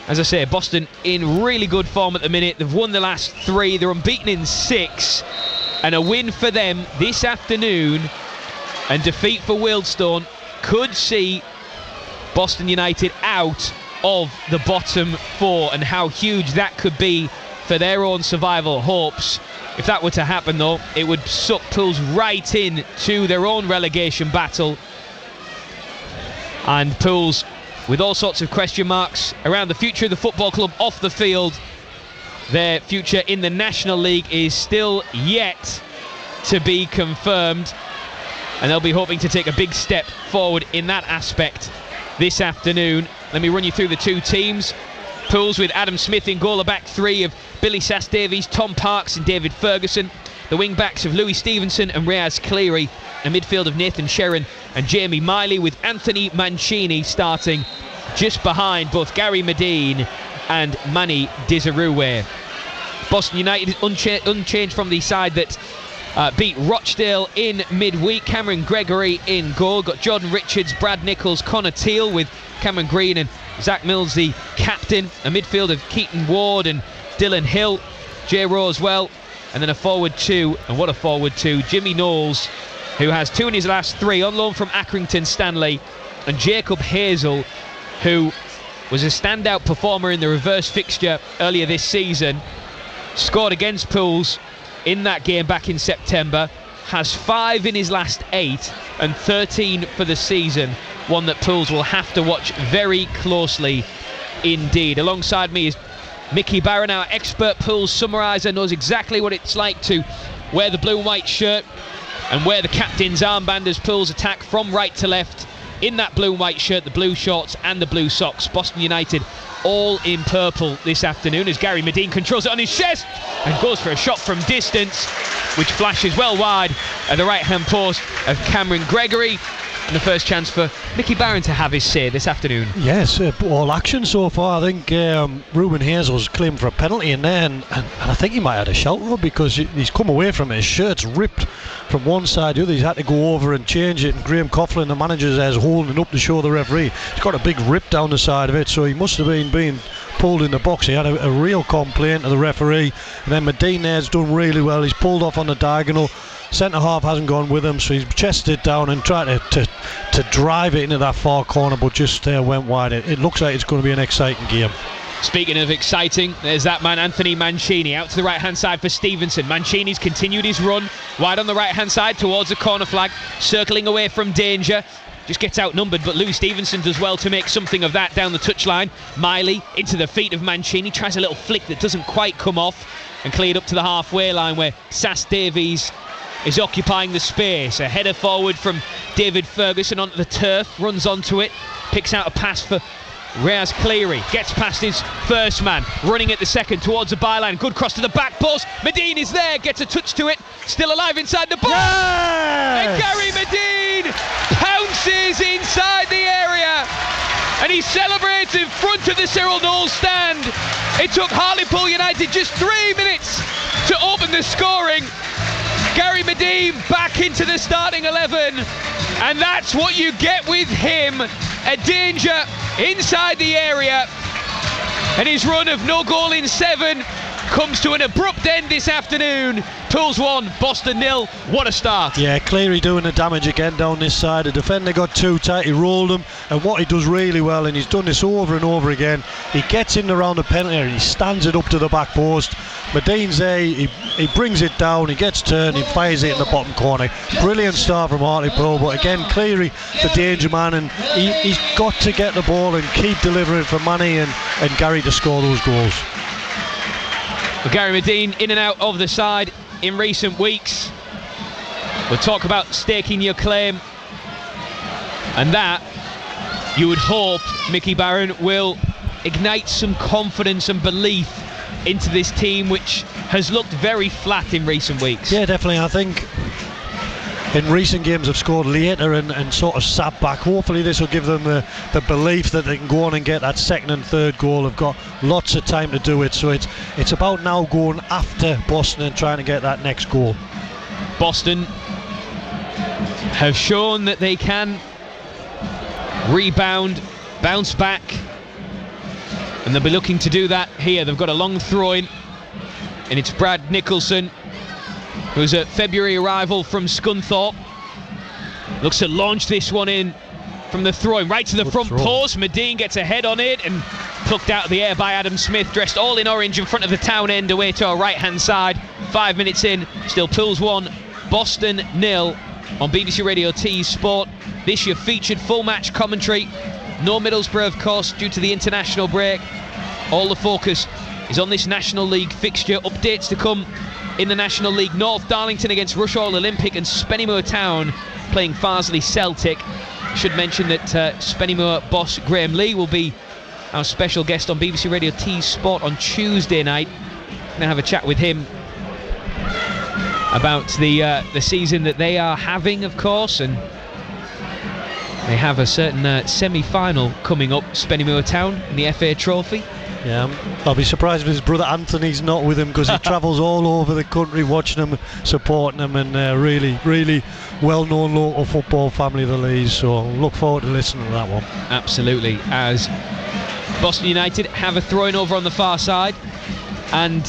As I say, Boston in really good form at the minute. They've won the last 3. They're unbeaten in 6. And a win for them this afternoon and defeat for Wealdstone could see Boston United out of the bottom 4, and how huge that could be for their own survival hopes. If that were to happen, though, it would suck Pools right in to their own relegation battle. And Pools, with all sorts of question marks around the future of the football club off the field, their future in the National League is still yet to be confirmed, and they'll be hoping to take a big step forward in that aspect this afternoon. Let me run you through the 2 teams. Pools with Adam Smith in goal, a back 3 of Billy Sass-Davies, Tom Parks and David Ferguson. The wing backs of Louis Stevenson and Riaz Cleary. A midfield of Nathan Sherrin and Jamie Miley, with Anthony Mancini starting just behind both Gary Medine and Manny Dizarouwe. Boston United unchanged from the side that beat Rochdale in midweek. Cameron Gregory in goal. Got Jordan Richards, Brad Nichols, Connor Teal, with Cameron Green and Zach Mills the captain. A midfield of Keaton Ward and Dylan Hill, Jay Rowe as well, and then a forward 2, and what a forward 2, Jimmy Knowles, who has 2 in his last 3 on loan from Accrington Stanley, and Jacob Hazel, who was a standout performer in the reverse fixture earlier this season, scored against Pools in that game back in September, has 5 in his last 8 and 13 for the season, one that Pools will have to watch very closely indeed. Alongside me is Mickey Barron, our expert Pools summariser, knows exactly what it's like to wear the blue and white shirt and wear the captain's armband as Pools attack from right to left in that blue and white shirt, the blue shorts and the blue socks. Boston United all in purple this afternoon as Gary Medine controls it on his chest and goes for a shot from distance, which flashes well wide at the right hand post of Cameron Gregory. And the first chance for Mickey Barron to have his say this afternoon. Yes, all action so far. I think Ruben Hazel's claimed for a penalty in there, and I think he might have had a shout, Rob, because he's come away from it. His shirt's ripped from one side to the other. He's had to go over and change it, and Graham Coughlin, the manager, is holding up to show the referee. He's got a big rip down the side of it, so he must have been being pulled in the box. He had a real complaint to the referee, and then Medine there's done really well. He's pulled off on the diagonal. Centre half hasn't gone with him, so he's chested down and tried to drive it into that far corner, but just went wide. It looks like it's going to be an exciting game. Speaking of exciting, there's that man Anthony Mancini out to the right hand side for Stevenson. Mancini's continued his run wide on the right hand side towards the corner flag, circling away from danger. Just gets outnumbered, but Louis Stevenson does well to make something of that down the touchline. Miley into the feet of Mancini, tries a little flick that doesn't quite come off, and cleared up to the halfway line where Sass-Davies is occupying the space. A header forward from David Ferguson onto the turf, runs onto it, picks out a pass for Riaz Cleary, gets past his first man, running at the second towards the byline, good cross to the back post. Medine is there, gets a touch to it, still alive inside the box. Yes! And Gary Medine pounces inside the area, and he celebrates in front of the Cyril Knowles stand. It took Hartlepool United just 3 minutes to open the scoring. Gary Medine back into the starting 11, and that's what you get with him. A danger inside the area, and his run of no goal in 7 comes to an abrupt end this afternoon. Pools 1, Boston 0. What a start. Yeah, Cleary doing the damage again down this side. The defender got too tight, he rolled him, and what he does really well, and he's done this over and over again, he gets in around the penalty area, he stands it up to the back post. Medine's there, he brings it down, he gets turned, he fires it in the bottom corner. Brilliant start from Hartlepool, but again Cleary, the danger man, and he's got to get the ball and keep delivering for Manny and Gary to score those goals. Well, Gary Medine in and out of the side in recent weeks. We'll talk about staking your claim, and that, you would hope, Mickey Barron, will ignite some confidence and belief into this team, which has looked very flat in recent weeks. Yeah, definitely. I think in recent games have scored later and sort of sat back. Hopefully this will give them the belief that they can go on and get that second and third goal. They've got lots of time to do it, so it's about now going after Boston and trying to get that next goal. Boston have shown that they can rebound, bounce back, And they'll be looking to do that here. They've got a long throw-in, and it's Brad Nicholson, who's a February arrival from Scunthorpe. Looks to launch this one in from the throw-in, right to the front post. Medine gets a head on it and plucked out of the air by Adam Smith, dressed all in orange in front of the town end, away to our right-hand side. 5 minutes in, still Pools 1, Boston 0 on BBC Radio T Sport. This year featured full match commentary. No Middlesbrough, of course, due to the international break. All the focus is on this National League fixture. Updates to come in the National League North. Darlington against Rushall Olympic and Spennymoor Town playing Farsley Celtic. Should mention that Spennymoor boss Graham Lee will be our special guest on BBC Radio T Sport on Tuesday night. Going to have a chat with him about the season that they are having, of course, and they have a certain semi-final coming up, Spennymoor Town in the FA Trophy. Yeah, I'll be surprised if his brother Anthony's not with him, because he travels all over the country watching them, supporting them, and really, really well-known local football family of the Lees. So look forward to listening to that one. Absolutely, as Boston United have a throw-in over on the far side. And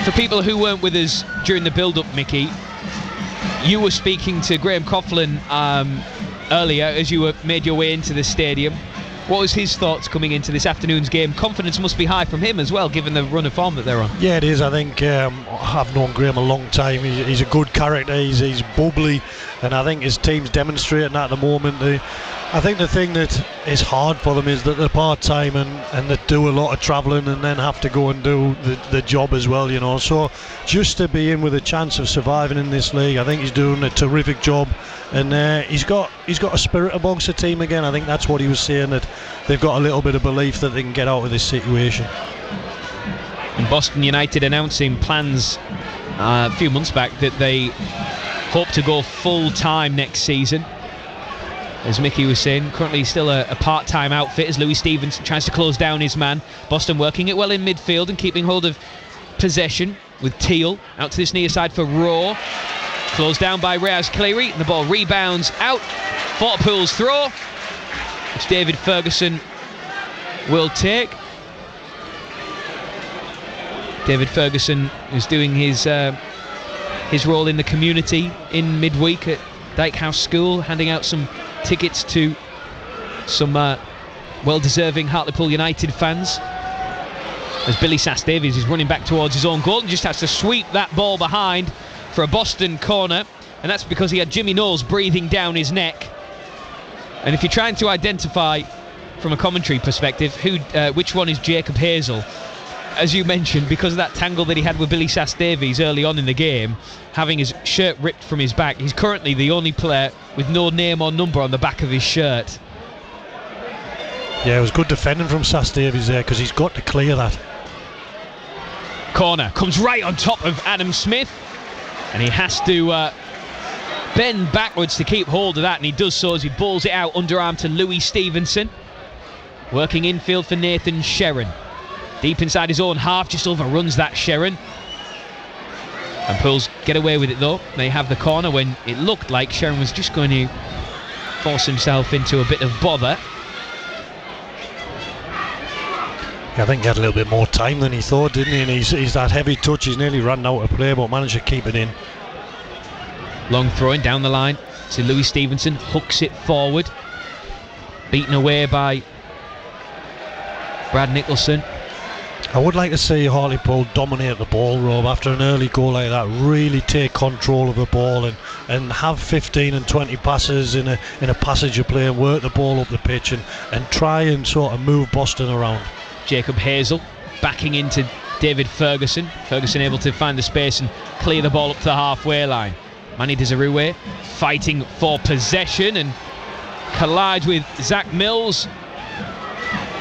for people who weren't with us during the build-up, Mickey, you were speaking to Graham Coughlin earlier as you made your way into the stadium. What was his thoughts coming into this afternoon's game? Confidence must be high from him as well, given the run of form that they're on. Yeah, it is. I think I've known Graham a long time. He's a good character. He's bubbly, and I think his team's demonstrating that at the moment. I think the thing that is hard for them is that they're part-time and they do a lot of travelling and then have to go and do the job as well, you know. So just to be in with a chance of surviving in this league, I think he's doing a terrific job, and he's got a spirit amongst the team again. I think that's what he was saying, that they've got a little bit of belief that they can get out of this situation. And Boston United announcing plans a few months back that they hope to go full-time next season. As Mickey was saying, currently still a part-time outfit as Louis Stevenson tries to close down his man. Boston working it well in midfield and keeping hold of possession with Teal out to this near side for Rowe. Closed down by Reyes Cleary, and the ball rebounds out. Hartlepool's throw, which David Ferguson will take. David Ferguson is doing his role in the community in midweek at Dyke House School, handing out some tickets to some well-deserving Hartlepool United fans, as Billy Sass-Davies is running back towards his own goal and just has to sweep that ball behind for a Boston corner, and that's because he had Jimmy Knowles breathing down his neck. And if you're trying to identify from a commentary perspective which one is Jacob Hazel, as you mentioned, because of that tangle that he had with Billy Sass-Davies early on in the game, having his shirt ripped from his back, he's currently the only player with no name or number on the back of his shirt. Yeah, it was good defending from Sass-Davies there, because he's got to clear that. Corner comes right on top of Adam Smith, and he has to bend backwards to keep hold of that, and he does so as he balls it out underarm to Louis Stevenson. Working infield for Nathan Sherrin. Deep inside his own half, just overruns that Sherrin. And Pools get away with it though. They have the corner when it looked like Sherrin was just going to force himself into a bit of bother. I think he had a little bit more time than he thought, didn't he? And he's that heavy touch, he's nearly run out of play, but managed to keep it in. Long throwing down the line to Louis Stevenson, hooks it forward. Beaten away by Brad Nicholson. I would like to see Hartlepool dominate the ball, Rob, after an early goal like that. Really take control of the ball and have 15 and 20 passes in a passage of play and work the ball up the pitch and try and sort of move Boston around. Jacob Hazel backing into David Ferguson. Ferguson able to find the space and clear the ball up to the halfway line. Manny Desirue fighting for possession and collides with Zach Mills,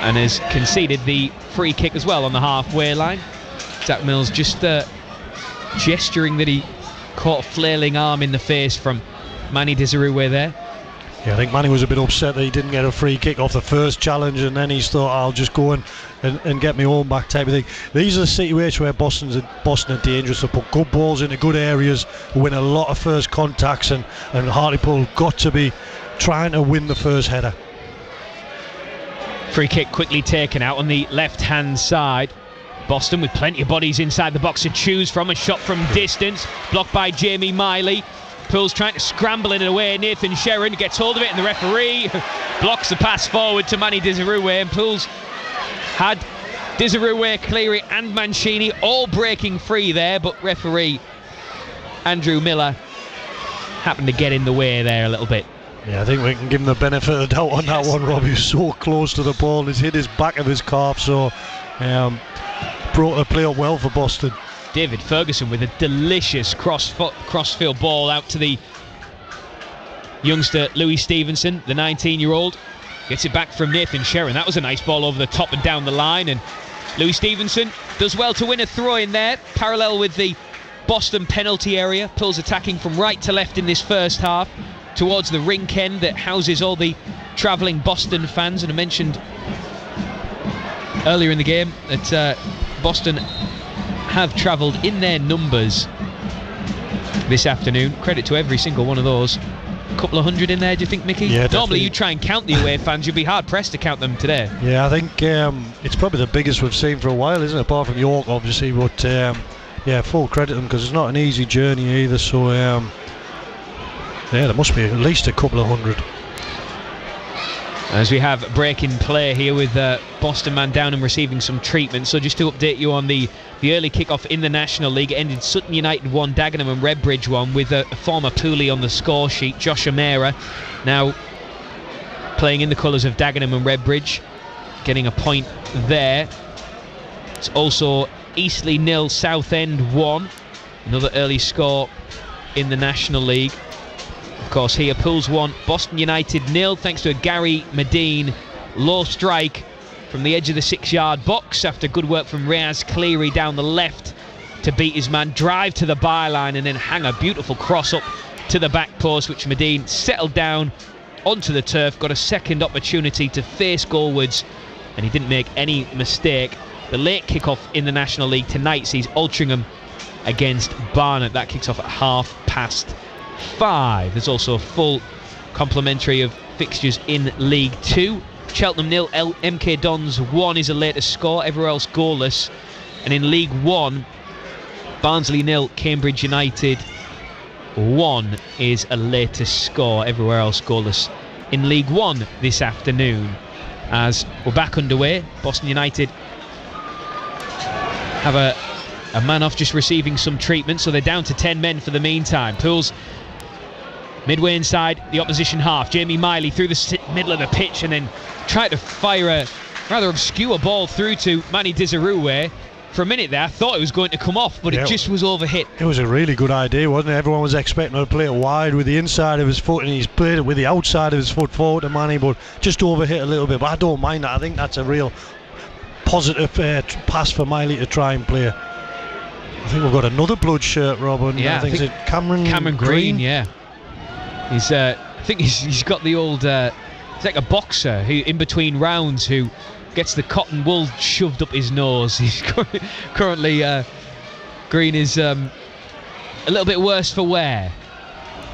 and has conceded the free kick as well on the halfway line. Zach Mills just gesturing that he caught a flailing arm in the face from Manny Desirue there. Yeah, I think Manny was a bit upset that he didn't get a free kick off the first challenge, and then he's thought, I'll just go and get my own back type of thing. These are the situations where Boston are dangerous. They put good balls into good areas, win a lot of first contacts, and Hartlepool got to be trying to win the first header. Free kick quickly taken out on the left-hand side. Boston with plenty of bodies inside the box to choose from. A shot from distance, blocked by Jamie Miley. Pool's trying to scramble it away. Nathan Sherrin gets hold of it, and the referee blocks the pass forward to Manny Desirue. And Pool's had Desirue, Cleary and Mancini all breaking free there, but referee Andrew Miller happened to get in the way there a little bit. Yeah, I think we can give him the benefit of the doubt on that one, Rob. He's so close to the ball, he's hit his back of his calf, so brought the play up well for Boston. David Ferguson with a delicious crossfield ball out to the youngster Louis Stevenson, the 19-year-old. Gets it back from Nathan Sherrin. That was a nice ball over the top and down the line, and Louis Stevenson does well to win a throw in there, parallel with the Boston penalty area. Pool's attacking from right to left in this first half towards the rink end that houses all the travelling Boston fans. And I mentioned earlier in the game that Boston have travelled in their numbers this afternoon. Credit to every single one of those. A couple of hundred in there, do you think, Mickey? Yeah, normally you try and count the away fans, you'd be hard pressed to count them today. Yeah, I think it's probably the biggest we've seen for a while, isn't it, apart from York obviously, but yeah, full credit to them, because it's not an easy journey either, so yeah, there must be at least a couple of hundred. As we have a break in play here with Boston man down and receiving some treatment. So just to update you on the early kick-off in the National League, it ended Sutton United 1, Dagenham and Redbridge 1, with a former Pooley on the score sheet, Josh O'Meara, now playing in the colours of Dagenham and Redbridge, getting a point there. It's also Eastleigh 0, Southend 1, another early score in the National League. Of course, here Pools 1, Boston United 0, thanks to a Gary Medine low strike from the edge of the 6-yard box after good work from Reyes Cleary down the left to beat his man, drive to the byline and then hang a beautiful cross up to the back post, which Medine settled down onto the turf, got a second opportunity to face goalwards, and he didn't make any mistake. The late kick-off in the National League tonight sees Altrincham against Barnet. That kicks off at 5:30. There's also a full complementary of fixtures in League 2. Cheltenham 0, MK Dons 1 is a latest score, everywhere else goalless. And in League 1, Barnsley 0, Cambridge United 1 is a latest score, everywhere else goalless. In League 1 this afternoon, as we're back underway, Boston United have a man off just receiving some treatment, so they're down to 10 men for the meantime. Pools midway inside the opposition half. Jamie Miley through the middle of the pitch and then tried to fire a rather obscure ball through to Manny Desirue. For a minute there I thought it was going to come off, but it just was overhit. It was a really good idea, wasn't it? Everyone was expecting to play it wide with the inside of his foot, and he's played it with the outside of his foot forward to Manny, but just overhit a little bit. But I don't mind that. I think that's a real positive pass for Miley to try and play. I think we've got another blood shirt, Robin. Yeah, I think it's Cameron Green. Yeah, he's I think he's got the old he's like a boxer who in between rounds who gets the cotton wool shoved up his nose. He's currently Green is a little bit worse for wear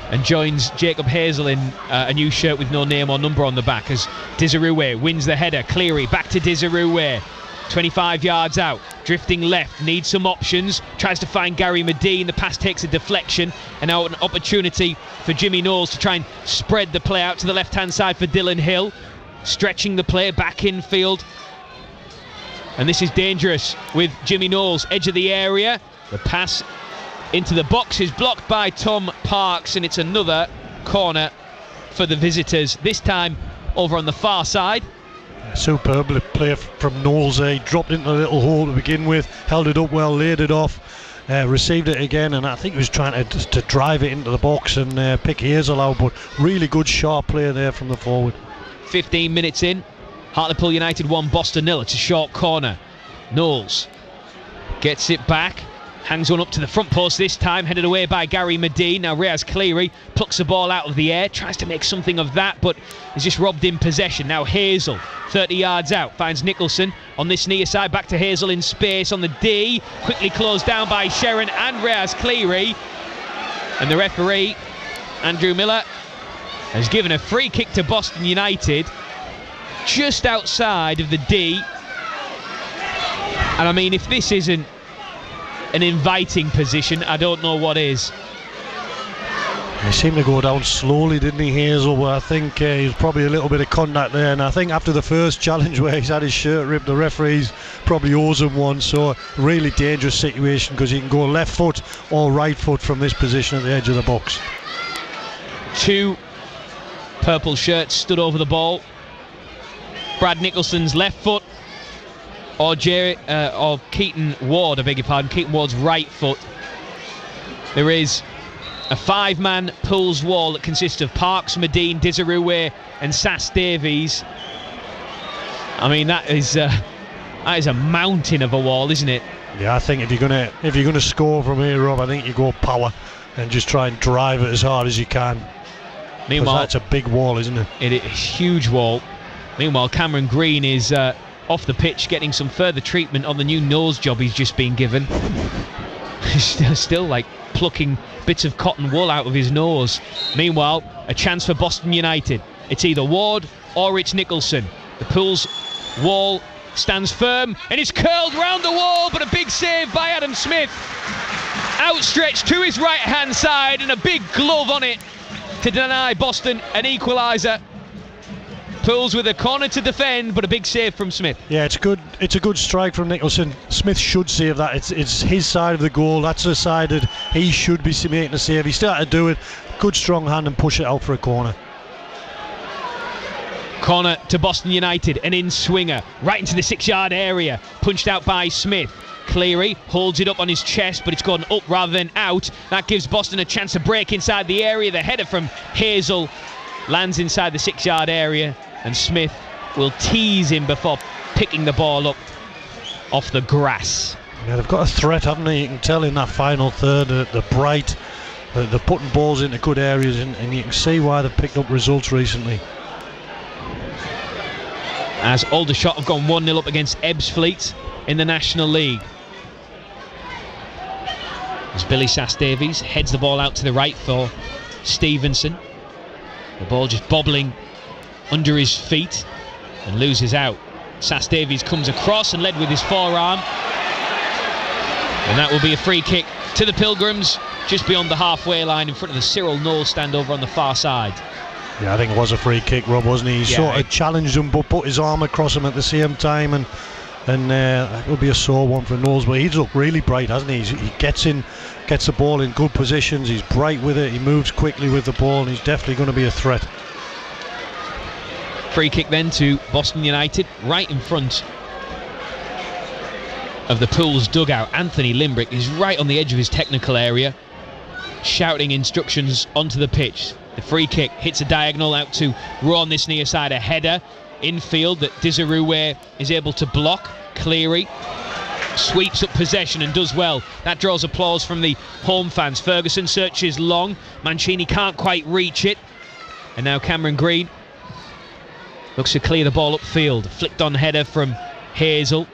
and joins Jacob Hazel in a new shirt with no name or number on the back as Desirue wins the header. Cleary back to Desirue, 25 yards out, drifting left, needs some options, tries to find Gary Medine, the pass takes a deflection, and now an opportunity for Jimmy Knowles to try and spread the play out to the left hand side for Dylan Hill, stretching the play back infield, and this is dangerous with Jimmy Knowles, edge of the area, the pass into the box is blocked by Tom Parks, and it's another corner for the visitors, this time over on the far side. Superb play from Knowles there. He dropped into a little hole to begin with, held it up well, laid it off, received it again, and I think he was trying to drive it into the box and pick Hazel out, but really good sharp play there from the forward. 15 minutes in, Hartlepool United 1, Boston 0. It's a short corner. Knowles gets it back, hangs one up to the front post this time, headed away by Gary Medine. Now Reyes Cleary plucks the ball out of the air, tries to make something of that, but is just robbed in possession. Now Hazel, 30 yards out, finds Nicholson on this near side, back to Hazel in space on the D, quickly closed down by Sherrin and Reyes Cleary, and the referee Andrew Miller has given a free kick to Boston United. just outside of the D. And I mean, if this isn't an inviting position, I don't know what is. He seemed to go down slowly, didn't he, Hazel? But I think he was probably a little bit of contact there. And I think after the first challenge where he's had his shirt ripped, the referees probably owes him one. So really dangerous situation, because he can go left foot or right foot from this position at the edge of the box. 2 purple shirts stood over the ball. Brad Nicholson's left foot, or Keaton Ward, I beg your pardon, Keaton Ward's right foot. There is a 5-man pools wall that consists of Parks, Medine, Dizaruwe and Sass Davies. I mean, that is a mountain of a wall, isn't it? Yeah, I think if you're gonna score from here, Rob, I think you go power and just try and drive it as hard as you can. Meanwhile, that's a big wall, isn't it? It is a huge wall. Meanwhile, Cameron Green is off the pitch getting some further treatment on the new nose job he's just been given. He's still like plucking bits of cotton wool out of his nose. Meanwhile, a chance for Boston United. It's either Ward or it's Nicholson. The Pools wall stands firm and it's curled round the wall, but a big save by Adam Smith. Outstretched to his right hand side and a big glove on it to deny Boston an equaliser. Pools with a corner to defend, but a big save from Smith. Yeah, it's good. It's a good strike from Nicholson. Smith should save that. It's his side of the goal. That's the side that he should be making a save. He started to do it. Good strong hand and push it out for a corner. Corner to Boston United, an in-swinger right into the 6-yard area, punched out by Smith. Cleary holds it up on his chest, but it's gone up rather than out. That gives Boston a chance to break inside the area. The header from Hazel lands inside the 6-yard area, and Smith will tease him before picking the ball up off the grass. Yeah, they've got a threat, haven't they? You can tell in that final third, they're bright, they're putting balls into good areas, and you can see why they've picked up results recently. As Aldershot have gone 1-0 up against Ebbsfleet in the National League. As Billy Sass-Davies heads the ball out to the right for Stevenson. The ball just bobbling under his feet and loses out. Sass-Davies comes across and led with his forearm, and that will be a free kick to the Pilgrims just beyond the halfway line in front of the Cyril Knowles stand over on the far side. Yeah, I think it was a free kick, Rob, wasn't he? He sort of challenged him but put his arm across him at the same time, and that will be a sore one for Knowles. But he's looked really bright, hasn't he? He gets the ball in good positions, he's bright with it, he moves quickly with the ball, and he's definitely going to be a threat. Free kick then to Boston United, right in front of the Pools dugout. Anthony Limbrick is right on the edge of his technical area, shouting instructions onto the pitch. The free kick hits a diagonal out to Rowe on this near side, a header infield that Dizaruwe is able to block. Cleary sweeps up possession and does well. That draws applause from the home fans. Ferguson searches long, Mancini can't quite reach it, and now Cameron Green looks to clear the ball upfield. Flicked on header from Hazel,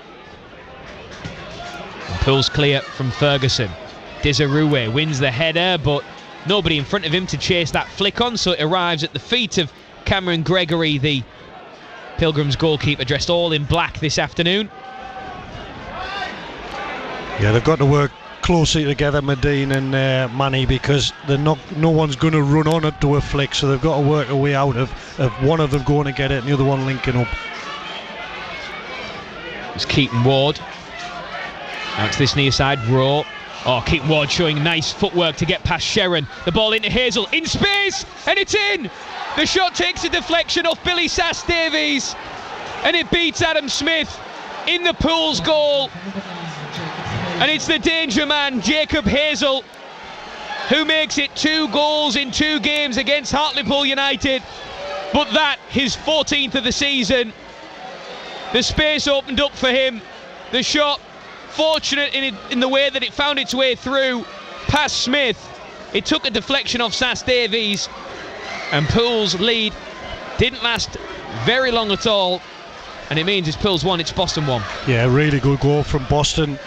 and pulls clear from Ferguson. Dizaruwe wins the header, but nobody in front of him to chase that flick on, so it arrives at the feet of Cameron Gregory, the Pilgrims goalkeeper, dressed all in black this afternoon. Yeah, they've got to work closely together, Medine and Manny, because no one's going to run on it to a flick, so they've got to work a way out of one of them going to get it and the other one linking up. It's Keaton Ward. Now it's this near side, Rowe. Oh, Keaton Ward showing nice footwork to get past Sheron. The ball into Hazel, in space, and it's in! The shot takes a deflection off Billy Sass-Davies, and it beats Adam Smith in the Pools goal. And it's the danger man, Jacob Hazel, who makes it 2 goals in 2 games against Hartlepool United. But that, his 14th of the season. The space opened up for him. The shot, fortunate in the way that it found its way through past Smith. It took a deflection off Sass-Davies, and Pools' lead didn't last very long at all. And it means it's Pools 1, it's Boston 1. Yeah, really good goal from Boston.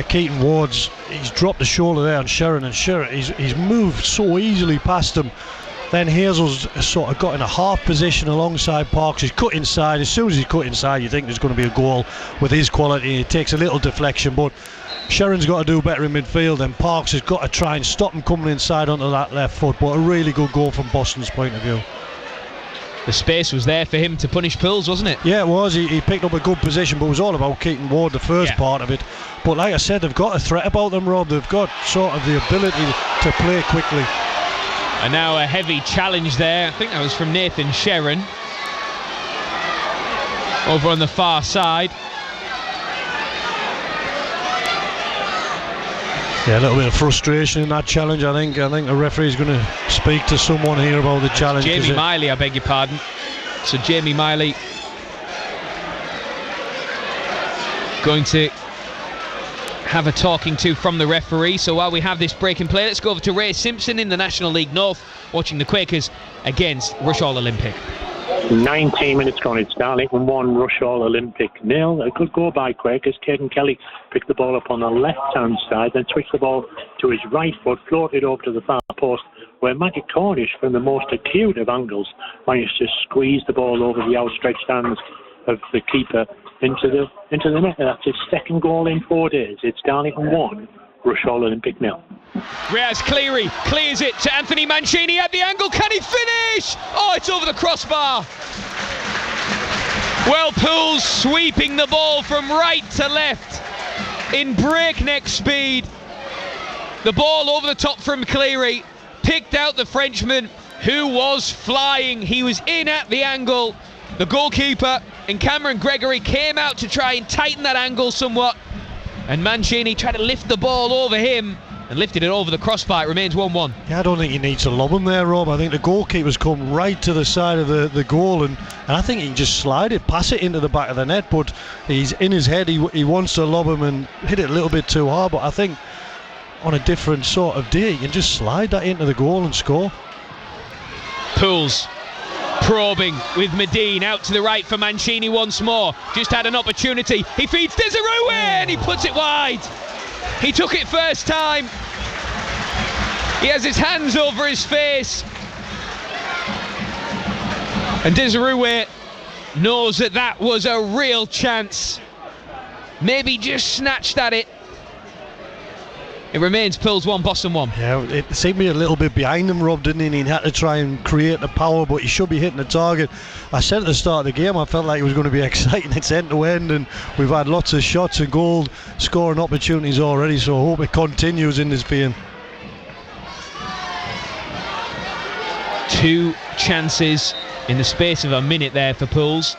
Keaton Ward's, he's dropped the shoulder there on Sheron, and Sheron, he's moved so easily past him. then Hazel's sort of got in a half position alongside Parks. He's cut inside. As soon as he's cut inside, you think there's going to be a goal with his quality. It takes a little deflection, but Sharon's got to do better in midfield, and Parks has got to try and stop him coming inside onto that left foot. But a really good goal from Boston's point of view. The space was there for him to punish Pools, wasn't it? Yeah, it was. He picked up a good position, but it was all about keeping Ward the first part of it. But like I said, they've got a threat about them, Rob. They've got sort of the ability to play quickly. And now a heavy challenge there. I think that was from Nathan Sharon. Over on the far side. Yeah, a little bit of frustration in that challenge. I think the referee's going to speak to someone here about the challenge. Jamie Miley, I beg your pardon. So Jamie Miley going to have a talking to from the referee. So while we have this break in play, let's go over to Ray Simpson in the National League North, watching the Quakers against Rushall Olympic. 19 minutes gone. It's Darlington 1, Rushall Olympic 0. A good goal by Quakers. Caden Kelly picked the ball up on the left-hand side, then switched the ball to his right foot, floated over to the far post, where Magic Cornish, from the most acute of angles, managed to squeeze the ball over the outstretched hands of the keeper into the net. That's his second goal in 4 days. It's Darlington 1, Rushall Olympic 0. Riaz Cleary clears it to Anthony Mancini at the angle. Can he finish? Oh, it's over the crossbar. Well, Pools sweeping the ball from right to left in breakneck speed. The ball over the top from Cleary, picked out the Frenchman who was flying. He was in at the angle. The goalkeeper and Cameron Gregory came out to try and tighten that angle somewhat, and Mancini tried to lift the ball over him and lifted it over the crossbar. It remains 1-1. Yeah, I don't think he needs to lob him there, Rob. I think the goalkeeper's come right to the side of the goal, and I think he can just slide it, pass it into the back of the net, but he's in his head, he wants to lob him and hit it a little bit too hard. But I think on a different sort of day, you can just slide that into the goal and score. Pools probing with Medine out to the right for Mancini once more. Just had an opportunity. He feeds Desirue and he puts it wide. He took it first time. He has his hands over his face. And Desirue knows that that was a real chance. Maybe just snatched at it. It remains Pools 1, Boston 1. Yeah, it seemed to be a little bit behind him, Rob, didn't he? And he had to try and create the power, but he should be hitting the target. I said at the start of the game, I felt like it was going to be exciting. It's end to end, and we've had lots of shots and goal scoring opportunities already, so I hope it continues in this vein. 2 chances in the space of a minute there for Pools.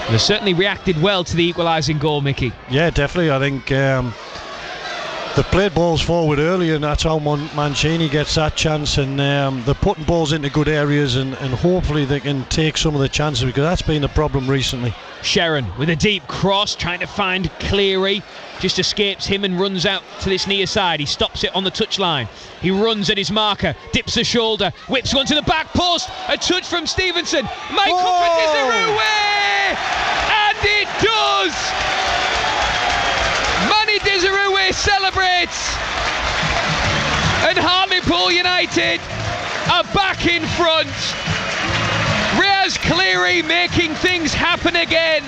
They've certainly reacted well to the equalising goal, Mickey. Yeah, definitely. I think they played balls forward early, and that's how Mancini gets that chance. And they're putting balls into good areas, and hopefully they can take some of the chances, because that's been the problem recently. Sharon with a deep cross, trying to find Cleary. Just escapes him and runs out to this near side. He stops it on the touchline. He runs at his marker, dips the shoulder, whips one to the back post. A touch from Stevenson. Might come for Desirue, and it does. Manny Desirue celebrates, and Hartlepool United are back in front. Riaz Cleary making things happen again.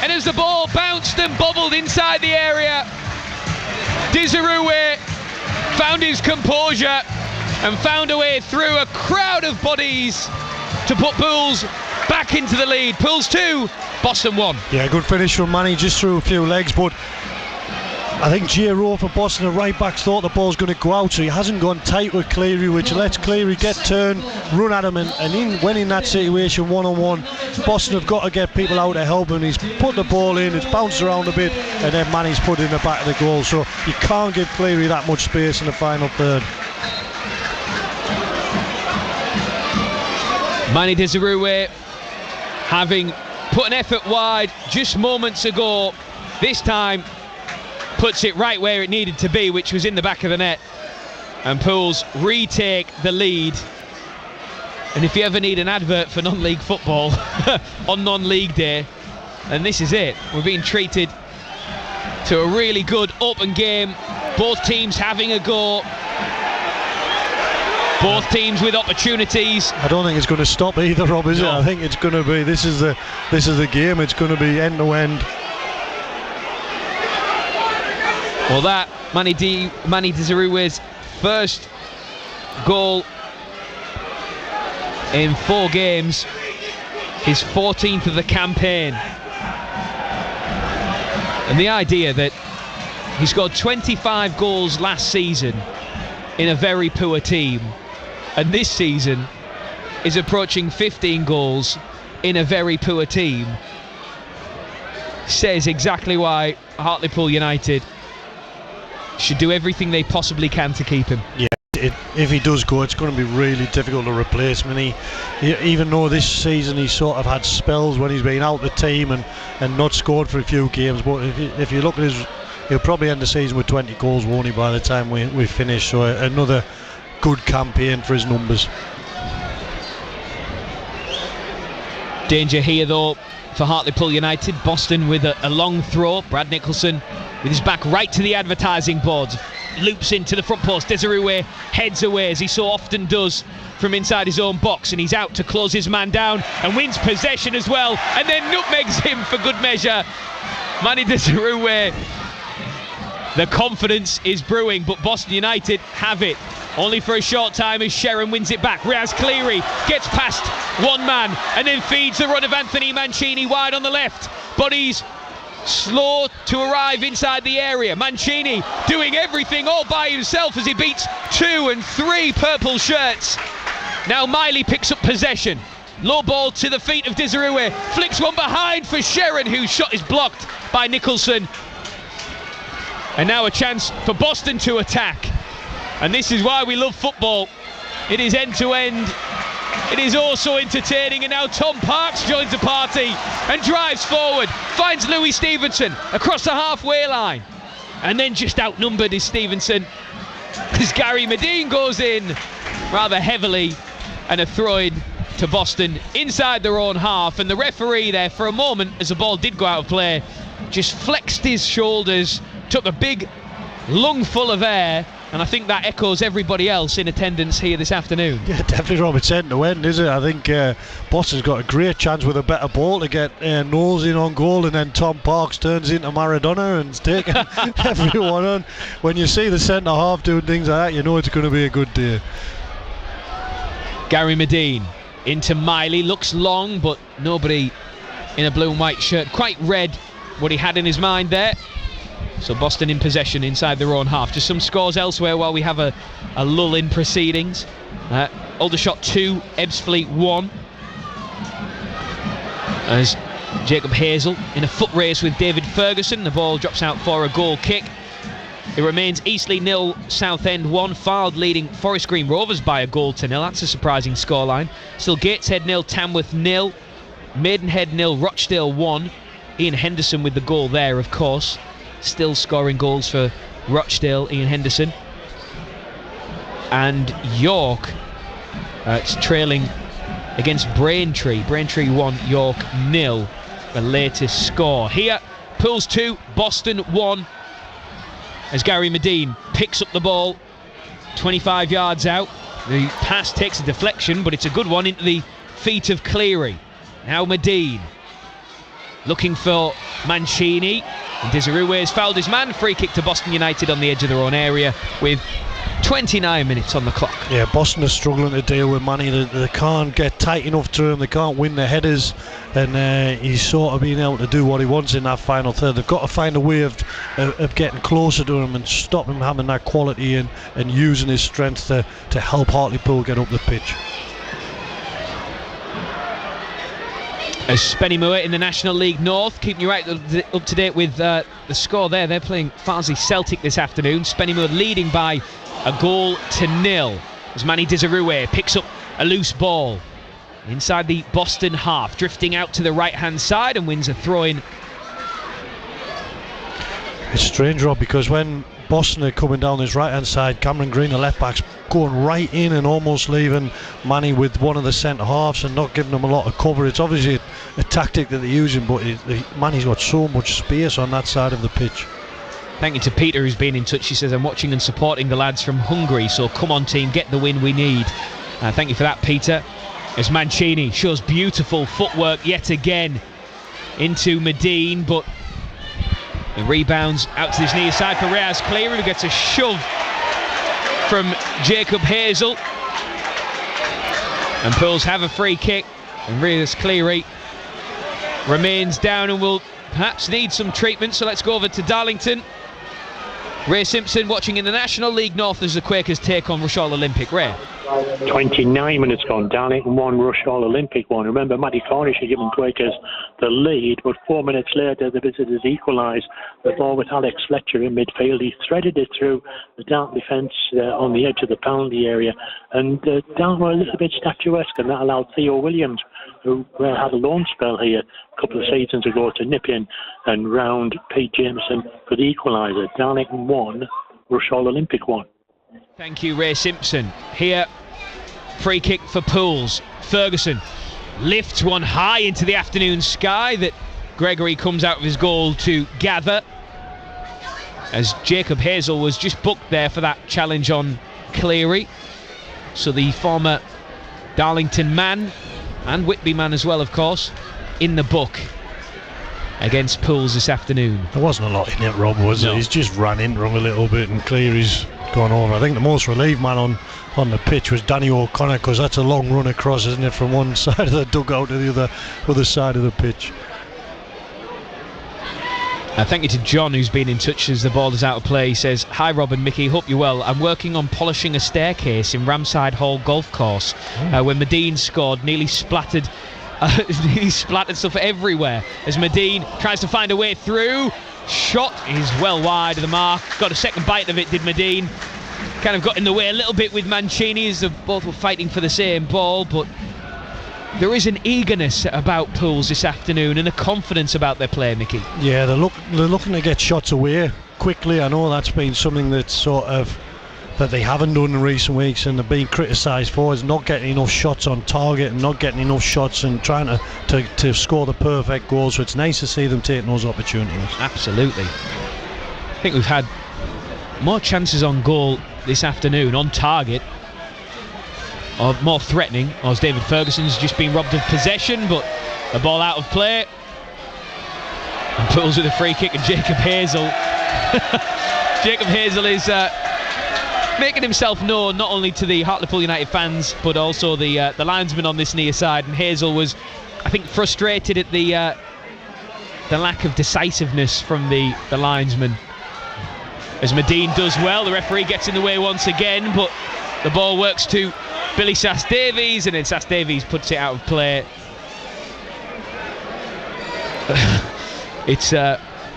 And as the ball bounced and bobbled inside the area, Desirue found his composure and found a way through a crowd of bodies to put Pools back into the lead. Pools 2, Boston 1. Yeah, good finish from Manny, just through a few legs, but I think J. Rowe for Boston, the right backs, thought the ball's going to go out, so he hasn't gone tight with Cleary, which lets Cleary get turned, run at him, and when in that situation one-on-one, Boston have got to get people out to help him. He's put the ball in, it's bounced around a bit, and then Manny's put it in the back of the goal, so you can't give Cleary that much space in the final third. Manny Desirue, having put an effort wide just moments ago, this time puts it right where it needed to be, which was in the back of the net, and Pools retake the lead. And if you ever need an advert for non-league football on non-league day, and this is it. We're being treated to a really good open game, both teams having a go, Both teams with opportunities. I don't think it's going to stop either, Rob, is it? I think it's going to be, this is the game. It's going to be end to end. Well, that Mani Dizaruwe's first goal in 4 games, his 14th of the campaign. And the idea that he scored 25 goals last season in a very poor team, and this season is approaching 15 goals in a very poor team, says exactly why Hartlepool United should do everything they possibly can to keep him. Yeah, if he does go, it's going to be really difficult to replace him. And he, even though this season he sort of had spells when he's been out the team and not scored for a few games, but if you look at his, he'll probably end the season with 20 goals, won't he, by the time we finish. So another good campaign for his numbers. Danger here though for Hartlepool United. Boston with a long throw. Brad Nicholson with his back right to the advertising boards, loops into the front post. Dizaruwe heads away, as he so often does, from inside his own box, and he's out to close his man down and wins possession as well, and then nutmegs him for good measure. Mani Dizaruwe, the confidence is brewing, but Boston United have it only for a short time as Sharon wins it back. Riaz Cleary gets past one man and then feeds the run of Anthony Mancini wide on the left, but he's slow to arrive inside the area. Mancini doing everything all by himself as he beats 2 and 3 purple shirts. Now Miley picks up possession. Low ball to the feet of Dizaruwe, flicks one behind for Sharon, whose shot is blocked by Nicholson. And now a chance for Boston to attack. And this is why we love football. It is end to end. It is also entertaining, and now Tom Parks joins the party and drives forward, finds Louis Stevenson across the halfway line, and then just outnumbered is Stevenson as Gary Medine goes in rather heavily, and a throw-in to Boston inside their own half. And the referee there for a moment, as the ball did go out of play, just flexed his shoulders, took a big lungful of air, and I think that echoes everybody else in attendance here this afternoon. Yeah, definitely, Rob. It's end to end, isn't it? I think Boston's got a great chance with a better ball to get Knowles in on goal, and then Tom Parks turns into Maradona and's taking everyone on. When you see the centre half doing things like that, you know it's going to be a good day. Gary Medine into Miley, looks long, but nobody in a blue and white shirt quite read what he had in his mind there. So Boston in possession inside their own half. Just some scores elsewhere while we have a lull in proceedings. Aldershot 2, Ebbsfleet 1. As Jacob Hazel in a foot race with David Ferguson, the ball drops out for a goal kick. It remains Eastleigh 0, Southend 1. Fylde leading Forest Green Rovers by 1-0. That's a surprising scoreline. Still Gateshead 0, Tamworth 0. Maidenhead 0, Rochdale 1. Ian Henderson with the goal there, of course. Still scoring goals for Rochdale, Ian Henderson. And York it's trailing against Braintree. Braintree 1, York 0, the latest score. Here, Pools 2, Boston 1, as Gary Medine picks up the ball 25 yards out. The pass takes a deflection, but it's a good one into the feet of Cleary. Now Medine looking for Mancini, and Dizaruwe has fouled his man. Free kick to Boston United on the edge of their own area with 29 minutes on the clock. Yeah, Boston are struggling to deal with Manny. They can't get tight enough to him, they can't win the headers, and he's sort of being able to do what he wants in that final third. They've got to find a way of getting closer to him and stop him having that quality and using his strength to help Hartlepool get up the pitch. As Spennymoor in the National League North, keeping you right up to date with the score there. They're playing Farnsley Celtic this afternoon. Spennymoor leading by 1-0 as Mani Dizaruwe picks up a loose ball inside the Boston half, drifting out to the right hand side and wins a throw-in. It's strange, Rob, because when Boston are coming down this right hand side, Cameron Green, the left back's going right in and almost leaving Manny with one of the centre halves and not giving them a lot of cover. It's obviously a tactic that they're using, but Manny's got so much space on that side of the pitch. Thank you to Peter, who's been in touch. He says, I'm watching and supporting the lads from Hungary, so come on team, get the win we need. Thank you for that, Peter. As Mancini shows beautiful footwork yet again into Medine, but the rebounds out to this near side for Reyes Cleary, who gets a shove from Jacob Hazel. And Pools have a free kick, and Reyes Cleary remains down and will perhaps need some treatment. So let's go over to Darlington. Ray Simpson watching in the National League North as the Quakers take on Rushall Olympic. Ray. 29 minutes gone. Darlington 1, Rushall Olympic 1. Remember, Matty Cornish had given Quakers the lead, but 4 minutes later the visitors equalised. The ball with Alex Fletcher in midfield. He threaded it through the Dark defence on the edge of the penalty area, and Darlington were a little bit statuesque, and that allowed Theo Williams, who had a loan spell here a couple of seasons ago, to nip in and round Pete Jameson for the equaliser. Darlington 1, Rushall Olympic 1. Thank you, Ray Simpson. Here, free kick for Pools. Ferguson lifts one high into the afternoon sky that Gregory comes out of his goal to gather, as Jacob Hazel was just booked there for that challenge on Cleary. So the former Darlington man, and Whitby man as well, of course, in the book against Pools this afternoon. There wasn't a lot in it, Rob, was it? He's just ran into him a little bit, and Cleary's gone over. I think the most relieved man on the pitch was Danny O'Connor, because that's a long run across, isn't it, from one side of the dugout to the other side of the pitch. Thank you to John, who's been in touch as the ball is out of play. He says, hi Rob and Mickey, hope you're well. I'm working on polishing a staircase in Ramside Hall Golf Course. When Medine scored, nearly splattered stuff everywhere as Medine tries to find a way through. Shot is well wide of the mark. Got a second bite of it, did Medine. Kind of got in the way a little bit with Mancini, as both were fighting for the same ball, but there is an eagerness about Pools this afternoon and a confidence about their play, Mickey. Yeah, they're looking to get shots away quickly. I know that's been something that they haven't done in recent weeks, and they're being criticised for, is not getting enough shots on target and not getting enough shots and trying to score the perfect goal. So it's nice to see them taking those opportunities. Absolutely. I think we've had more chances on goal this afternoon on target, or more threatening, or as David Ferguson's just been robbed of possession, but the ball out of play, and Pools with a free kick, and Jacob Hazel Jacob Hazel is making himself known not only to the Hartlepool United fans but also the linesman on this near side. And Hazel was, I think, frustrated at the lack of decisiveness from the linesman, as Medine does well. The referee gets in the way once again, but the ball works to Billy Sass-Davies, and then Sass-Davies puts it out of play.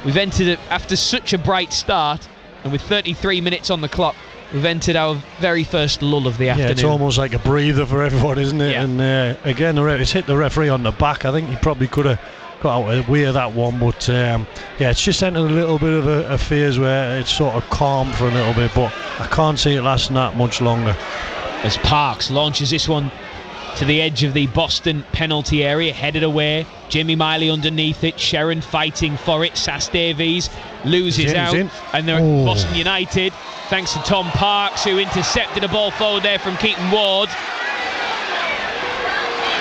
We've entered it after such a bright start, and with 33 minutes on the clock, we've entered our very first lull of the afternoon. Yeah, it's almost like a breather for everyone, isn't it? Yeah. And again, it's hit the referee on the back. I think he probably could have got out of the way of that one, but yeah, it's just entered a little bit of a phase where it's sort of calm for a little bit, but I can't see it lasting that much longer. As Parks launches this one to the edge of the Boston penalty area, headed away. Jamie Miley underneath it, Sharon fighting for it. Sass-Davies loses out, and they're at Boston United, thanks to Tom Parks, who intercepted a ball forward there from Keaton Ward.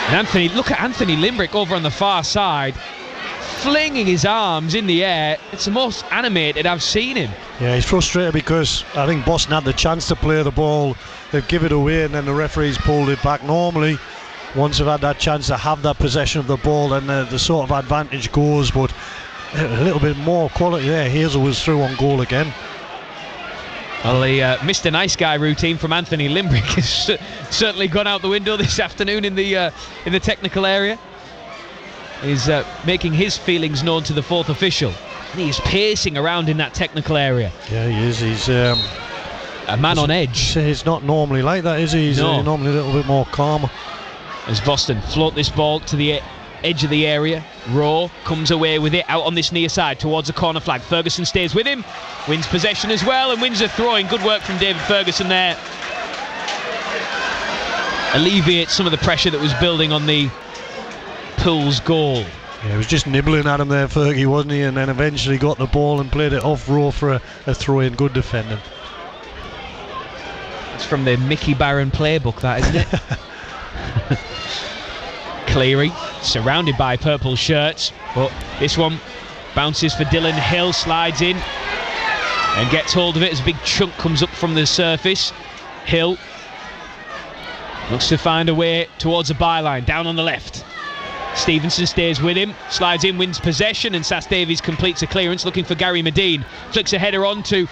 And look at Anthony Limbrick over on the far side, flinging his arms in the air. It's the most animated I've seen him. Yeah, he's frustrated because I think Boston had the chance to play the ball. They've given it away, and then the referees pulled it back. Normally, once they've had that chance to have that possession of the ball, then the sort of advantage goes, but a little bit more quality there. Hazel was through on goal again. Well, the Mr. Nice Guy routine from Anthony Limbrick has certainly gone out the window this afternoon in the technical area. He's making his feelings known to the fourth official, and he's pacing around in that technical area. Yeah, he is. He's a man on edge. He's not normally like that, is he? He's normally a little bit more calmer. As Boston float this ball to the edge of the area, Rowe comes away with it out on this near side towards the corner flag. Ferguson stays with him, wins possession as well, and wins a throw-in. Good work from David Ferguson there. Alleviates some of the pressure that was building on the Pools goal. Yeah, he was just nibbling at him there, Fergie, wasn't he? And then eventually got the ball and played it off row for a throw-in. Good defending. It's from the Mickey Barron playbook, that, isn't it? Cleary, surrounded by purple shirts, but this one bounces for Dylan Hill, slides in and gets hold of it as a big chunk comes up from the surface. Hill looks to find a way towards the byline, down on the left. Stevenson stays with him, slides in, wins possession, and Sass Davies completes a clearance, looking for Gary Medine. Flicks a header on to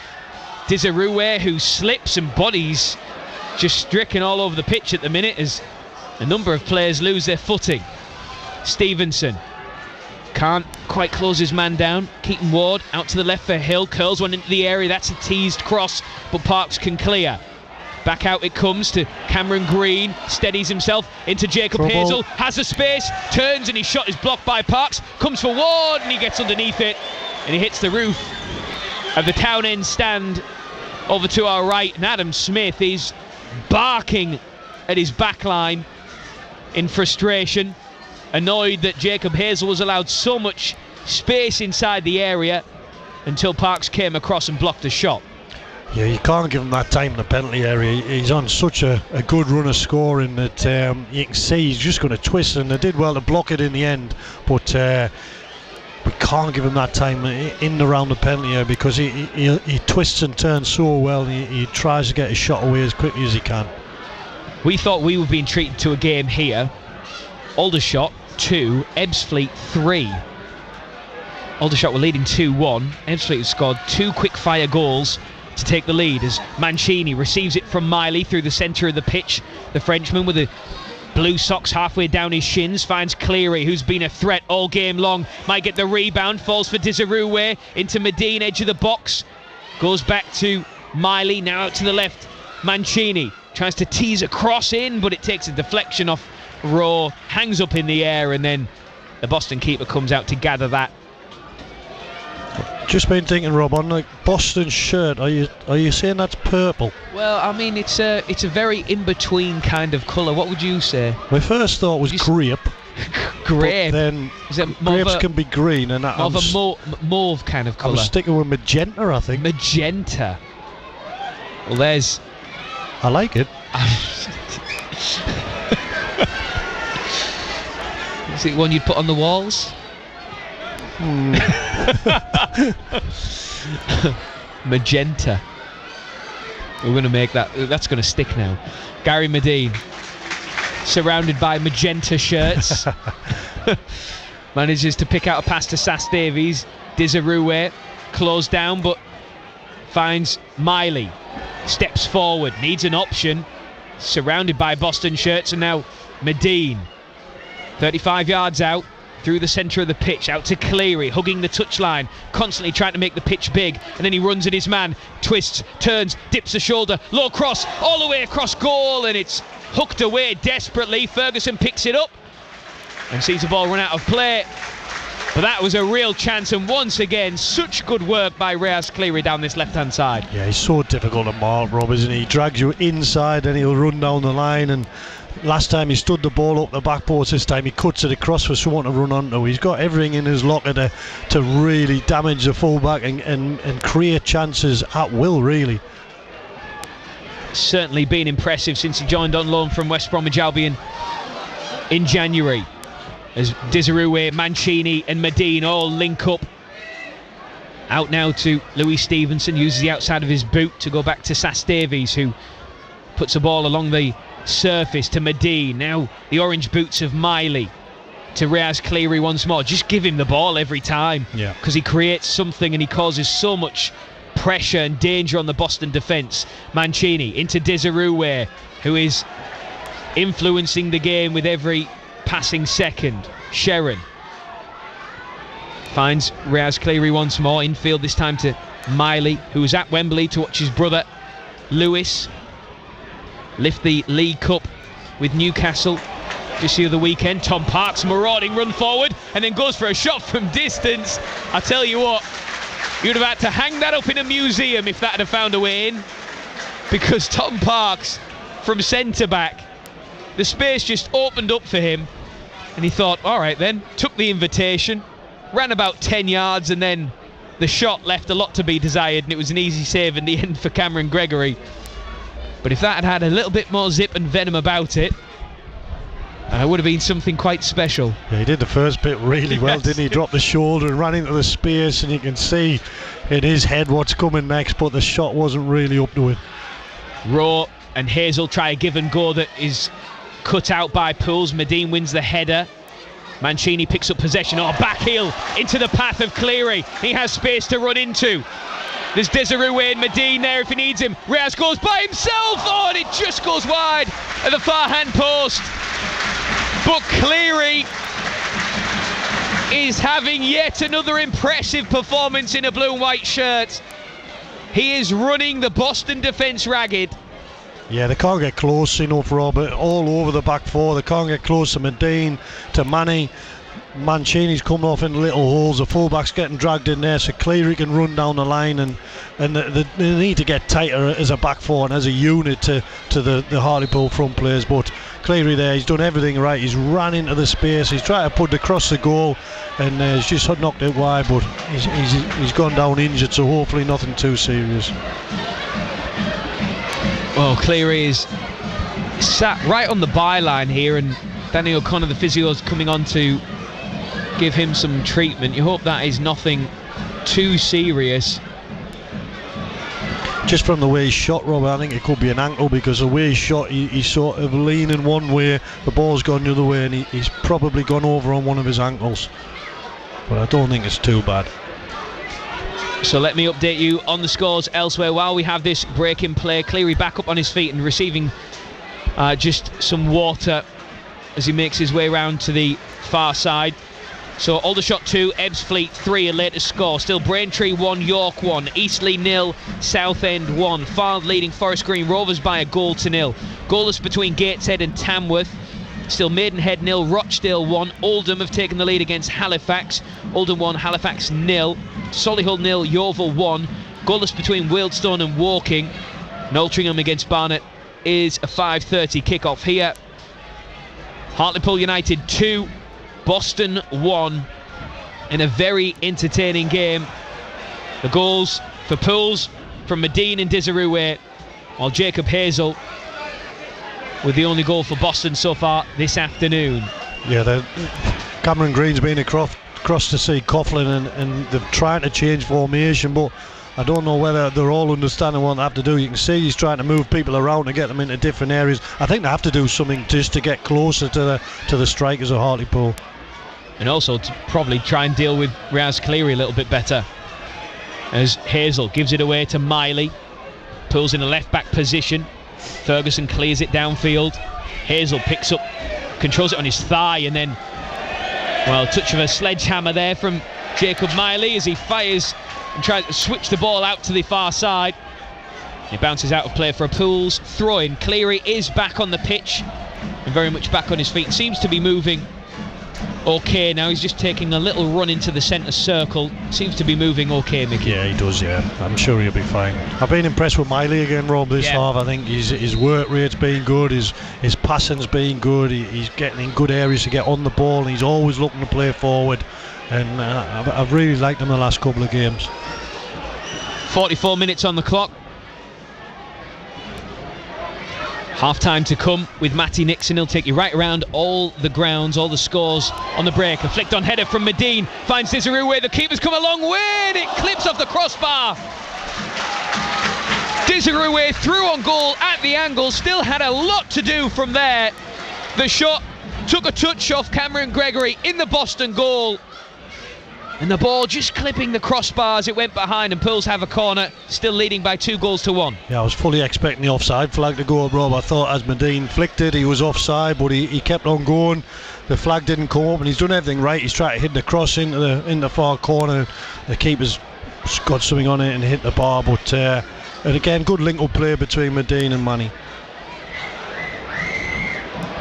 Dizaruwe, who slips and bodies, just stricken all over the pitch at the minute as a number of players lose their footing. Stevenson can't quite close his man down. Keaton Ward out to the left for Hill, curls one into the area. That's a teased cross, but Parks can clear. Back out it comes to Cameron Green, steadies himself into Jacob Hazel, has a space, turns, and his shot is blocked by Parks, comes for Ward and he gets underneath it and he hits the roof of the Town End stand over to our right, and Adam Smith is barking at his back line in frustration, annoyed that Jacob Hazel was allowed so much space inside the area until Parks came across and blocked a shot. Yeah, you can't give him that time in the penalty area. He's on such a good run of scoring that you can see he's just going to twist, and they did well to block it in the end, but we can't give him that time in and around the penalty area because he twists and turns so well. He tries to get his shot away as quickly as he can. We thought we were being treated to a game here. Aldershot 2, Ebbsfleet 3. Aldershot were leading 2-1. Ebbsfleet have scored 2 quick fire goals to take the lead as Mancini receives it from Miley through the centre of the pitch. The Frenchman with the blue socks halfway down his shins finds Cleary, who's been a threat all game long. Might get the rebound, falls for Dizaruwe into Medine, edge of the box. Goes back to Miley, now out to the left. Mancini tries to tease a cross in, but it takes a deflection off Rowe, hangs up in the air, and then the Boston keeper comes out to gather that. Just been thinking, Rob, on the Boston shirt, are you saying that's purple? Well, I mean, it's a very in-between kind of colour. What would you say? My first thought was grape. Grape. But then grapes can be green, and that of a mauve kind of colour. I'm sticking with magenta, I think. Magenta. Well, there's. I like it. Is it one you'd put on the walls? Magenta. We're going to make that's going to stick now. Gary Medine, surrounded by magenta shirts, manages to pick out a pass to Sass Davies. Dizaruwe closed down but finds Miley, steps forward, needs an option, surrounded by Boston shirts, and now Medine 35 yards out through the centre of the pitch, out to Cleary, hugging the touchline, constantly trying to make the pitch big, and then he runs at his man, twists, turns, dips a shoulder, low cross, all the way across goal, and it's hooked away desperately. Ferguson picks it up and sees the ball run out of play, but that was a real chance, and once again, such good work by Reyes Cleary down this left-hand side. Yeah, he's so difficult to mark, Rob, isn't he? He drags you inside and he'll run down the line, and last time he stood the ball up the back post, this time he cuts it across for someone to run onto. He's got everything in his locker to really damage the fullback and create chances at will, really. Certainly been impressive since he joined on loan from West Bromwich Albion in January, as Dizaruwe, Mancini and Medine all link up. Out now to Louis Stevenson, uses the outside of his boot to go back to Sass Davies, who puts the ball along the surface to Medine. Now the orange boots of Miley to Reyes Cleary once more. Just give him the ball every time, because he creates something and he causes so much pressure and danger on the Boston defence. Mancini into Dizaruwe, who is influencing the game with every passing second. Sheron finds Reyes Cleary once more, infield this time to Miley, who was at Wembley to watch his brother Lewis lift the League Cup with Newcastle just the other weekend. Tom Parks, marauding run forward, and then goes for a shot from distance. I tell you what, you'd have had to hang that up in a museum if that had found a way in, because Tom Parks from centre back, the space just opened up for him And he thought, all right then, took the invitation, ran about 10 yards, and then the shot left a lot to be desired, and it was an easy save in the end for Cameron Gregory. But if that had had a little bit more zip and venom about it, it would have been something quite special. Yeah, he did the first bit really well, didn't he? He dropped the shoulder and ran into the space, and you can see in his head what's coming next, but the shot wasn't really up to it. Rowe and Hazel try a give and go that is cut out by Pools. Medine wins the header. Mancini picks up possession. Back heel into the path of Cleary. He has space to run into. There's Desiree and Medine there if he needs him. Reyes goes by himself. And it just goes wide at the far hand post. But Cleary is having yet another impressive performance in a blue and white shirt. He is running the Boston defence ragged. Yeah, they can't get close enough, Robert. All over the back four. They can't get close to Medine, to Manny. Mancini's coming off in little holes. The fullback's getting dragged in there, so Cleary can run down the line, and they need to get tighter as a back four and as a unit to the Hartlepool front players. But Cleary there, he's done everything right. He's ran into the space. He's tried to put it across the goal, and he's just knocked it wide. But he's gone down injured, so hopefully nothing too serious. Well, Cleary is sat right on the byline here, and Danny O'Connor, the physio, is coming on to give him some treatment. You hope that is nothing too serious. Just from the way he shot, Robert, I think it could be an ankle, because the way he shot, he's sort of leaning one way, the ball's gone the other way, and he's probably gone over on one of his ankles. But I don't think it's too bad. So let me update you on the scores elsewhere while we have this break in play. Cleary back up on his feet and receiving just some water as he makes his way round to the far side. So Aldershot 2, Ebbsfleet 3, a latest score. Still Braintree 1, York 1, Eastleigh 0, Southend 1. Fylde leading Forest Green Rovers by a goal to nil. Goalless between Gateshead and Tamworth. Still Maidenhead 0, Rochdale 1. Oldham have taken the lead against Halifax. Oldham 1, Halifax 0. Solihull 0, Yeovil 1. Goalless between Wealdstone and Woking. And Altrincham against Barnet is a 5:30 kickoff here. Hartlepool United 2, Boston 1, in a very entertaining game. The goals for Pools from Medine and Desiree, while Jacob Hazel with the only goal for Boston so far this afternoon. Yeah, Cameron Green's been across to see Coughlin, and they're trying to change formation, but I don't know whether they're all understanding what they have to do. You can see he's trying to move people around and get them into different areas. I think they have to do something just to get closer to the strikers of Hartlepool. And also to probably try and deal with Raz Cleary a little bit better, as Hazel gives it away to Miley. Pulls in a left back position. Ferguson clears it downfield. Hazel picks up, controls it on his thigh, and then, well, touch of a sledgehammer there from Jacob Miley as he fires and tries to switch the ball out to the far side. It bounces out of play for a Pools throw-in. Cleary is back on the pitch and very much back on his feet. Seems to be moving okay now. He's just taking a little run into the centre circle. Seems to be moving okay, Mickey. Yeah, he does, yeah. I'm sure he'll be fine. I've been impressed with Miley again, Rob, this half. I think his work rate's been good, his passing's been good, he's getting in good areas to get on the ball, and he's always looking to play forward. And I've really liked him the last couple of games. 44 minutes on the clock. Half time to come with Matty Nixon. He'll take you right around all the grounds, all the scores on the break. A flicked on header from Medine. Finds Desiree. The keeper's come a long way, and it clips off the crossbar. Desiree through on goal at the angle. Still had a lot to do from there. The shot took a touch off Cameron Gregory in the Boston goal. And the ball just clipping the crossbar as it went behind, and Pools have a corner, still leading by 2-1. Yeah, I was fully expecting the offside flag to go up, Rob. I thought as Medine flicked it, he was offside, but he kept on going. The flag didn't come up, and he's done everything right. He's tried to hit the cross into the far corner. The keeper's got something on it and hit the bar, but and again, good link-up play between Medine and Manny.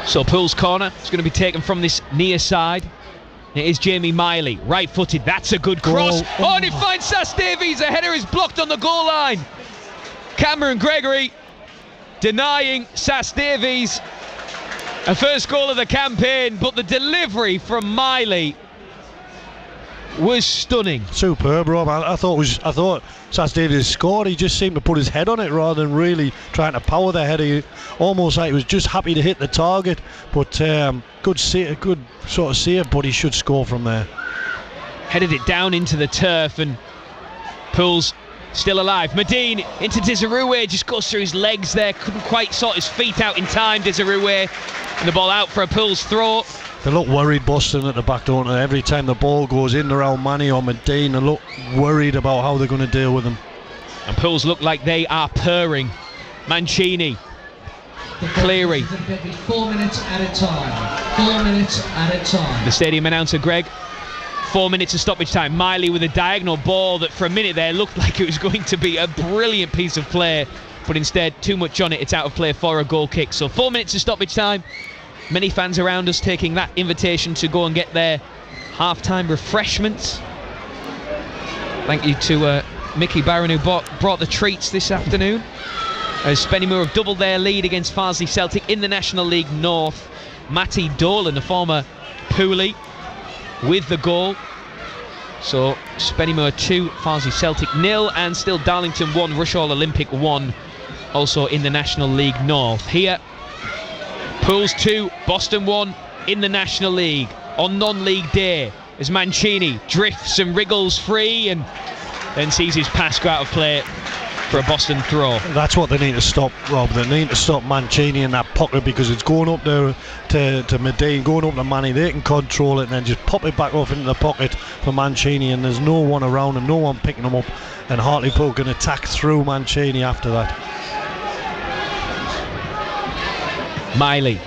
So Pools' corner is going to be taken from this near side. It is Jamie Miley, right-footed. That's a good cross. Oh, and it finds Sass Davies. A header is blocked on the goal line. Cameron Gregory denying Sass Davies. A first goal of the campaign, but the delivery from Miley was stunning. Superb, Rob. I thought Saz Davies scored. He just seemed to put his head on it rather than really trying to power the header. Almost like he was just happy to hit the target. But good sort of save, but he should score from there. Headed it down into the turf, and Pool's still alive. Medine into Desirue, just goes through his legs there. Couldn't quite sort his feet out in time, Desirue. And the ball out for a Pool's throw. They look worried, Boston, at the back, don't they? Every time the ball goes in around Manny or Medine, they look worried about how they're going to deal with them. And Pools look like they are purring. Mancini, Cleary. 4 minutes at a time. 4 minutes at a time. The stadium announcer, Greg. 4 minutes of stoppage time. Miley with a diagonal ball that for a minute there looked like it was going to be a brilliant piece of play, but instead too much on it. It's out of play for a goal kick. So 4 minutes of stoppage time. Many fans around us taking that invitation to go and get their half-time refreshments. Thank you to Mickey Barron, who brought the treats this afternoon, as Spennymoor have doubled their lead against Farsley Celtic in the National League North. Matty Dolan, a former Poolie, with the goal. So Spennymoor 2, Farsley Celtic 0, and still Darlington 1, Rushall Olympic 1, also in the National League North. Here, Pools 2, Boston 1 in the National League on non-league day, as Mancini drifts and wriggles free and then sees his pass go out of play for a Boston throw. That's what they need to stop, Rob. They need to stop Mancini in that pocket, because it's going up there to Medine, going up to Manny. They can control it and then just pop it back off into the pocket for Mancini, and there's no one around and no one picking him up, and Hartlepool can attack through Mancini after that. Miley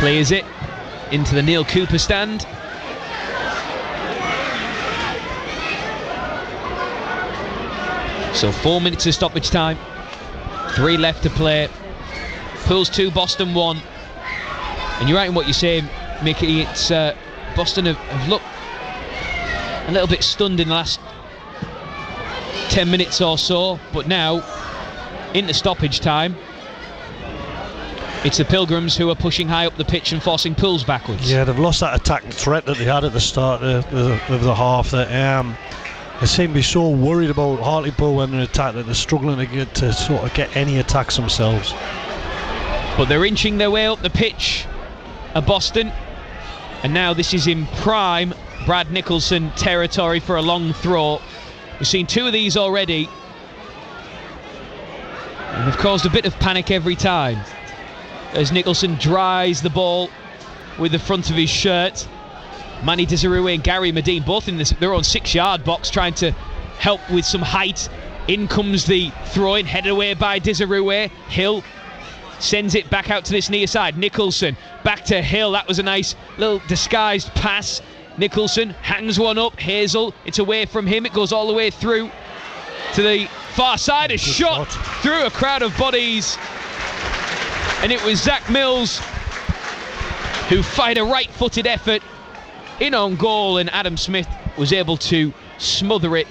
clears it into the Neil Cooper stand. So 4 minutes of stoppage time, 3 left to play. Pools 2, Boston 1. And you're right in what you're saying, Mickey. It's Boston have looked a little bit stunned in the last 10 minutes or so, but now into stoppage time, it's the Pilgrims who are pushing high up the pitch and forcing Pools backwards. Yeah, they've lost that attacking threat that they had at the start of the half. That they seem to be so worried about Hartlepool when they attack that they're struggling to sort of get any attacks themselves. But they're inching their way up the pitch at Boston, and now this is in prime Brad Nicholson territory for a long throw. We've seen 2 of these already, and they've caused a bit of panic every time, as Nicholson dries the ball with the front of his shirt. Manny Desirue and Gary Medine both in their own 6-yard box, trying to help with some height. In comes the throw-in, headed away by Desirue. Hill sends it back out to this near side. Nicholson back to Hill. That was a nice little disguised pass. Nicholson hangs one up. Hazel, it's away from him. It goes all the way through to the far side. A shot through a crowd of bodies. And it was Zach Mills who fired a right-footed effort in on goal, and Adam Smith was able to smother it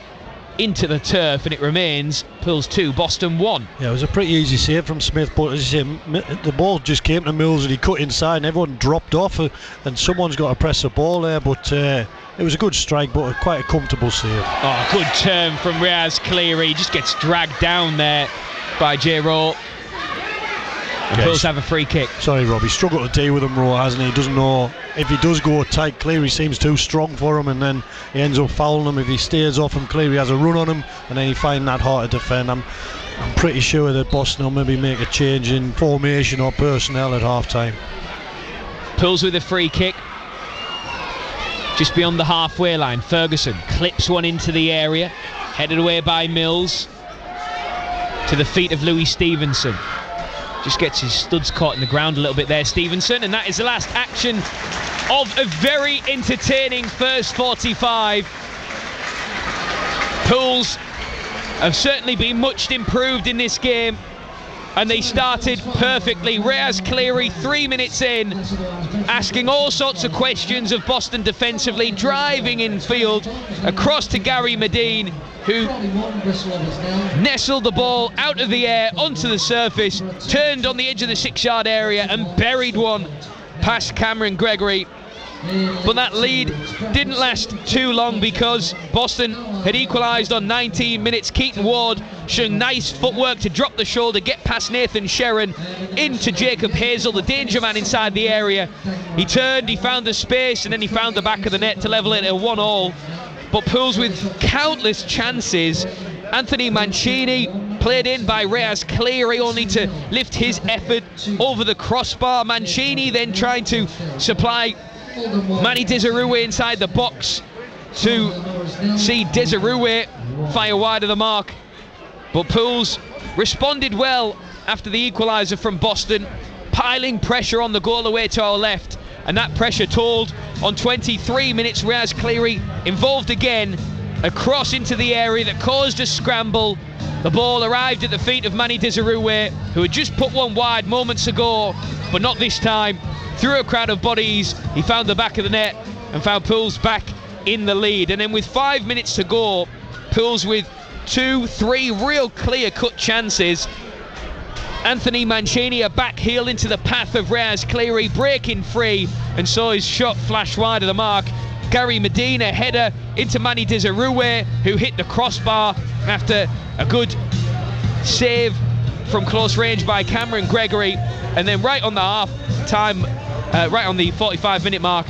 into the turf, and it remains Pools 2, Boston 1. Yeah, it was a pretty easy save from Smith, but as you say, the ball just came to Mills and he cut inside and everyone dropped off, and someone's got to press the ball there, but it was a good strike, but quite a comfortable save. Oh, good turn from Riaz Cleary. He just gets dragged down there by J. Rowe. And Pools have a free kick. Sorry, Rob, he struggled to deal with him, Rowe, hasn't he? He doesn't know if he does go tight. Cleary seems too strong for him, and then he ends up fouling him. If he stays off him, Cleary has a run on him, and then he finds that hard to defend. I'm pretty sure that Boston will maybe make a change in formation or personnel at half time. Pools with a free kick just beyond the halfway line. Ferguson clips one into the area, headed away by Mills to the feet of Louis Stevenson. Just gets his studs caught in the ground a little bit there, Stevenson, and that is the last action of a very entertaining first 45. Pools have certainly been much improved in this game. And they started perfectly. Reyes Cleary, 3 minutes in, asking all sorts of questions of Boston defensively, driving in field across to Gary Medine, who nestled the ball out of the air onto the surface, turned on the edge of the 6-yard area and buried one past Cameron Gregory. But that lead didn't last too long because Boston had equalised on 19 minutes. Keaton Ward showing nice footwork to drop the shoulder, get past Nathan Sherrin into Jacob Hazel, the danger man inside the area. He turned, he found the space, and then he found the back of the net to level it at 1-1. But Pools with countless chances. Anthony Mancini played in by Reyes Cleary, only to lift his effort over the crossbar. Mancini then trying to supply Manny Desirue inside the box to see Desirue fire wide of the mark. But Pools responded well after the equaliser from Boston, piling pressure on the goal away to our left, and that pressure told. On 23 minutes, Reyes Cleary involved again, across into the area that caused a scramble. The ball arrived at the feet of Manny Desirue, who had just put one wide moments ago, but not this time. Through a crowd of bodies, he found the back of the net and found Pools back in the lead. And then with 5 minutes to go, Pools with 2-3 real clear-cut chances. Anthony Mancini a back heel into the path of Reyes Cleary, breaking free, and saw his shot flash wide of the mark. Gary Medina header into Manny Desirue, who hit the crossbar after a good save from close range by Cameron Gregory. And then right on the right on the 45-minute mark,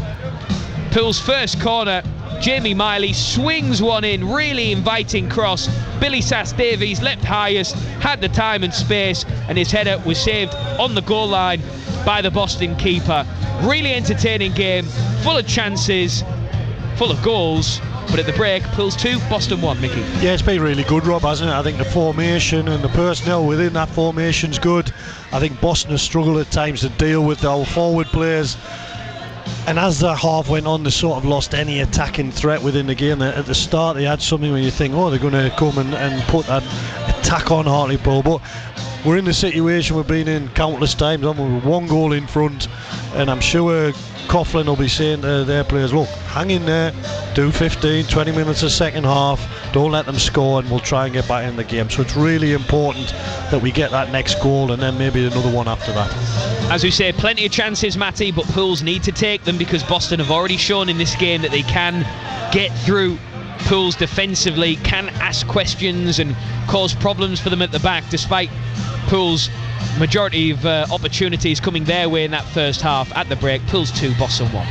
Pools' first corner, Jamie Miley swings one in, really inviting cross. Billy Sass-Davies leapt highest, had the time and space, and his header was saved on the goal line by the Boston keeper. Really entertaining game, full of chances, full of goals. But at the break, Pools 2, Boston 1, Mickey. Yeah, it's been really good, Rob, hasn't it? I think the formation and the personnel within that formation's good. I think Boston has struggled at times to deal with our forward players. And as the half went on, they sort of lost any attacking threat within the game. At the start, they had something where you think, oh, they're going to come and put that attack on Hartlepool. But we're in the situation we've been in countless times. We're 1 goal in front, and I'm sure Coughlin will be saying to their players, look, hang in there, do 15, 20 minutes a second half, don't let them score, and we'll try and get back in the game. So it's really important that we get that next goal and then maybe another one after that. As we say, plenty of chances, Matty, but Pools need to take them because Boston have already shown in this game that they can get through Pools defensively, can ask questions and cause problems for them at the back, despite Pools' majority of opportunities coming their way in that first half. At the break, Pools 2, Boston 1.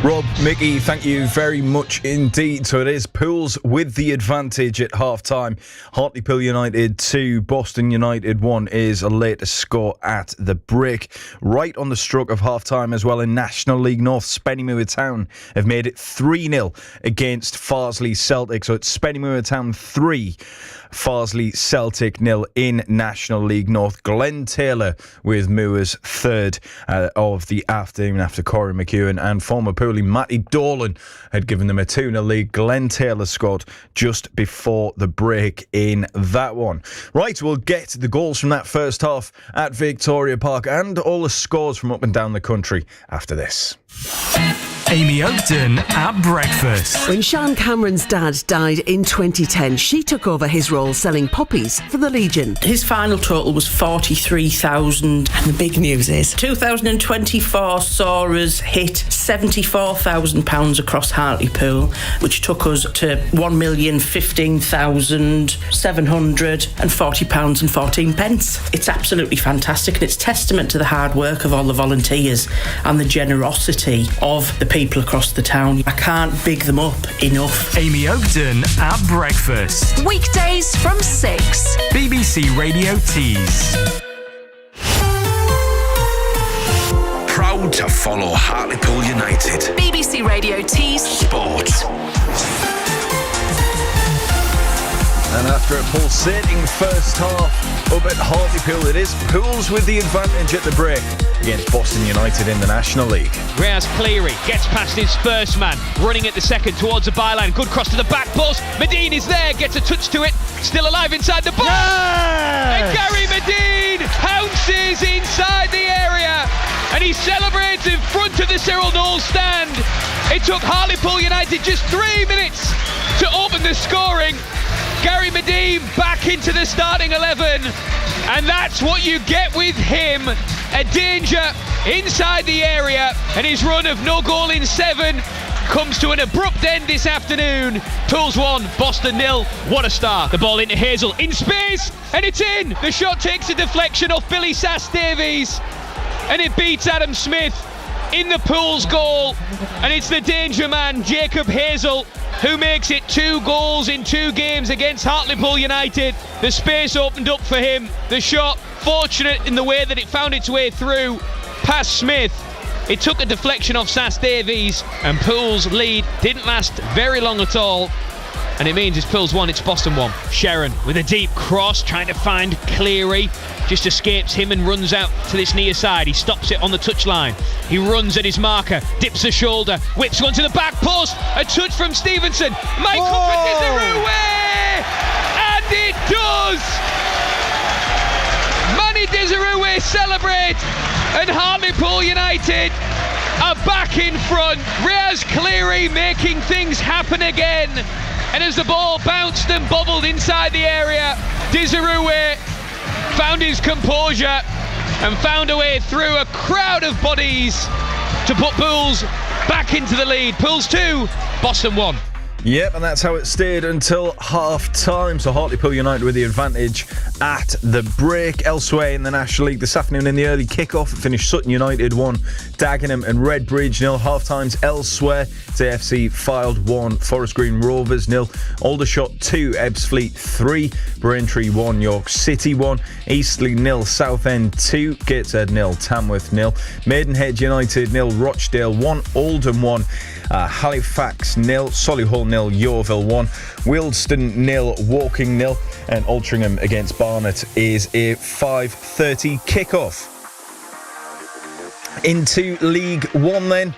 Rob, Mickey, thank you very much indeed. So it is Pools with the advantage at half-time. Hartlepool United 2, Boston United 1 is a latest score at the break. Right on the stroke of half-time as well in National League North, Spennymoor Town have made it 3-0 against Farsley Celtic. So it's Spennymoor Town 3, Farsley Celtic 0 in National League North. Glenn Taylor with Moors third of the afternoon after Corey McEwen, and former Poolie Matty Dolan had given them a 2-0 lead. Glenn Taylor scored just before the break in that one. Right, we'll get the goals from that first half at Victoria Park and all the scores from up and down the country after this. Amy Oakton at breakfast. When Sian Cameron's dad died in 2010, she took over his role selling poppies for the Legion. His final total was 43,000. And the big news is 2024 saw us hit £74,000 across Hartlepool, which took us to £1,015,740.14. It's absolutely fantastic, and it's testament to the hard work of all the volunteers and the generosity of the people across the town. I can't big them up enough. Amy Oakton at breakfast. Weekdays from 6. BBC Radio Tees. Proud to follow Hartlepool United. BBC Radio Tees Sport. And after a pulsating first half up at Hartlepool, it is Pools with the advantage at the break against Boston United in the National League. Riaz Cleary gets past his first man, running at the second towards the byline. Good cross to the back post. Medine is there, gets a touch to it, still alive inside the box. Yes! And Gary Medine pounces inside the area, and he celebrates in front of the Cyril Knowles stand. It took Hartlepool United just 3 minutes to open the scoring. Gary Medine back into the starting 11, and that's what you get with him. A danger inside the area, and his run of no goal in 7 comes to an abrupt end this afternoon. Pools 1, Boston 0. What a start. The ball into Hazel, in space, and it's in. The shot takes a deflection off Billy Sass-Davies, and it beats Adam Smith in the Pools goal, and it's the danger man, Jacob Hazel, who makes it 2 goals in 2 games against Hartlepool United. The space opened up for him. The shot, fortunate in the way that it found its way through past Smith. It took a deflection off Sass-Davies, and Pools' lead didn't last very long at all. And it means it's Pools 1, it's Boston 1. Sharon with a deep cross, trying to find Cleary. Just escapes him and runs out to this near side. He stops it on the touchline. He runs at his marker, dips a shoulder, whips one to the back post. A touch from Stevenson. Michael for Desirue! And it does! Manny Desirue celebrates, and Hartlepool United are back in front. Riaz Cleary making things happen again. And as the ball bounced and bobbled inside the area, Desirue found his composure and found a way through a crowd of bodies to put Pools back into the lead. Pools 2, Boston 1. Yep, and that's how it stayed until half-time. So Hartlepool United with the advantage at the break. Elsewhere in the National League this afternoon in the early kick-off, it finished Sutton United 1, Dagenham and Redbridge 0. Half-times elsewhere, it's AFC Fylde 1, Forest Green Rovers 0, Aldershot 2, Ebbsfleet 3, Braintree 1, York City 1, Eastleigh 0, Southend 2, Gateshead 0, Tamworth 0, Maidenhead United 0, Rochdale 1, Oldham 1, Halifax 0, Solihull 0, Yeovil 1, Wealdstone 0, Woking 0, and Altrincham against Barnet is a 5:30 kickoff. Into League 1 then.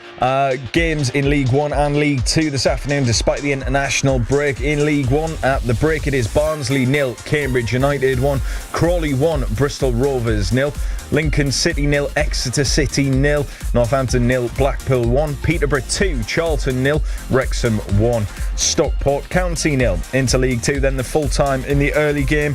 Games in League 1 and League 2 this afternoon despite the international break. In League 1 at the break it is Barnsley 0, Cambridge United 1, Crawley 1, Bristol Rovers 0, Lincoln City 0, Exeter City 0, Northampton 0, Blackpool 1, Peterborough 2, Charlton 0, Wrexham 1, Stockport County 0. Into League 2 then, the full time in the early game.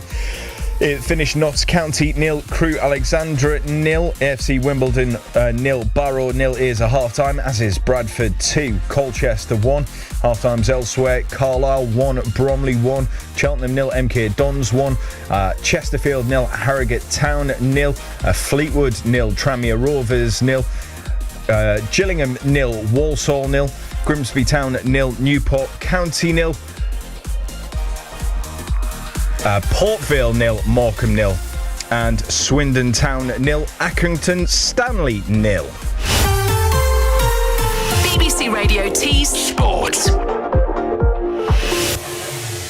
It finished Notts County 0, Crewe Alexandra 0, AFC Wimbledon 0, Barrow 0 is a half-time, as is Bradford 2, Colchester 1. Half-times elsewhere, Carlisle 1, Bromley 1, Cheltenham 0, MK Dons 1, Chesterfield 0, Harrogate Town 0, Fleetwood 0, Tranmere Rovers 0, Gillingham 0, Walsall 0, Grimsby Town 0, Newport County 0, Port Vale 0, Morecambe 0, and Swindon Town 0, Accrington Stanley 0. BBC Radio Tees Sport.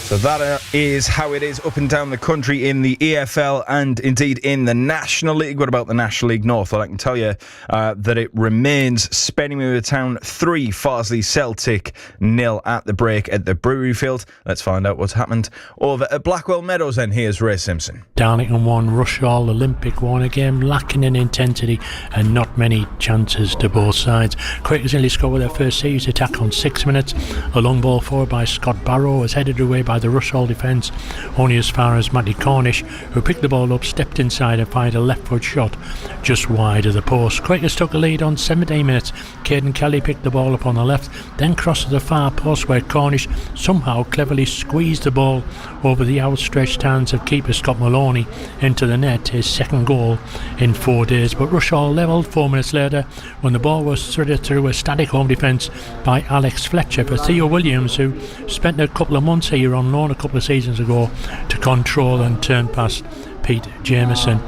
So that is how it is up and down the country in the EFL and indeed in the National League. What about the National League North? Well, I can tell you that it remains Spennymoor Town 3, Farsley Celtic 0 at the break at the Brewery Field. Let's find out what's happened over at Blackwell Meadows then. Here's Ray Simpson. Darlington 1, Rushall Olympic 1, a game lacking in intensity and not many chances to both sides. Quakers nearly scored with their first serious attack on 6 minutes. A long ball forward by Scott Barrow was headed away by the Rushall defence only as far as Matty Cornish, who picked the ball up, stepped inside and fired a left foot shot just wide of the post. Quakers took a lead on 17 minutes. Caden Kelly picked the ball up on the left, then crossed to the far post where Cornish somehow cleverly squeezed the ball over the outstretched hands of keeper Scott Maloney into the net, his second goal in 4 days. But Rushall levelled 4 minutes later when the ball was threaded through a static home defence by Alex Fletcher for Theo Williams, who spent a couple of months here on loan a couple of seasons ago to control and turn past Pete Jameson.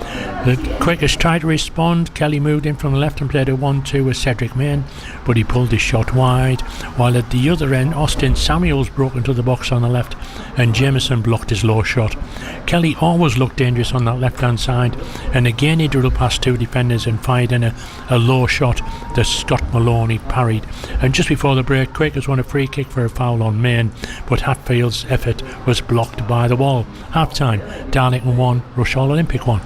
The Quakers tried to respond. Kelly moved in from the left and played a 1-2 with Cedric Main, but he pulled his shot wide, while at the other end Austin Samuels broke into the box on the left and Jameson blocked his low shot. Kelly always looked dangerous on that left hand side, and again he drilled past two defenders and fired in a low shot that Scott Maloney parried. And just before the break, Quakers won a free kick for a foul on Main, but Hatfield's effort was blocked by the wall. Half time, Darlington 1, Rushall Olympic 1.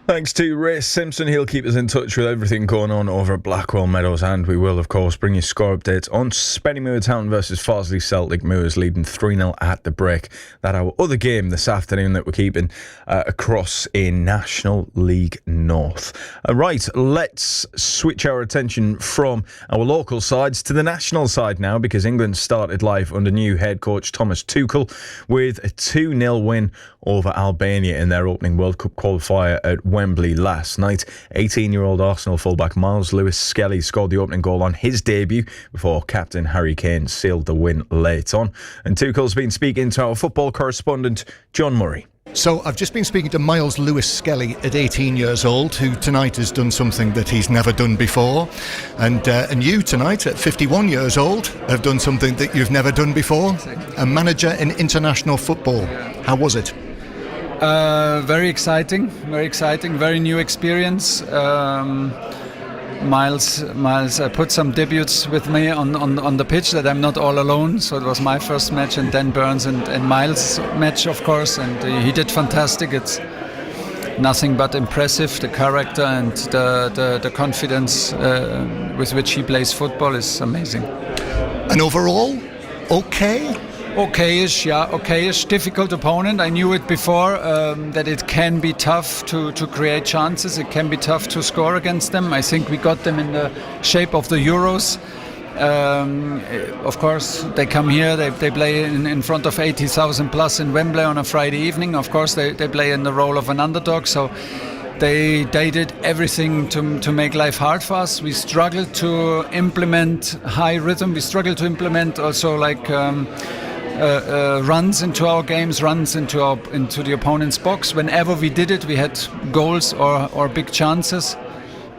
Thanks to Ray Simpson. He'll keep us in touch with everything going on over at Blackwell Meadows, and we will, of course, bring you score updates on Spennymoor Town versus Farsley Celtic. Moors leading 3-0 at the break. That our other game this afternoon that we're keeping across in National League North. Right, let's switch our attention from our local sides to the national side now, because England started life under new head coach Thomas Tuchel with a 2-0 win over Albania in their opening World Cup qualifier at Wembley last night. 18-year-old Arsenal fullback Miles Lewis-Skelly scored the opening goal on his debut before captain Harry Kane sealed the win late on. And Tuchel's been speaking to our football correspondent John Murray. So I've just been speaking to Miles Lewis-Skelly at 18 years old, who tonight has done something that he's never done before. And you tonight at 51 years old have done something that you've never done before. A manager in international football. How was it? Very exciting, very new experience. Miles put some debuts with me on the pitch, that I'm not all alone. So it was my first match, and Dan Burns and Miles' match, of course, and he did fantastic. It's nothing but impressive. The character and the confidence with which he plays football is amazing. And overall, okay? Okayish, difficult opponent. I knew it before, that it can be tough to create chances. It can be tough to score against them. I think we got them in the shape of the Euros. Of course, they come here, they play in front of 80,000 plus in Wembley on a Friday evening. Of course, they play in the role of an underdog, so they did everything to make life hard for us. We struggled to implement high rhythm. We struggled to implement also runs into our games, runs into the opponent's box. Whenever we did it, we had goals or big chances.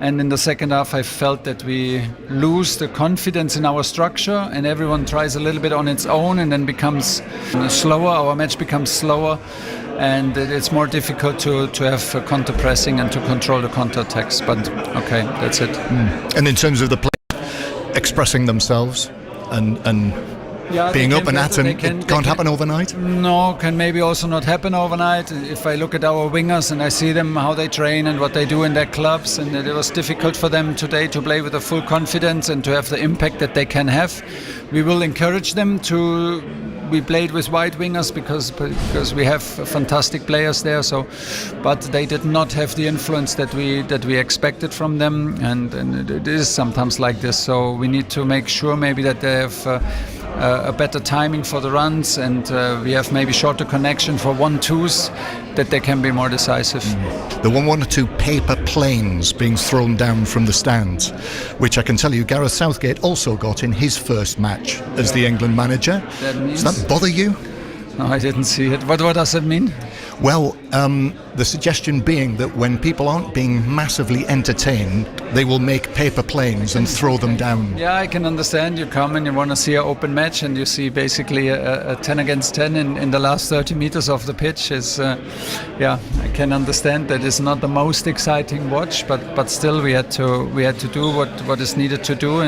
And in the second half, I felt that we lose the confidence in our structure, and everyone tries a little bit on its own, and then becomes slower. Our match becomes slower, and it's more difficult to have counter pressing and to control the counter attacks. But okay, that's it. And in terms of the play expressing themselves and being up and at 'em, it can't happen overnight? No, can maybe also not happen overnight. If I look at our wingers and I see them, how they train and what they do in their clubs, and it was difficult for them today to play with a full confidence and to have the impact that they can have. We will encourage them to. We played with wide wingers because we have fantastic players there. So, but they did not have the influence that we expected from them, and it is sometimes like this. So we need to make sure maybe that they have a better timing for the runs, and we have maybe shorter connection for 1-2s, that they can be more decisive. There were one or two paper planes being thrown down from the stands, which I can tell you Gareth Southgate also got in his first match as the England manager. Does that bother you? No, I didn't see it. What does it mean? Well, the suggestion being that when people aren't being massively entertained, they will make paper planes and throw them down. Yeah, I can understand. You come and you want to see an open match, and you see basically a 10 against 10 in the last 30 meters of the pitch. I can understand that it's not the most exciting watch, but still we had to do what is needed to do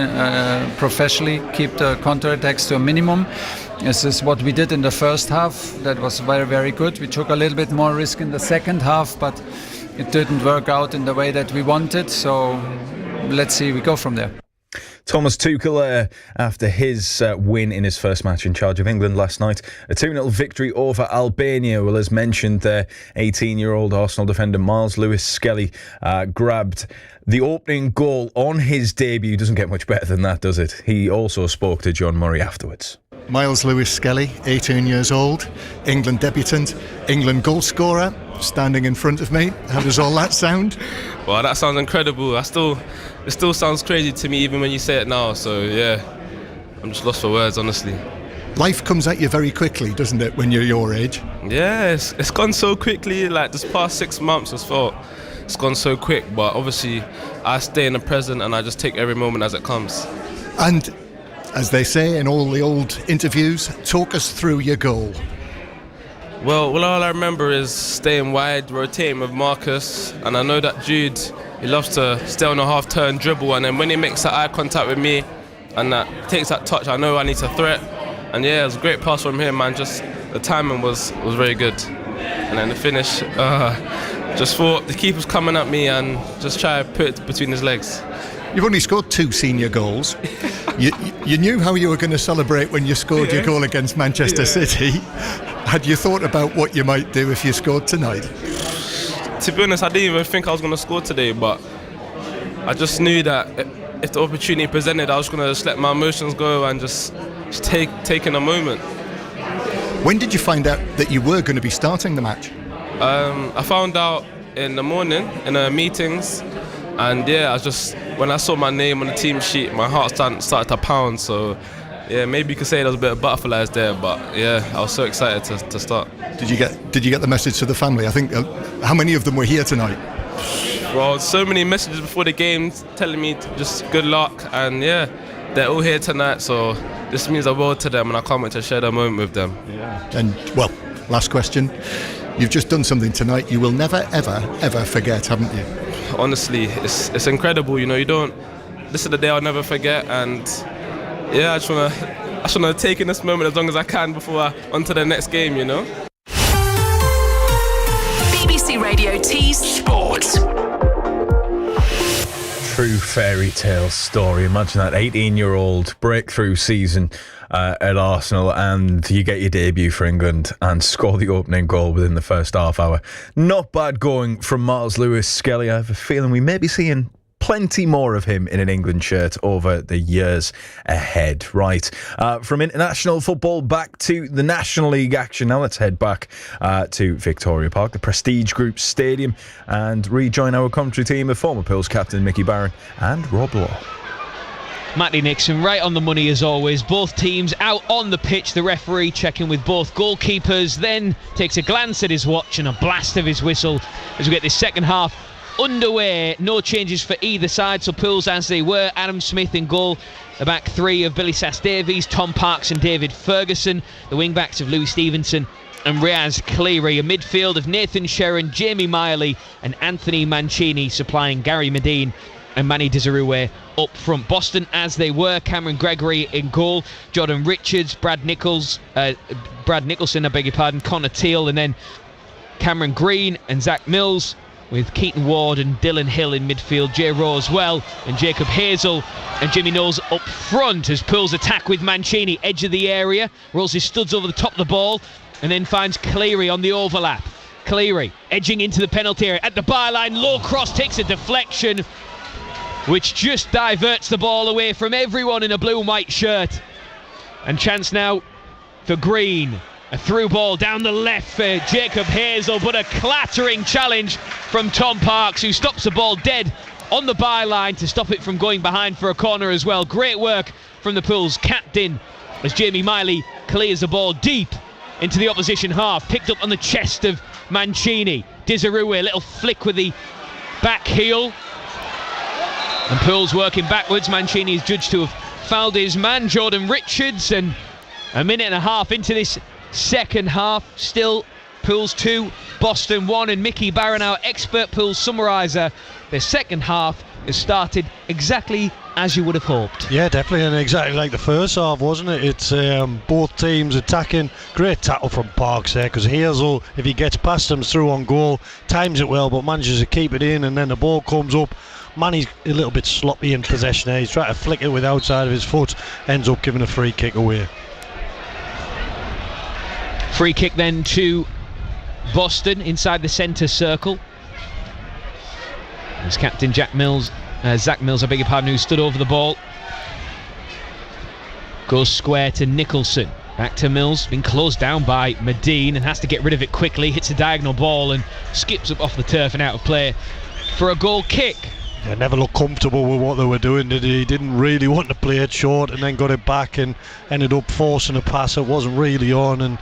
professionally, keep the counterattacks to a minimum. This is what we did in the first half. That was very, very good. We took a little bit more risk in the second half, but it didn't work out in the way that we wanted. So let's see, we go from there. Thomas Tuchel, after his win in his first match in charge of England last night, a 2-0 victory over Albania. Well, as mentioned, 18-year-old Arsenal defender Miles Lewis-Skelly grabbed the opening goal on his debut. Doesn't get much better than that, does it? He also spoke to John Murray afterwards. Miles Lewis-Skelly, 18 years old, England debutant, England goal scorer, standing in front of me. How does all that sound? Well, that sounds incredible. It still sounds crazy to me even when you say it now. So yeah, I'm just lost for words, honestly. Life comes at you very quickly, doesn't it, when you're your age? Yeah, it's gone so quickly. Like this past 6 months, it's gone so quick. But obviously, I stay in the present and I just take every moment as it comes. And as they say in all the old interviews, talk us through your goal. Well, all I remember is staying wide, rotating with Marcus, and I know that Jude, he loves to stay on a half-turn dribble, and then when he makes that eye contact with me and that takes that touch, I know I need to threat. And yeah, it was a great pass from him, man. Just the timing was very good. And then the finish, just thought the keeper's coming at me and just try to put it between his legs. You've only scored 2 senior goals. You knew how you were going to celebrate when you scored your goal against Manchester City. Had you thought about what you might do if you scored tonight? To be honest, I didn't even think I was going to score today, but I just knew that if the opportunity presented, I was going to just let my emotions go and just take in a moment. When did you find out that you were going to be starting the match? I found out in the morning in the meetings, and yeah, when I saw my name on the team sheet, my heart started to pound. So yeah, maybe you could say there was a bit of butterflies there, but yeah, I was so excited to start. Did you get the message to the family? I think how many of them were here tonight? Well, so many messages before the game telling me just good luck, and yeah, they're all here tonight, so this means the world to them, and I can't wait to share that moment with them. Yeah. And well, last question. You've just done something tonight you will never, ever, ever forget, haven't you? Honestly, it's incredible. You know, this is the day I'll never forget, and yeah, I just wanna take in this moment as long as I can before on to the next game. You know. BBC Radio T's Sports. True fairy tale story. Imagine that 18-year-old breakthrough season at Arsenal, and you get your debut for England and score the opening goal within the first half hour. Not bad going from Miles Lewis Skelly. I have a feeling we may be seeing plenty more of him in an England shirt over the years ahead. Right, from international football back to the National League action. Now let's head back to Victoria Park, the Prestige Group Stadium, and rejoin our commentary team of former Pils captain Mickey Barron and Rob Law. Matty Nixon right on the money as always. Both teams out on the pitch. The referee checking with both goalkeepers, then takes a glance at his watch and a blast of his whistle as we get this second half underway. No changes for either side, so Pools as they were. Adam Smith in goal, the back three of Billy Sass-Davies, Tom Parks and David Ferguson, the wing backs of Louis Stevenson and Riaz Cleary, a midfield of Nathan Sharon, Jamie Miley and Anthony Mancini supplying Gary Medine and Manny Desirue up front. Boston as they were, Cameron Gregory in goal, Jordan Richards, Brad Nicholson, Connor Teal, and then Cameron Green and Zach Mills, with Keaton Ward and Dylan Hill in midfield, Jay Rowe as well, and Jacob Hazel and Jimmy Knowles up front as Pools attack with Mancini, edge of the area, rolls his studs over the top of the ball, and then finds Cleary on the overlap. Cleary edging into the penalty area, at the byline, low cross, takes a deflection, which just diverts the ball away from everyone in a blue and white shirt. And chance now for Green. A through ball down the left for Jacob Hazel, but a clattering challenge from Tom Parks, who stops the ball dead on the byline to stop it from going behind for a corner as well. Great work from the Pools captain as Jamie Miley clears the ball deep into the opposition half, picked up on the chest of Mancini. Desirue, a little flick with the back heel, and Pools working backwards. Mancini is judged to have fouled his man, Jordan Richards, and a minute and a half into this second half, still Pools 2, Boston 1, and Mickey Barron, our expert Pools summariser. The second half has started exactly as you would have hoped. Yeah, definitely, and exactly like the first half, wasn't it? It's both teams attacking. Great tackle from Parks there, because Hazel, if he gets past him through on goal, times it well but manages to keep it in, and then the ball comes up. Manny's a little bit sloppy in possession there. He's trying to flick it with the outside of his foot, ends up giving a free kick away. Free kick then to Boston inside the centre circle. It's captain Zach Mills, who stood over the ball. Goes square to Nicholson. Back to Mills, been closed down by Medine and has to get rid of it quickly. Hits a diagonal ball and skips up off the turf and out of play for a goal kick. They never looked comfortable with what they were doing, did he? He didn't really want to play it short and then got it back and ended up forcing a pass that wasn't really on, and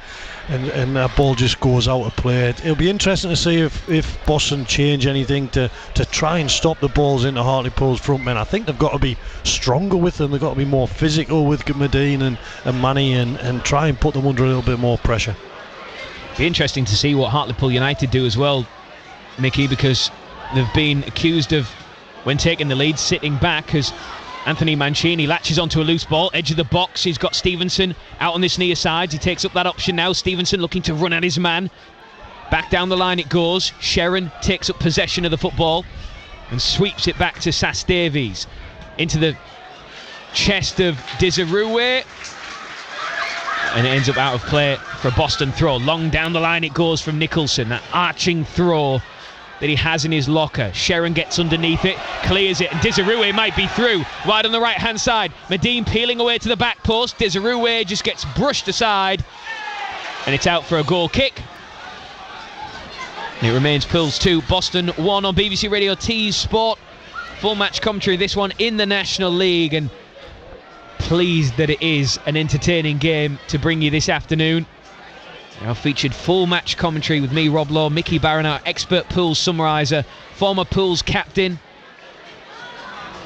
that ball just goes out of play. It'll be interesting to see if Boston change anything to try and stop the balls into Hartlepool's front men. I think they've got to be stronger with them. They've got to be more physical with Medine and Manny and try and put them under a little bit more pressure. Be interesting to see what Hartlepool United do as well, Mickey, because they've been accused of, when taking the lead, sitting back, as Anthony Mancini latches onto a loose ball, edge of the box. He's got Stevenson out on this near side. He takes up that option now. Stevenson looking to run at his man. Back down the line it goes. Sharon takes up possession of the football and sweeps it back to Sass Davies. Into the chest of Desirue. And it ends up out of play for a Boston throw. Long down the line it goes from Nicholson. That arching throw that he has in his locker. Sharon gets underneath it, clears it, and Desirue might be through. Wide on the right hand side. Medine peeling away to the back post. Desirue just gets brushed aside, and it's out for a goal kick. And it remains Pools 2, Boston 1 on BBC Radio T's Sport. Full match commentary, this one in the National League, and pleased that it is an entertaining game to bring you this afternoon. Now featured full match commentary with me, Rob Law, Mickey Barron, our expert Pools summariser, former Pools captain,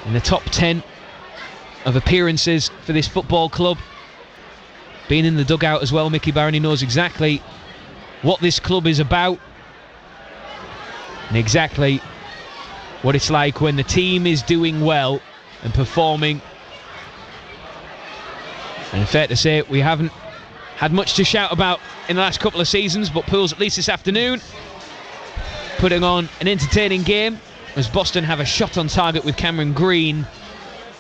in the top 10 of appearances for this football club. Being in the dugout as well, Mickey Barron, he knows exactly what this club is about and exactly what it's like when the team is doing well and performing. And fair to say, we haven't had much to shout about in the last couple of seasons, but Pools, at least this afternoon, putting on an entertaining game as Boston have a shot on target with Cameron Green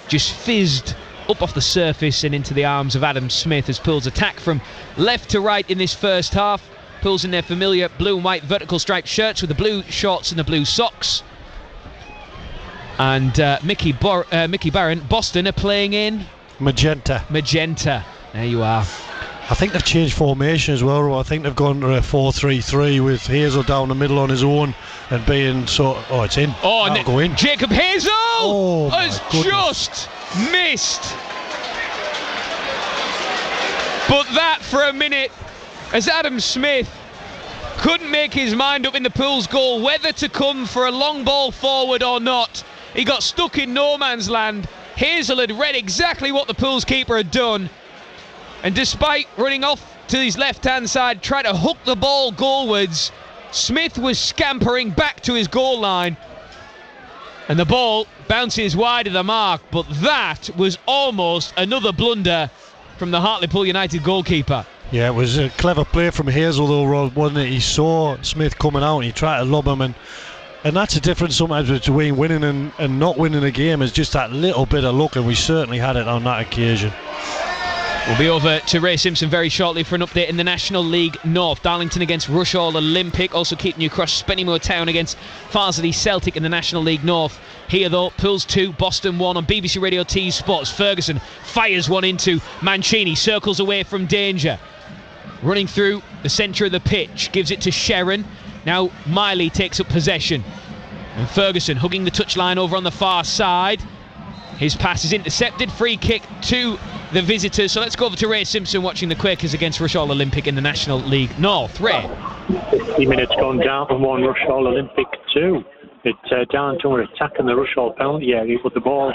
just fizzed up off the surface and into the arms of Adam Smith as Pools attack from left to right in this first half. Pools in their familiar blue and white vertical striped shirts with the blue shorts and the blue socks. And Mickey Barron, Boston are playing in Magenta. There you are. I think they've changed formation as well. I think they've gone to a 4-3-3 with Hazel down the middle on his own and being it's in. And go in. Jacob Hazel has just missed. But that for a minute, as Adam Smith couldn't make his mind up in the Pools goal whether to come for a long ball forward or not. He got stuck in no man's land. Hazel had read exactly what the Pools keeper had done, and despite running off to his left-hand side, trying to hook the ball goalwards, Smith was scampering back to his goal line, and the ball bounces wide of the mark. But that was almost another blunder from the Hartlepool United goalkeeper. Yeah, it was a clever play from Hazel though, Rod, wasn't it? He saw Smith coming out and he tried to lob him, and that's the difference sometimes between winning and not winning a game, is just that little bit of luck, and we certainly had it on that occasion. We'll be over to Ray Simpson very shortly for an update in the National League North. Darlington against Rushall Olympic, also keeping you across Spennymoor Town against Farsley Celtic in the National League North. Here though, Pools 2, Boston 1 on BBC Radio T Sports. Ferguson fires one into Mancini, circles away from danger. Running through the centre of the pitch, gives it to Sharon. Now Miley takes up possession. And Ferguson hugging the touchline over on the far side. His pass is intercepted, free kick to the visitors. So let's go over to Ray Simpson watching the Quakers against Rushall Olympic in the National League North. Ray. 50 minutes gone down from 1, Rushall Olympic 2. Darlington were attacking the Rushall penalty area, but the ball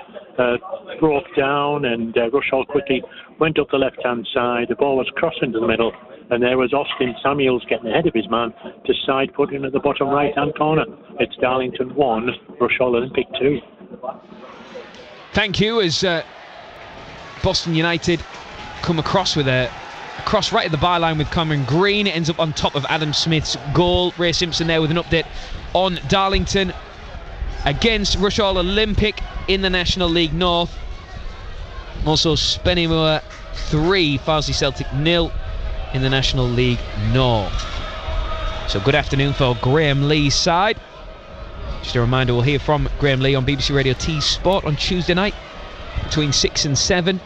broke down and Rushall quickly went up the left-hand side. The ball was crossed into the middle, and there was Austin Samuels getting ahead of his man to side put him at the bottom right-hand corner. It's Darlington 1, Rushall Olympic 2. Thank you, as Boston United come across with a cross right at the byline with Cameron Green. It ends up on top of Adam Smith's goal. Ray Simpson there with an update on Darlington against Rushall Olympic in the National League North. Also Spennymoor 3, Farsley Celtic 0 in the National League North. So good afternoon for Graham Lee's side. Just a reminder, we'll hear from Graham Lee on BBC Radio T Sport on Tuesday night between 6 and 7.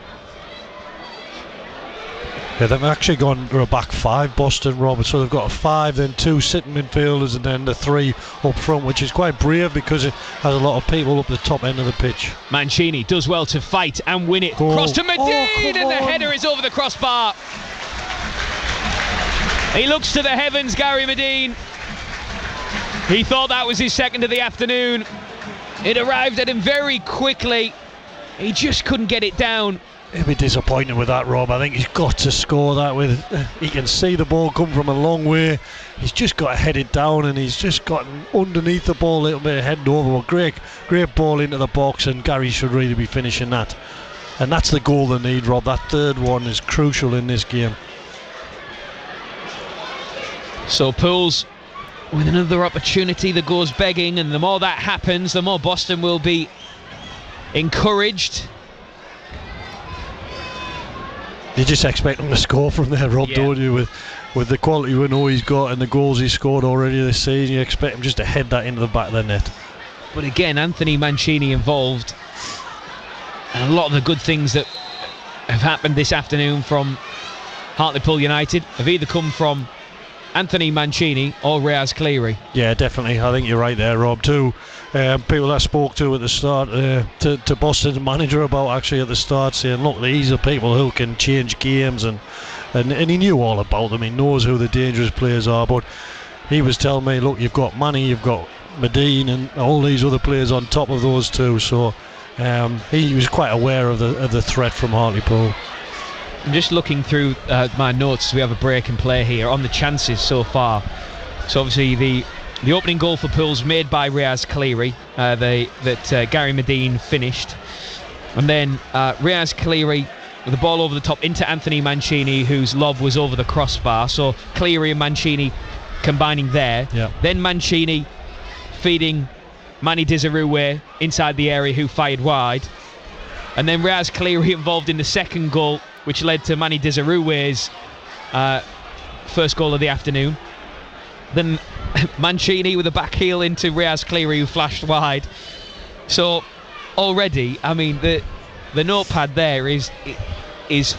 Yeah, they've actually gone to a back five, Boston, Robert. So they've got a 5, then 2 sitting midfielders, and then the 3 up front, which is quite brave because it has a lot of people up the top end of the pitch. Mancini does well to fight and win it. Cross to Medine, and the header is over the crossbar. He looks to the heavens, Gary Medine. He thought that was his second of the afternoon. It arrived at him very quickly. He just couldn't get it down. He'll be disappointed with that, Rob. I think he's got to score that with. He can see the ball come from a long way. He's just got to head it down, and he's just gotten underneath the ball a little bit, heading over. Well, great ball into the box, and Gary should really be finishing that. And that's the goal they need, Rob. That third one is crucial in this game. So Pools with another opportunity that goes begging, and the more that happens, the more Boston will be encouraged. You just expect him to score from there, Rob, don't you? With the quality we know he's got and the goals he's scored already this season, you expect him just to head that into the back of the net. But again, Anthony Mancini involved, and a lot of the good things that have happened this afternoon from Hartlepool United have either come from Anthony Mancini or Riaz Cleary. Yeah, definitely. I think you're right there, Rob. Too people I spoke to at the start, to Boston's manager about actually at the start, saying, look, these are people who can change games, and he knew all about them. He knows who the dangerous players are, but he was telling me, look, you've got Manny, you've got Medine, and all these other players on top of those two. So he was quite aware of the threat from Hartlepool. I'm just looking through my notes as we have a break and play here on the chances so far. So obviously the opening goal for Pools made by Riaz Cleary, that Gary Medine finished, and then Riaz Cleary with the ball over the top into Anthony Mancini, whose lob was over the crossbar. So Cleary and Mancini combining there. Yeah. Then Mancini feeding Manny Desirue inside the area, who fired wide, and then Riaz Cleary involved in the second goal, which led to Manny Desirue's first goal of the afternoon. Then Mancini with a back heel into Riaz Cleary, who flashed wide. So already, I mean, the notepad there is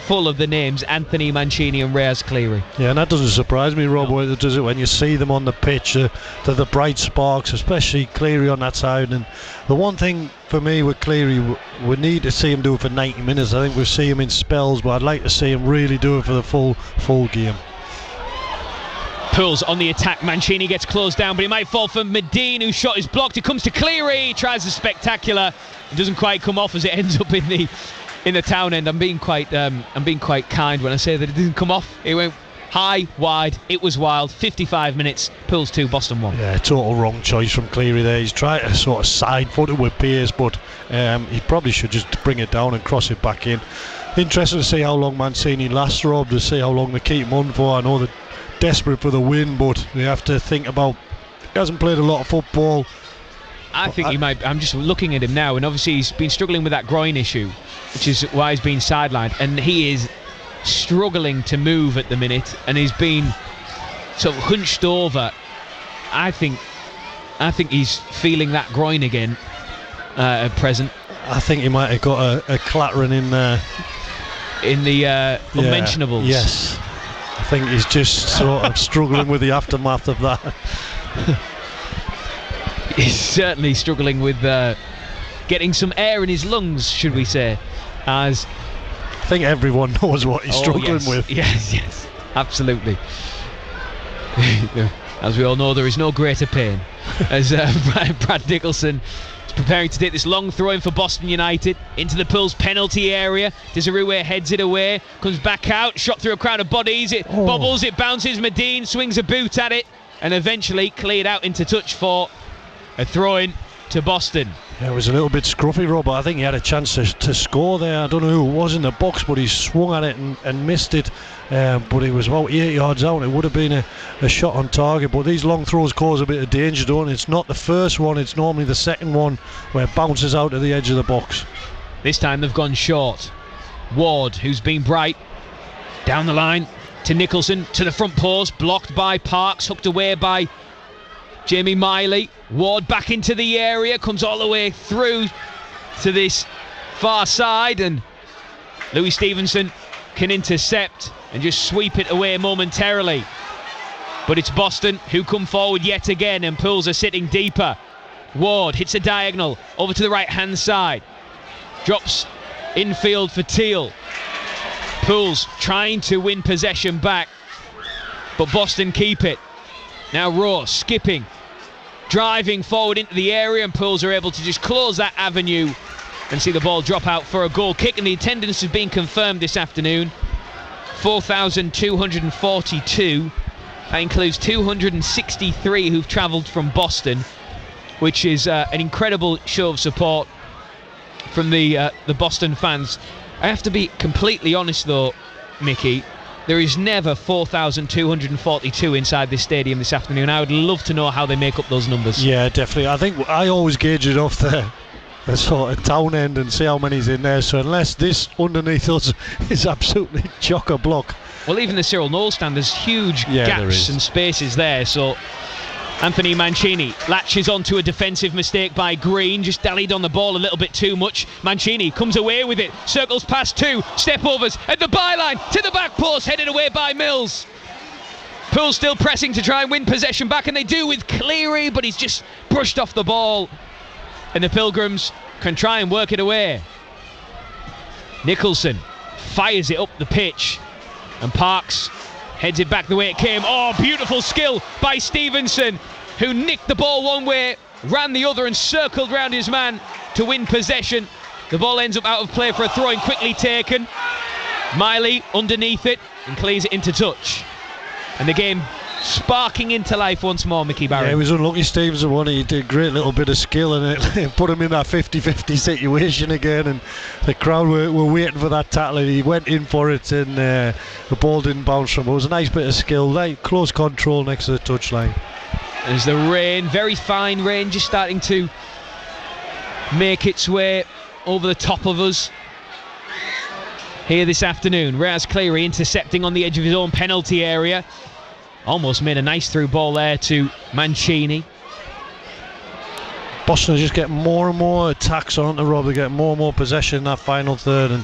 full of the names Anthony Mancini and Riaz Cleary. Yeah, and that doesn't surprise me, Rob, does it, when you see them on the pitch, the bright sparks, especially Cleary on that side. And the one thing for me with Cleary, we need to see him do it for 90 minutes. I think we'll see him in spells, but I'd like to see him really do it for the full game. Pools on the attack. Mancini gets closed down, but he might fall for Medine, whose shot is blocked. It comes to Cleary. He tries the spectacular. It doesn't quite come off as it ends up in the town end. I'm being quite kind when I say that it didn't come off. It went high, wide. It was wild. 55 minutes. Pools 2, Boston 1. Yeah, total wrong choice from Cleary there. He's trying to sort of side foot it with pace, but he probably should just bring it down and cross it back in. Interesting to see how long Mancini lasts, Rob, to see how long they keep him on for. I know they're desperate for the win, but they have to think about, he hasn't played a lot of football. I think he might. I'm just looking at him now, and obviously he's been struggling with that groin issue, which is why he's been sidelined, and he is struggling to move at the minute, and he's been sort of hunched over. I think he's feeling that groin again at present. I think he might have got a clattering in the unmentionables. Yes, I think he's just sort of struggling with the aftermath of that. He's certainly struggling with getting some air in his lungs, should we say, as I think everyone knows what he's struggling with. Yes, absolutely. As we all know, there is no greater pain. As Brad Nicholson is preparing to take this long throw in for Boston United into the Pools penalty area. Desirue heads it away, comes back out, shot through a crowd of bodies. It bobbles, it bounces. Medine swings a boot at it, and eventually cleared out into touch for a throw-in to Boston. Yeah, it was a little bit scruffy, Rob, but I think he had a chance to score there. I don't know who it was in the box, but he swung at it and missed it. But he was about 8 yards out. It would have been a shot on target. But these long throws cause a bit of danger, don't they? It's not the first one, it's normally the second one where it bounces out to the edge of the box. This time they've gone short. Ward, who's been bright, down the line to Nicholson, to the front post, blocked by Parks, hooked away by Jamie Miley. Ward back into the area, comes all the way through to this far side, and Louis Stevenson can intercept. and just sweep it away momentarily. But it's Boston who come forward yet again, and Pools are sitting deeper. Ward hits a diagonal over to the right-hand side. Drops infield for Teal. Pools trying to win possession back, but Boston keep it. Now Raw skipping, driving forward into the area, and Pools are able to just close that avenue and see the ball drop out for a goal kick. And the attendance has been confirmed this afternoon. 4,242. That includes 263 who've travelled from Boston, which is an incredible show of support from the Boston fans. I have to be completely honest though, Mickey, there is never 4,242 inside this stadium this afternoon. I would love to know how they make up those numbers. Yeah, definitely. I think I always gauge it off the sort of town end and see how many's in there. So unless this underneath us is absolutely chock-a-block. Well, even the Cyril Knowles stand, there's huge gaps and spaces there. So Anthony Mancini latches onto a defensive mistake by Green, just dallied on the ball a little bit too much. Mancini comes away with it, circles past two, step overs at the byline, to the back post, headed away by Mills. Poole still pressing to try and win possession back, and they do with Cleary, but he's just brushed off the ball, and the Pilgrims can try and work it away. Nicholson fires it up the pitch, and Parks heads it back the way it came. Oh, beautiful skill by Stevenson, who nicked the ball one way, ran the other, and circled round his man to win possession. The ball ends up out of play for a throw-in, quickly taken. Miley underneath it and clears it into touch. And the game sparking into life once more, Mickey Barron. Yeah, it was unlucky Stevenson one. He did a great little bit of skill, and it put him in that 50-50 situation again, and the crowd were waiting for that tackle, and he went in for it, and the ball didn't bounce from him. It was a nice bit of skill, like close control next to the touchline. There's the rain, very fine rain, just starting to make its way over the top of us here this afternoon. Raz Cleary intercepting on the edge of his own penalty area. Almost made a nice through ball there to Mancini. Boston are just getting more and more attacks on the Rob. They get more and more possession in that final third, and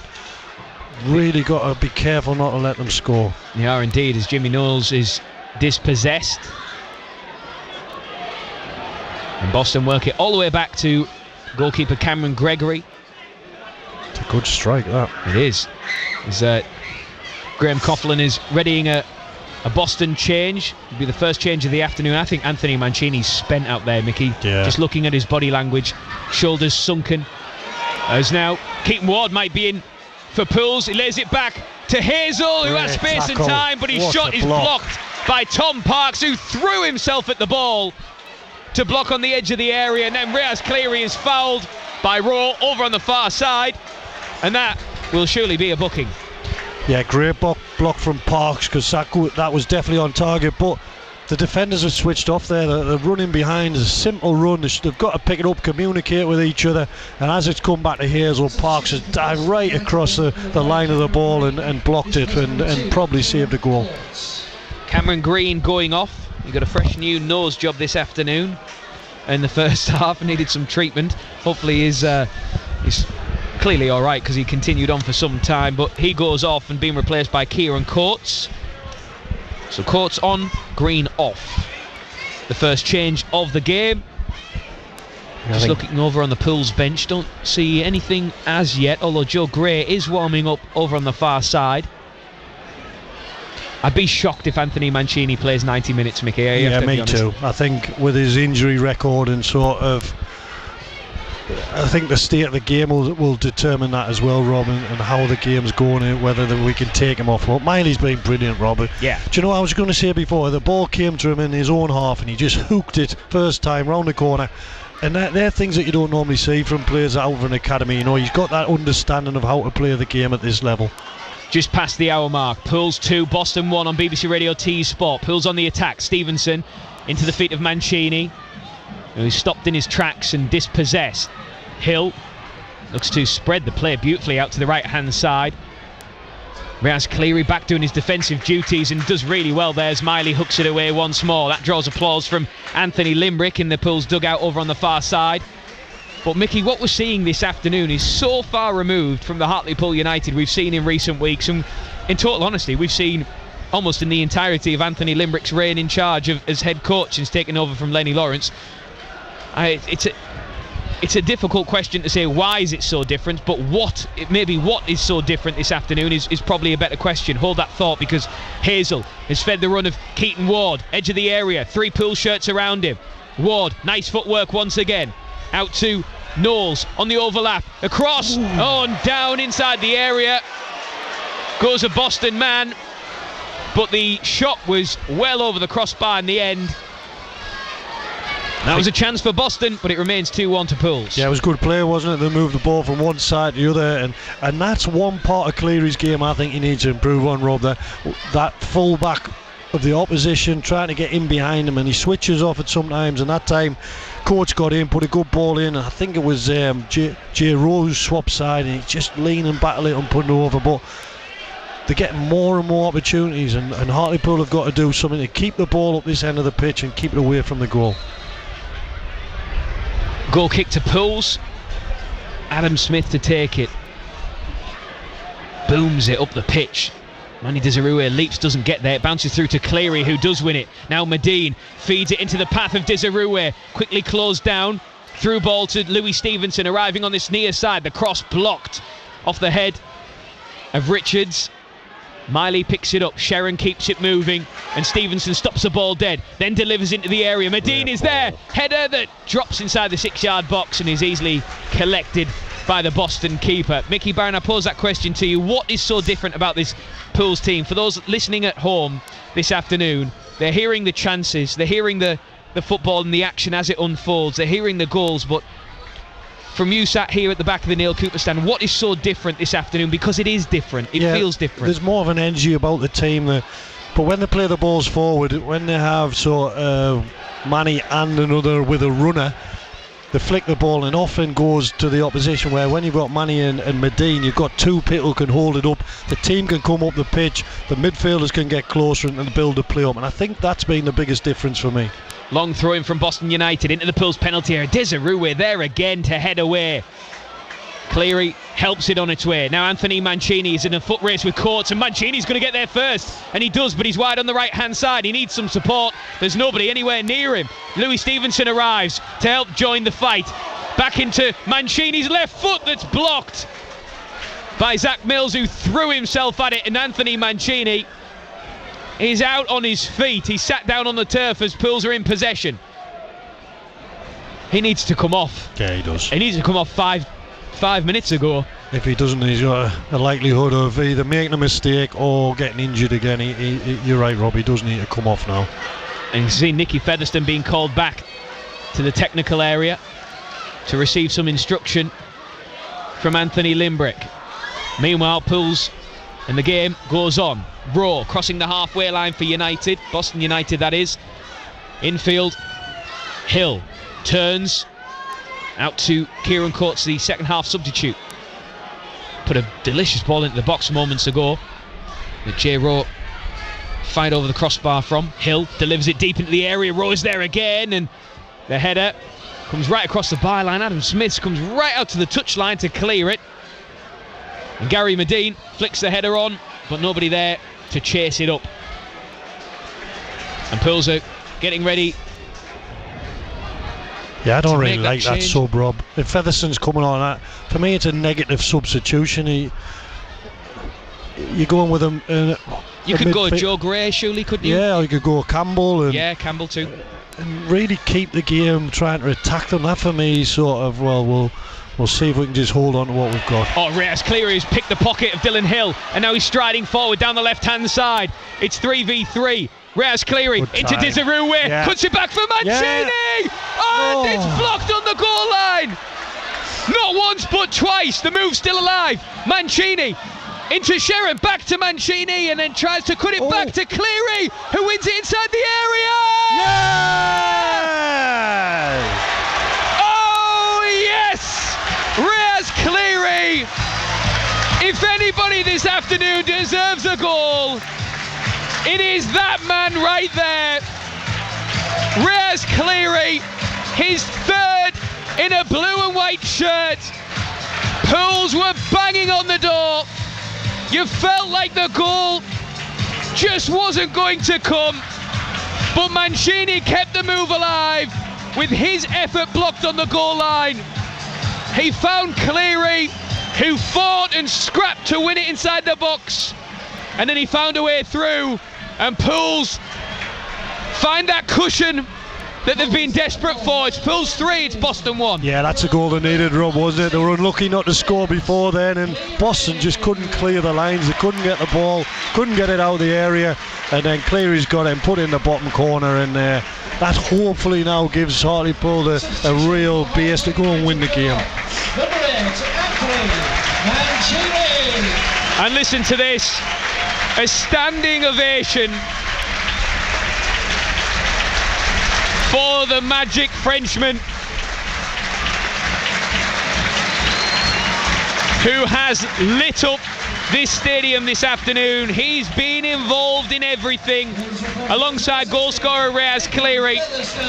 really got to be careful not to let them score. They are indeed, as Jimmy Knowles is dispossessed. And Boston work it all the way back to goalkeeper Cameron Gregory. It's a good strike, that. It is. As Graham Coughlin is readying a Boston change. It'll be the first change of the afternoon. I think Anthony Mancini's spent out there, Mickey. Yeah. Just looking at his body language, shoulders sunken. As now Keaton Ward might be in for Pools. He lays it back to Hazel, who has space and time, but his shot is blocked by Tom Parks, who threw himself at the ball to block on the edge of the area. And then Reyes Cleary is fouled by Raw over on the far side, and that will surely be a booking. Yeah, great block from Parks, because that was definitely on target, but the defenders have switched off there. They're running behind. It's a simple run. They've got to pick it up, communicate with each other, and as it's come back to Hazel, Parks has dived right across the line of the ball and blocked it, and probably saved a goal. Cameron Green going off. He got a fresh new nose job this afternoon in the first half, needed some treatment. Hopefully he's clearly alright, because he continued on for some time, but he goes off and being replaced by Kieran Coates. So Coates on, Green off. The first change of the game. Just looking over on the Pools bench, don't see anything as yet, although Joe Gray is warming up over on the far side. I'd be shocked if Anthony Mancini plays 90 minutes, Mickey. Yeah, me too. I think with his injury record and sort of, I think the state of the game will determine that as well, Rob, and how the game's going, and whether we can take him off. But Miley's been brilliant, Robert. Yeah. Do you know what I was going to say before? The ball came to him in his own half, and he just hooked it first time round the corner. And they're things that you don't normally see from players out of an academy. You know, he's got that understanding of how to play the game at this level. Just past the hour mark. Pools 2, Boston 1 on BBC Radio T Sport. Pools on the attack. Stevenson into the feet of Mancini, who stopped in his tracks and dispossessed. Hill looks to spread the play beautifully out to the right hand side. Reyes Cleary back doing his defensive duties and does really well there as Miley hooks it away once more. That draws applause from Anthony Limerick in the Pools dugout over on the far side. But Mickey, what we're seeing this afternoon is so far removed from the Hartlepool United we've seen in recent weeks, and in total honesty, we've seen almost in the entirety of Anthony Limbrick's reign in charge as head coach since taking over from Lenny Lawrence. It's a difficult question to say why is it so different, but what is so different this afternoon is probably a better question. Hold that thought, because Hazel has fed the run of Keaton Ward, edge of the area, 3 Pool shirts around him. Ward, nice footwork once again, out to Knowles on the overlap, across, and down inside the area goes a Boston man, but the shot was well over the crossbar in the end. That was a chance for Boston, but it remains 2-1 to Pools. Yeah, it was good play, wasn't it? They moved the ball from one side to the other, and that's one part of Cleary's game I think he needs to improve on, Rob. That full back of the opposition, trying to get in behind him, and he switches off it sometimes, and that time coach got in, put a good ball in. I think it was Jay Rose swap side, and he's just leaning back a little and putting it over, but they're getting more and more opportunities, and Hartlepool have got to do something to keep the ball up this end of the pitch and keep it away from the goal. Goal kick to Pools. Adam Smith to take it. Booms it up the pitch. Manny Desirue leaps, doesn't get there. It bounces through to Cleary, who does win it. Now Medine feeds it into the path of Desirue. Quickly closed down. Through ball to Louis Stevenson, arriving on this near side. The cross blocked off the head of Richards. Miley picks it up, Sharon keeps it moving, and Stevenson stops the ball dead, then delivers into the area. Medine is there, header that drops inside the 6-yard box and is easily collected by the Boston keeper. Mickey Barron, I pose that question to you. What is so different about this Pools team? For those listening at home this afternoon, they're hearing the chances, they're hearing the football and the action as it unfolds, they're hearing the goals, but from you sat here at the back of the Neil Cooper stand, what is so different this afternoon? Because it is different, it feels different. There's more of an energy about the team, but when they play the balls forward, when they have Manny and another with a runner, they flick the ball and often goes to the opposition, where when you've got Manny and Medine, you've got 2 people who can hold it up, the team can come up the pitch, the midfielders can get closer and build the play up, and I think that's been the biggest difference for me. Long throw in from Boston United into the Pools penalty area. Desirue there again to head away. Cleary helps it on its way. Now Anthony Mancini is in a foot race with Courts, and Mancini's going to get there first, and he does, but he's wide on the right hand side. He needs some support. There's nobody anywhere near him. Louis Stevenson arrives to help join the fight. Back into Mancini's left foot, that's blocked by Zach Mills, who threw himself at it, and Anthony Mancini is out on his feet. He sat down on the turf as Pools are in possession. He needs to come off. Yeah, he does. He needs to come off five minutes ago. If he doesn't, he's got a likelihood of either making a mistake or getting injured again. You're right, Rob, he does need to come off now. And you see Nicky Featherstone being called back to the technical area to receive some instruction from Anthony Limbrick. Meanwhile, Pools and the game goes on. Rowe crossing the halfway line for United, Boston United that is. Infield, Hill turns out to Kieran Coates, the second half substitute. Put a delicious ball into the box moments ago. The J. Rowe fight over the crossbar from Hill, delivers it deep into the area. Rowe is there again, and the header comes right across the byline. Adam Smith comes right out to the touchline to clear it, and Gary Medine flicks the header on, but nobody there to chase it up. And Pools are getting ready. Yeah, I don't really like that sub, Rob. If Featherstone's coming on, for me it's a negative substitution. You're going with him. You could go Joe Gray, surely, couldn't you? Yeah, or you could go Campbell. Yeah, Campbell too. And really keep the game, trying to attack them. That for me is sort of, we'll see if we can just hold on to what we've got. Oh, Reyes Cleary has picked the pocket of Dylan Hill, and now he's striding forward down the left-hand side. It's 3v3. Reyes Cleary into Desirue, puts it back for Mancini! And it's blocked on the goal line! Not once but twice, the move's still alive. Mancini into Sharon, back to Mancini, and then tries to cut it back to Cleary, who wins it inside the area! Oh yes! Reyes Cleary! If anybody this afternoon deserves a goal, it is that man right there. Reyes Cleary, his third in a blue and white shirt. Pools were banging on the door. You felt like the goal just wasn't going to come, but Mancini kept the move alive with his effort blocked on the goal line. He found Cleary, who fought and scrapped to win it inside the box, and then he found a way through, and Pools find that cushion that they've been desperate for. It's Pools 3, it's Boston 1. Yeah, that's a goal they needed, Rob, wasn't it? They were unlucky not to score before then, and Boston just couldn't clear the lines. They couldn't get the ball, couldn't get it out of the area, and then Cleary's got it and put it in the bottom corner, and that hopefully now gives Hartlepool a real base to go and win the game. And listen to this, a standing ovation for the magic Frenchman, who has lit up this stadium this afternoon. He's been involved in everything alongside goalscorer Reyes Cleary.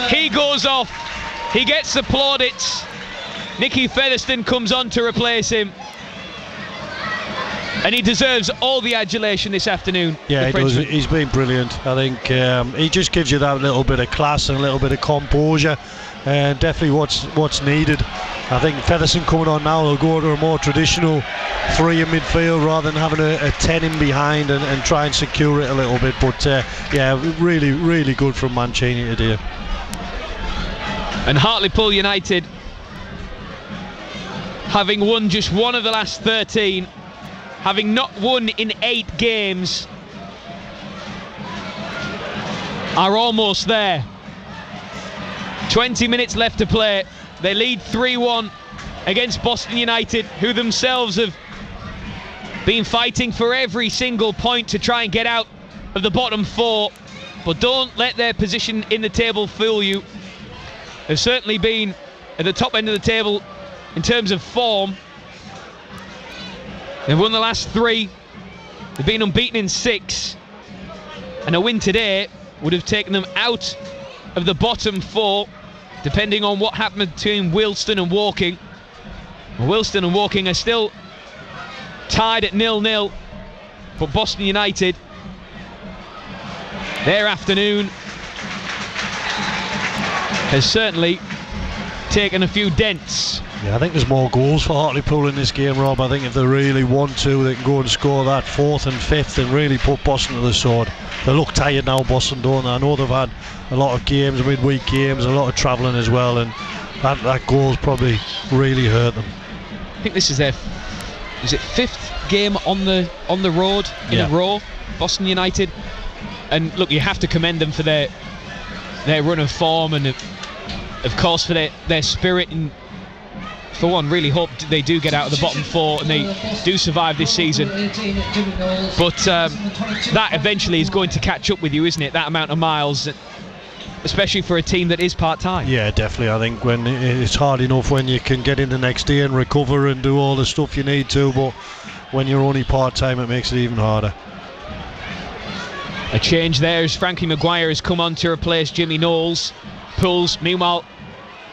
He goes off, he gets the plaudits. Nicky Featherstone comes on to replace him, and he deserves all the adulation this afternoon. Yeah, he does. He's been brilliant. I think he just gives you that little bit of class and a little bit of composure, and definitely what's needed. I think Featherstone coming on now will go to a more traditional 3 in midfield rather than having a 10 in behind and try and secure it a little bit. But yeah, really, really good from Mancini today. And Hartlepool United, having won just one of the last 13, having not won in 8 games, are almost there. 20 minutes left to play. They lead 3-1 against Boston United, who themselves have been fighting for every single point to try and get out of the bottom 4. But don't let their position in the table fool you. They've certainly been at the top end of the table in terms of form. They've won the last 3. They've been unbeaten in 6. And a win today would have taken them out of the bottom 4, depending on what happened between Wilston and Woking. Wilston and Woking are still tied at 0-0. But Boston United, their afternoon has certainly taken a few dents. Yeah, I think there's more goals for Hartlepool in this game, Rob. I think if they really want to, they can go and score that 4th and 5th and really put Boston to the sword. They look tired now, Boston, don't they? I know they've had a lot of games, midweek games, a lot of travelling as well, and that goal's probably really hurt them. I think this is their 5th game on the road in a row, Boston United. And look, you have to commend them for their run of form, and of course for their spirit, and for one, really hope they do get out of the bottom 4 and they do survive this season. But that eventually is going to catch up with you, isn't it? That amount of miles, especially for a team that is part-time. Yeah, definitely. I think when it's hard enough when you can get in the next day and recover and do all the stuff you need to, but when you're only part-time, it makes it even harder. A change there as Frankie Maguire has come on to replace Jimmy Knowles. Pools, meanwhile,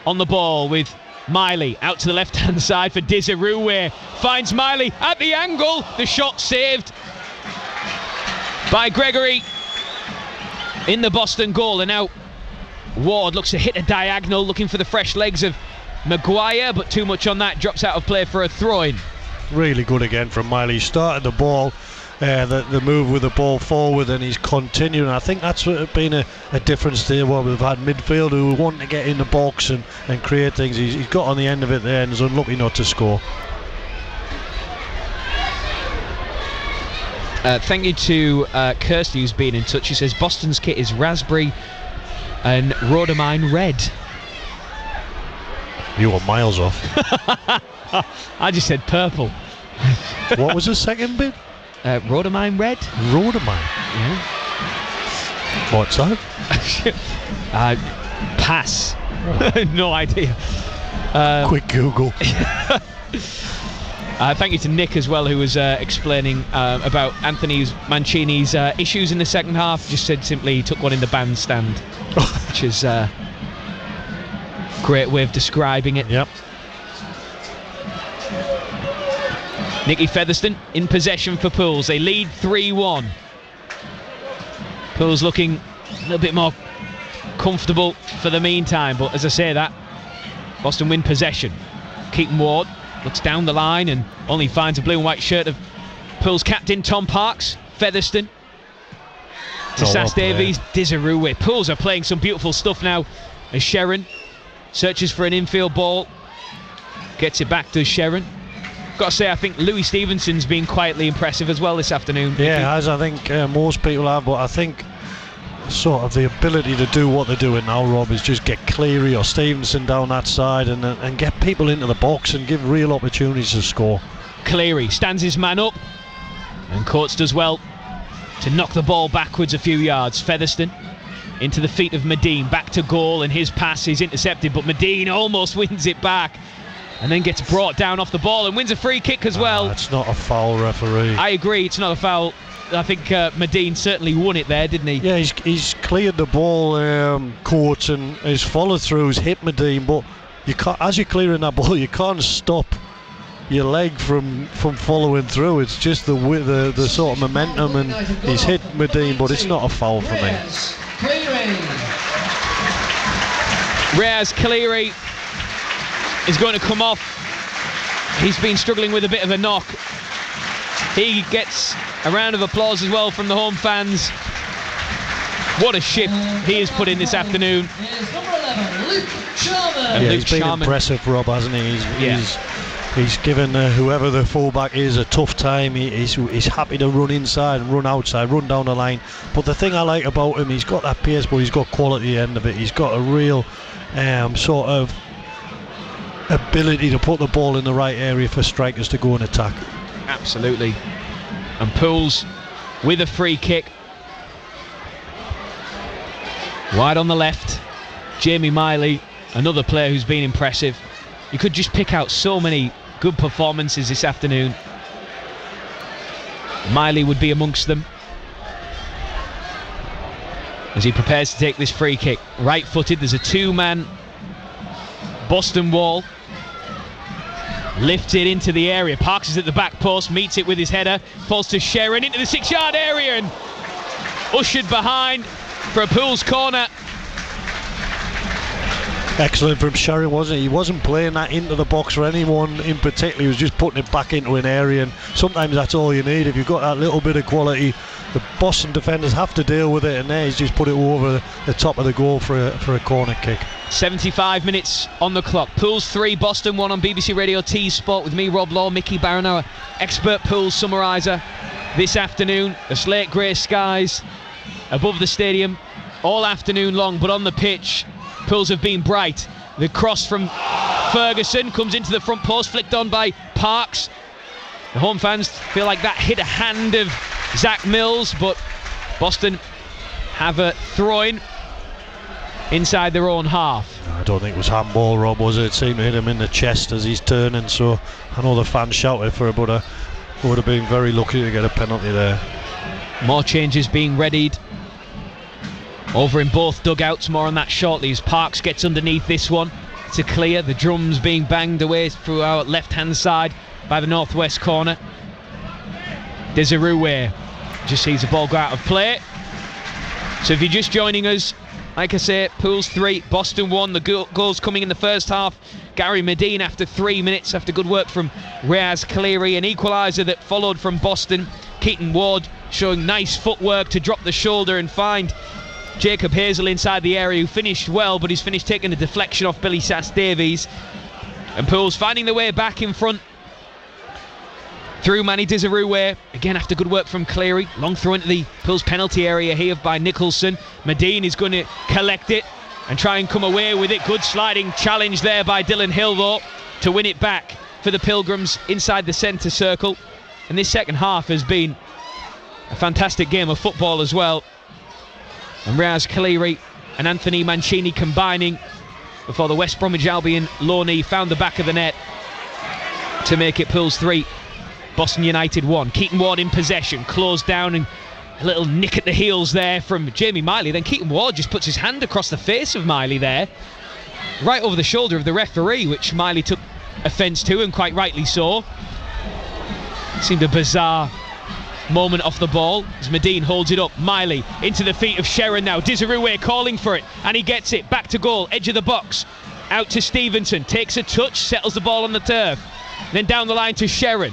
on the ball with Miley out to the left-hand side for Desirue. Finds Miley at the angle. The shot saved by Gregory in the Boston goal. And now Ward looks to hit a diagonal, looking for the fresh legs of Maguire, but too much on that. Drops out of play for a throw-in. Really good again from Miley. He started the ball, the move with the ball forward, and he's continuing. I think that's been a difference there. Well, we've had midfield who want to get in the box and create things. He's got on the end of it there and is unlucky not to score. Thank you to Kirsty, who's been in touch. She says Boston's kit is raspberry and rhodamine red. You were miles off. I just said purple. What was the second bit? Rhodamine red. Rhodamine? Yeah. What's that? Pass. Oh. No idea. Quick Google. Thank you to Nick as well, who was explaining about Anthony Mancini's issues in the second half. Just said simply he took one in the bandstand, which is a great way of describing it. Yep. Nicky Featherstone in possession for Pools. They lead 3-1. Pools looking a little bit more comfortable for the meantime, but as I say that, Boston win possession. Keaton Ward looks down the line and only finds a blue and white shirt of Pools captain Tom Parks. Featherstone to Sass Davies, Dizaruwe. Pools are playing some beautiful stuff now as Sharon searches for an infield ball, gets it back to Sharon. Got to say, I think Louis Stevenson's been quietly impressive as well this afternoon. Yeah, as I think most people have, but I think sort of the ability to do what they're doing now, Rob, is just get Cleary or Stevenson down that side and get people into the box and give real opportunities to score. Cleary stands his man up, and Coates does well to knock the ball backwards a few yards. Featherstone into the feet of Medine, back to goal, and his pass is intercepted, but Medine almost wins it back and then gets brought down off the ball and wins a free kick as well. It's not a foul, referee. I agree, it's not a foul. I think Medine certainly won it there, didn't he? Yeah, he's cleared the ball, Coates, and his follow-throughs hit Medine, but you can't, as you're clearing that ball, you can't stop your leg from following through. It's just the sort of momentum, and he's hit Medine, but it's not a foul for me. Reyes Cleary is going to come off. He's been struggling with a bit of a knock. He gets a round of applause as well from the home fans. What a shift he has put in this afternoon. He's been impressive, Rob, hasn't he? He's given whoever the fullback is a tough time. He's happy to run inside and run outside, run down the line. But the thing I like about him, he's got that pace, but he's got quality at the end of it. He's got a real sort of ability to put the ball in the right area for strikers to go and attack. Absolutely. And Pools with a free kick. Wide on the left, Jamie Miley, another player who's been impressive. You could just pick out so many good performances this afternoon. Miley would be amongst them as he prepares to take this free kick. Right-footed, there's a two-man Boston wall. Lifts it into the area. Parks is at the back post, meets it with his header, falls to Sharon into the 6-yard area and ushered behind for a Pools corner. Excellent from Sharon, wasn't it? He wasn't playing that into the box for anyone in particular. He was just putting it back into an area, and sometimes that's all you need. If you've got that little bit of quality, the Boston defenders have to deal with it, and there he's just put it over the top of the goal for a corner kick. 75 minutes on the clock. Pools 3, Boston 1 on BBC Radio T Sport with me, Rob Law, Mickey Barron, our expert Pools summariser this afternoon. The slate grey skies above the stadium all afternoon long, but on the pitch Pools have been bright. The cross from Ferguson comes into the front post, flicked on by Parks. The home fans feel like that hit a hand of Zach Mills, but Boston have a throw-in inside their own half. I don't think it was handball, Rob, was it? It seemed to hit him in the chest as he's turning, so I know the fans shouted for it, but I would have been very lucky to get a penalty there. More changes being readied over in both dugouts. More on that shortly as Parks gets underneath this one to clear. The drums being banged away through our left-hand side by the northwest corner. Dizaruwe just sees the ball go out of play. So if you're just joining us, like I say, Pools 3, Boston 1. The goals coming in the first half. Gary Medine after 3 minutes, after good work from Reyes Cleary. An equaliser that followed from Boston. Keaton Ward showing nice footwork to drop the shoulder and find Jacob Hazel inside the area, who finished well, but he's finished taking a deflection off Billy Sass Davies. And Pools finding their way back in front through Manny Dizaruwe, again after good work from Cleary. Long throw into the Pools penalty area here by Nicholson. Medine is going to collect it and try and come away with it. Good sliding challenge there by Dylan Hill, though, to win it back for the Pilgrims inside the centre circle. And this second half has been a fantastic game of football as well. And Reyes Cleary and Anthony Mancini combining before the West Bromwich Albion loanee found the back of the net to make it Pools 3, Boston United 1. Keaton Ward in possession, closed down, and a little nick at the heels there from Jamie Miley. Then Keaton Ward just puts his hand across the face of Miley there, right over the shoulder of the referee, which Miley took offence to, and quite rightly so. Seemed a bizarre moment off the ball as Medine holds it up. Miley into the feet of Sharon now. Desirue calling for it, and he gets it back to goal, edge of the box, out to Stevenson, takes a touch, settles the ball on the turf, then down the line to Sharon,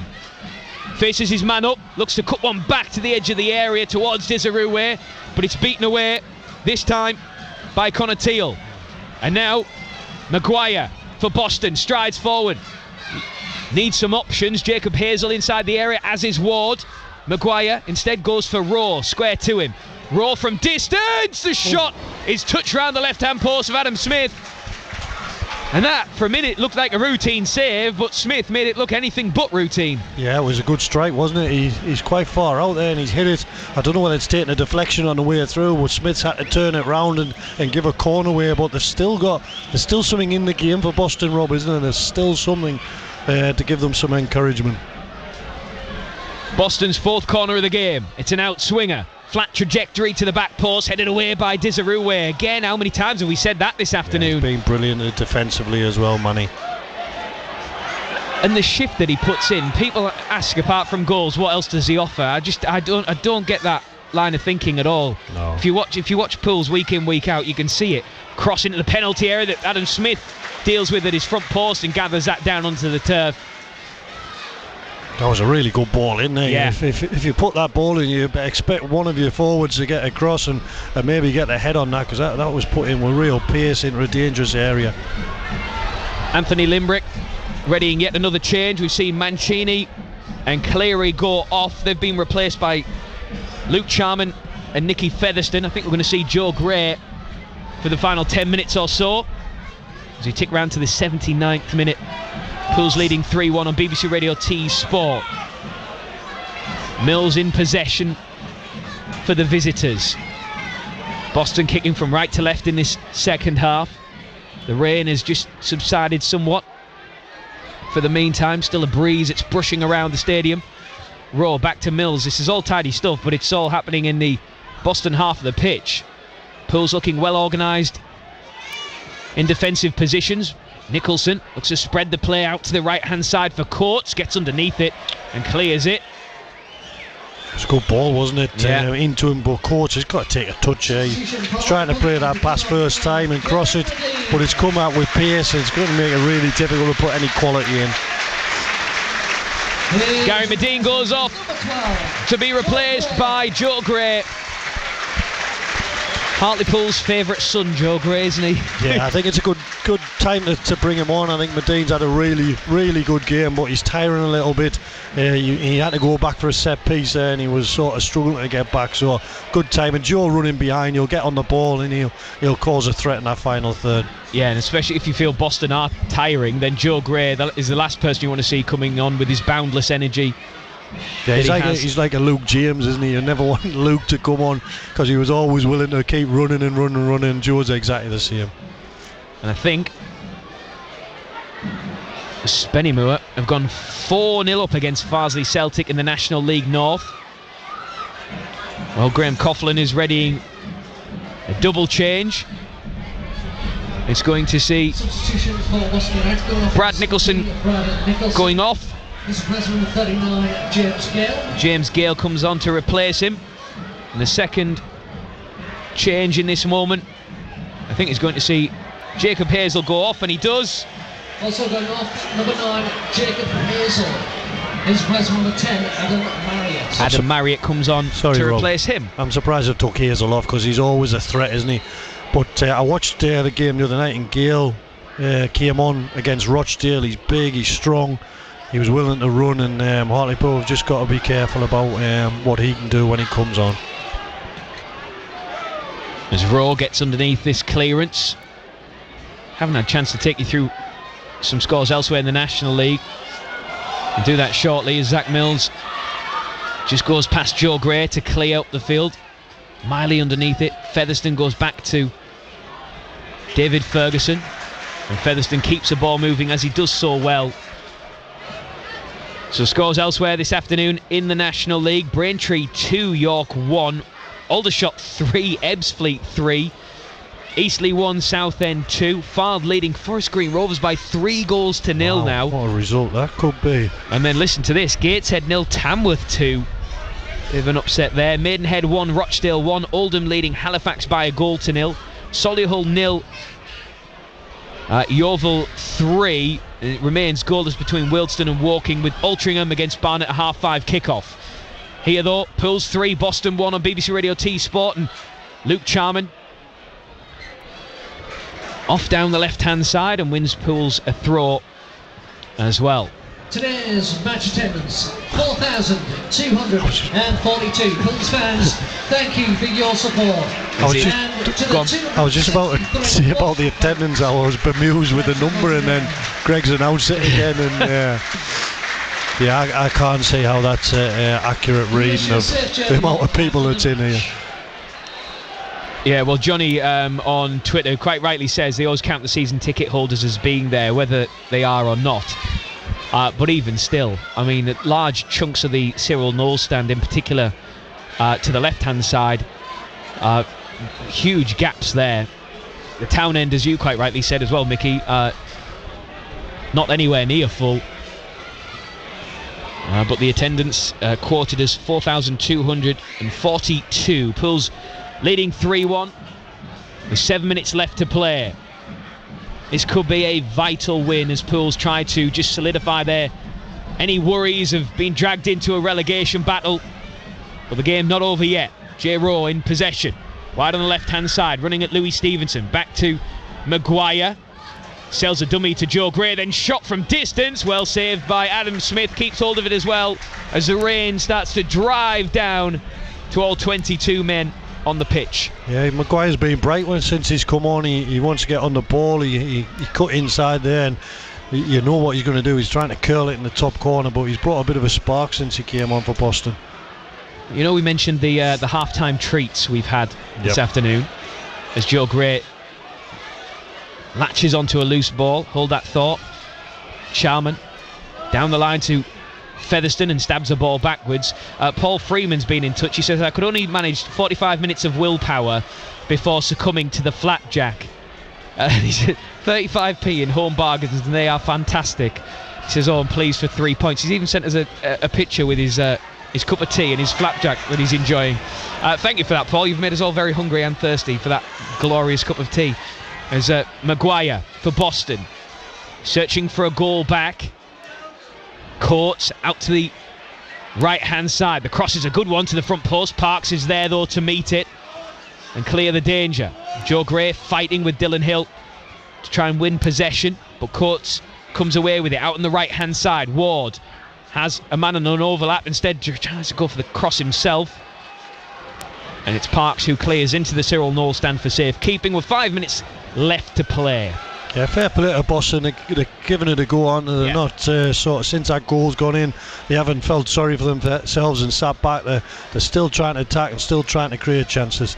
faces his man up, looks to cut one back to the edge of the area towards Desirue, but it's beaten away this time by Connor Teal. And now Maguire for Boston strides forward, needs some options. Jacob Hazel inside the area, as is Ward. Maguire instead goes for Rowe, square to him. Rowe from distance, the shot is touched round the left hand post of Adam Smith, and that for a minute looked like a routine save, but Smith made it look anything but routine. Yeah, it was a good strike, wasn't it? He's quite far out there and he's hit it. I don't know whether it's taken a deflection on the way through, but Smith's had to turn it round and give a corner away. But there's still something in the game for Boston, Rob, isn't there? There's still something to give them some encouragement. Boston's fourth corner of the game. It's an outswinger, flat trajectory to the back post, headed away by Desirue. Again, how many times have we said that this afternoon? He's been brilliant defensively as well, Manny. And the shift that he puts in, people ask, apart from goals, what else does he offer? I don't get that line of thinking at all. No. If you watch Pools week in, week out, you can see it. Cross into the penalty area that Adam Smith deals with at his front post and gathers that down onto the turf. That was a really good ball in there. Yeah. If you put that ball in, you expect one of your forwards to get across and maybe get a head on that, because that was put in with real pace into a dangerous area. Anthony Limbrick readying yet another change. We've seen Mancini and Cleary go off. They've been replaced by Luke Charman and Nicky Featherstone. I think we're going to see Joe Gray for the final 10 minutes or so as we tick round to the 79th minute. Pools leading 3-1 on BBC Radio T Sport. Mills in possession for the visitors. Boston kicking from right to left in this second half. The rain has just subsided somewhat for the meantime. Still a breeze, it's brushing around the stadium. Rowe back to Mills. This is all tidy stuff, but it's all happening in the Boston half of the pitch. Pools looking well organised in defensive positions. Nicholson looks to spread the play out to the right hand side for Coates, gets underneath it and clears it. It's a good ball, wasn't it? Yeah. Into him, but Coates has got to take a touch here. He's trying to play that pass first time and cross it, but it's come out with pace and it's going to make it really difficult to put any quality in. Gary Medine goes off to be replaced by Joe Gray. Hartlepool's favourite son, Joe Gray, isn't he? Yeah, I think it's a good time to bring him on. I think Medine's had a really good game, but he's tiring a little bit. He had to go back for a set piece there and he was sort of struggling to get back, so good time. And Joe running behind, he'll get on the ball and he'll cause a threat in that final third. Yeah, and especially if you feel Boston are tiring, then Joe Gray is the last person you want to see coming on with his boundless energy. Yeah, he's like a Luke James, isn't he? You never want Luke to come on because he was always willing to keep running and running. Joe's exactly the same. And I think Spennymoor have gone 4-0 up against Farsley Celtic in the National League North. Well, Graham Coughlin is readying a double change. It's going to see Brad Nicholson going off. James Gale comes on to replace him. And the second change in this moment, I think, is going to see Jacob Hazel go off, and he does. Also going off, number 9, Jacob Hazel. His place number 10, Adam Marriott. Adam Marriott comes on to replace him. I'm surprised they took Hazel off because he's always a threat, isn't he? But I watched the game the other night, and Gale came on against Rochdale. He's big, he's strong. He was willing to run, and Hartlepool have just got to be careful about what he can do when he comes on. As Rowe gets underneath this clearance. Haven't had a chance to take you through some scores elsewhere in the National League. We'll do that shortly as Zach Mills just goes past Joe Gray to clear up the field. Miley underneath it. Featherstone goes back to David Ferguson, and Featherstone keeps the ball moving as he does so well. So scores elsewhere this afternoon in the National League. Braintree 2, York 1, Aldershot 3, Ebbsfleet 3, Eastleigh 1, Southend 2. Fard leading Forest Green Rovers by 3-0 now. What a result that could be. And then listen to this: Gateshead 0, Tamworth 2. Bit of an upset there. Maidenhead 1, Rochdale 1. Oldham leading Halifax by 1-0. Solihull 0. Yeovil 3. It remains goalless between Wealdstone and Woking, with Altrincham against Barnet at 5:30 kick-off. Here though, Pools 3, Boston 1 on BBC Radio T Sport, and Luke Charman off down the left-hand side and wins Pools a throw as well. Today's match attendance, 4,242. Pools fans, thank you for your support. I was just about to say about the attendance. I was bemused with the number, and then Greg's announced it again, and I can't see how that's an accurate reading of the amount of people that's in here. Yeah, well, Johnny on Twitter quite rightly says they always count the season ticket holders as being there, whether they are or not. But even still, I mean, large chunks of the Cyril Knowles stand, in particular to the left-hand side, huge gaps there. The town end, as you quite rightly said as well, Mickey, not anywhere near full. But the attendance quoted as 4,242. Pools leading 3-1 with 7 minutes left to play. This could be a vital win as Pools try to just solidify any worries of being dragged into a relegation battle. But the game not over yet. J. Rowe in possession, wide on the left hand side, running at Louis Stevenson, back to Maguire. Sells a dummy to Joe Gray, then shot from distance, well saved by Adam Smith, keeps hold of it as well as the rain starts to drive down to all 22 men on the pitch. Yeah, Maguire's been bright since he's come on. He wants to get on the ball. He cut inside there, and you know what he's going to do. He's trying to curl it in the top corner, but he's brought a bit of a spark since he came on for Boston. You know, we mentioned the half-time treats we've had this afternoon as Joe Gray latches onto a loose ball. Hold that thought. Charman down the line to Featherstone and stabs the ball backwards. Paul Freeman's been in touch. He says, I could only manage 45 minutes of willpower before succumbing to the flapjack. He said 35p in home bargains, and they are fantastic. He says, I'm pleased for 3 points. He's even sent us a picture with his cup of tea and his flapjack that he's enjoying. Thank you for that, Paul. You've made us all very hungry and thirsty for that glorious cup of tea. As Maguire for Boston, searching for a goal back. Courts out to the right-hand side. The cross is a good one to the front post. Parks is there, though, to meet it and clear the danger. Joe Gray fighting with Dylan Hill to try and win possession, but Courts comes away with it out on the right-hand side. Ward has a man on an overlap, instead tries to go for the cross himself. And it's Parks who clears into the Cyril Knowles stand for safekeeping with 5 minutes left to play. Yeah, fair play to Boston. They're giving it a go on. They're not sort of, since that goal's gone in, they haven't felt sorry for themselves and sat back. They're still trying to attack and still trying to create chances.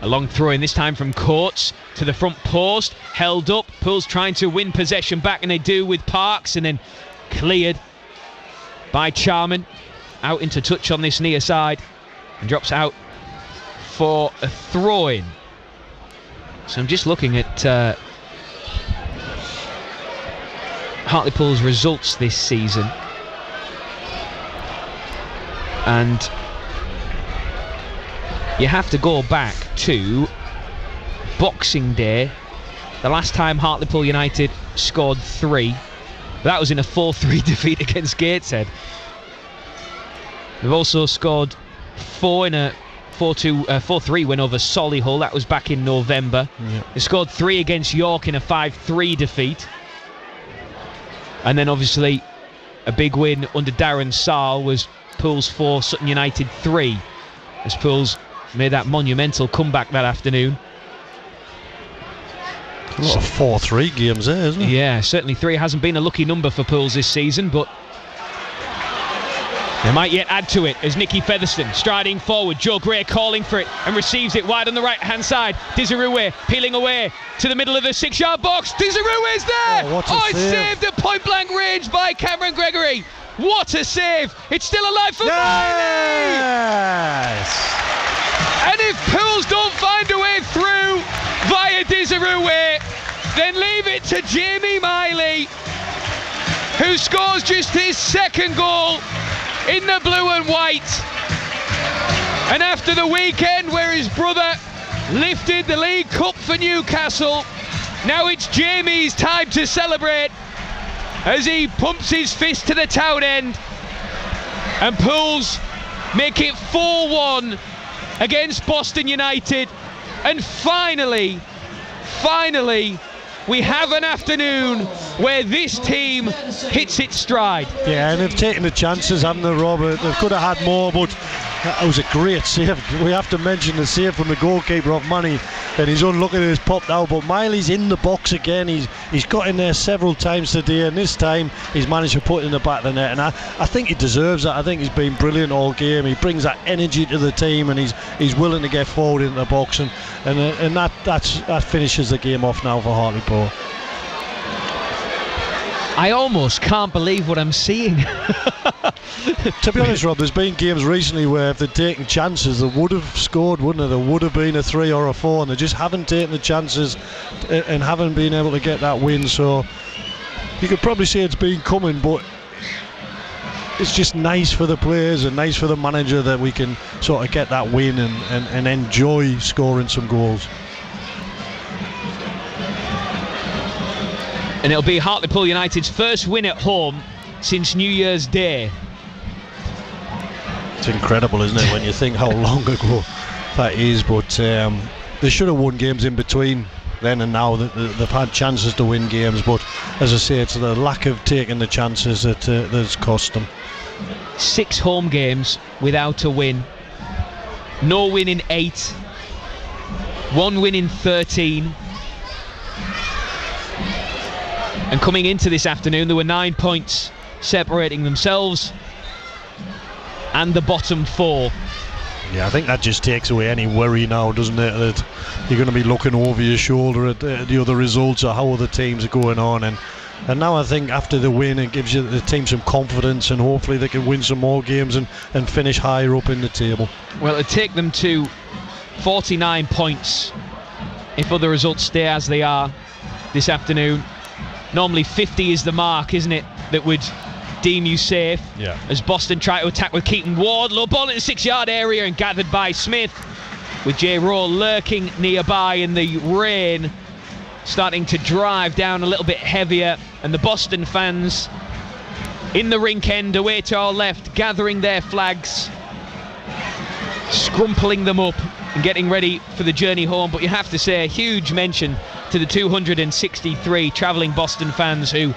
A long throw in this time from Courts to the front post, held up. Pools trying to win possession back, and they do with Parks, and then cleared by Charman. Out into touch on this near side and drops out for a throw-in. So I'm just looking at Hartlepool's results this season, and you have to go back to Boxing Day, the last time Hartlepool United scored 3. That was in a 4-3 defeat against Gateshead. They've also scored 4 in a 4-3 win over Solihull. That was back in November. They scored 3 against York in a 5-3 defeat. And then obviously a big win under Darren Sarl was Pools 4, Sutton United 3, as Pools made that monumental comeback that afternoon. A lot of 4-3 games there, isn't it? Yeah, certainly 3 hasn't been a lucky number for Pools this season, but they might yet add to it as Nicky Featherstone striding forward. Joe Gray calling for it and receives it wide on the right hand side. Dizarue peeling away to the middle of the 6-yard box. Dizarue is there! It's saved at point blank range by Cameron Gregory. What a save! It's still alive for Miley! And if Pools don't find a way through via Desirue, then leave it to Jamie Miley, who scores just his second goal in the blue and white. And after the weekend where his brother lifted the League Cup for Newcastle, now it's Jamie's time to celebrate as he pumps his fist to the town end, and Pools make it 4-1 against Boston United. And finally, we have an afternoon where this team hits its stride. Yeah, and they've taken the chances, haven't they, Robert? They could have had more, but that was a great save. We have to mention the save from the goalkeeper of Manny, and he's unlucky that it's popped out, but Miley's in the box again. He's got in there several times today, and this time he's managed to put it in the back of the net, and I think he deserves that. I think he's been brilliant all game. He brings that energy to the team, and he's willing to get forward into the box, and that finishes the game off now for Hartlepool. I almost can't believe what I'm seeing. To be honest, Rob, there's been games recently where if they'd taken chances, they would have scored, wouldn't they? There would have been a 3 or a 4, and they just haven't taken the chances and haven't been able to get that win. So you could probably say it's been coming, but it's just nice for the players and nice for the manager that we can sort of get that win and enjoy scoring some goals. And it'll be Hartlepool United's first win at home since New Year's Day. It's incredible, isn't it, when you think how long ago that is, but they should have won games in between then and now. They've had chances to win games, but as I say, it's the lack of taking the chances that's cost them. 6 home games without a win. No win in 8. 1 win in 13. And coming into this afternoon, there were 9 points separating themselves and the bottom 4. Yeah, I think that just takes away any worry now, doesn't it? That you're going to be looking over your shoulder at the other results or how other teams are going on. And now I think after the win, it gives the team some confidence, and hopefully they can win some more games and finish higher up in the table. Well, it'll take them to 49 points if other results stay as they are this afternoon. Normally 50 is the mark, isn't it, that would deem you safe. Yeah. As Boston try to attack with Keaton Ward, low ball in the 6-yard area and gathered by Smith, with Jay Rowe lurking nearby, in the rain starting to drive down a little bit heavier, and the Boston fans in the rink end away to our left gathering their flags, scrumpling them up and getting ready for the journey home. But you have to say a huge mention to the 263 travelling Boston fans who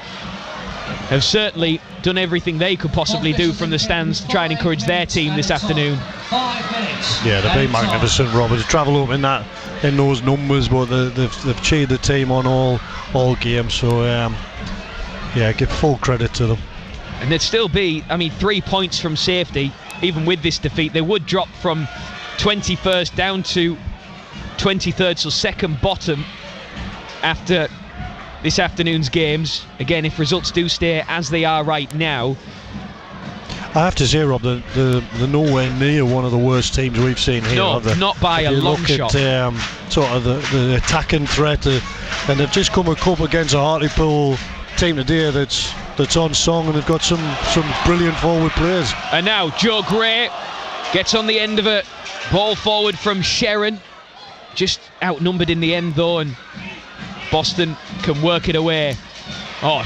have certainly done everything they could possibly do from the stands to try and encourage their team this afternoon. 5 minutes. Yeah, they've been magnificent, Robert, to travel up in those numbers, but they've cheered the team on all games. So yeah, give full credit to them. And there'd still be, 3 points from safety. Even with this defeat, they would drop from 21st down to 23rd, so second bottom after this afternoon's games. Again, if results do stay as they are right now. I have to say, Rob, they're nowhere near one of the worst teams we've seen here. No, not by a long shot. Sort of the attacking threat, and they've just come up against a Hartlepool team today that's on song, and they've got some brilliant forward players. And now Joe Gray gets on the end of it. Ball forward from Sharon. Just outnumbered in the end though, and Boston can work it away. Oh,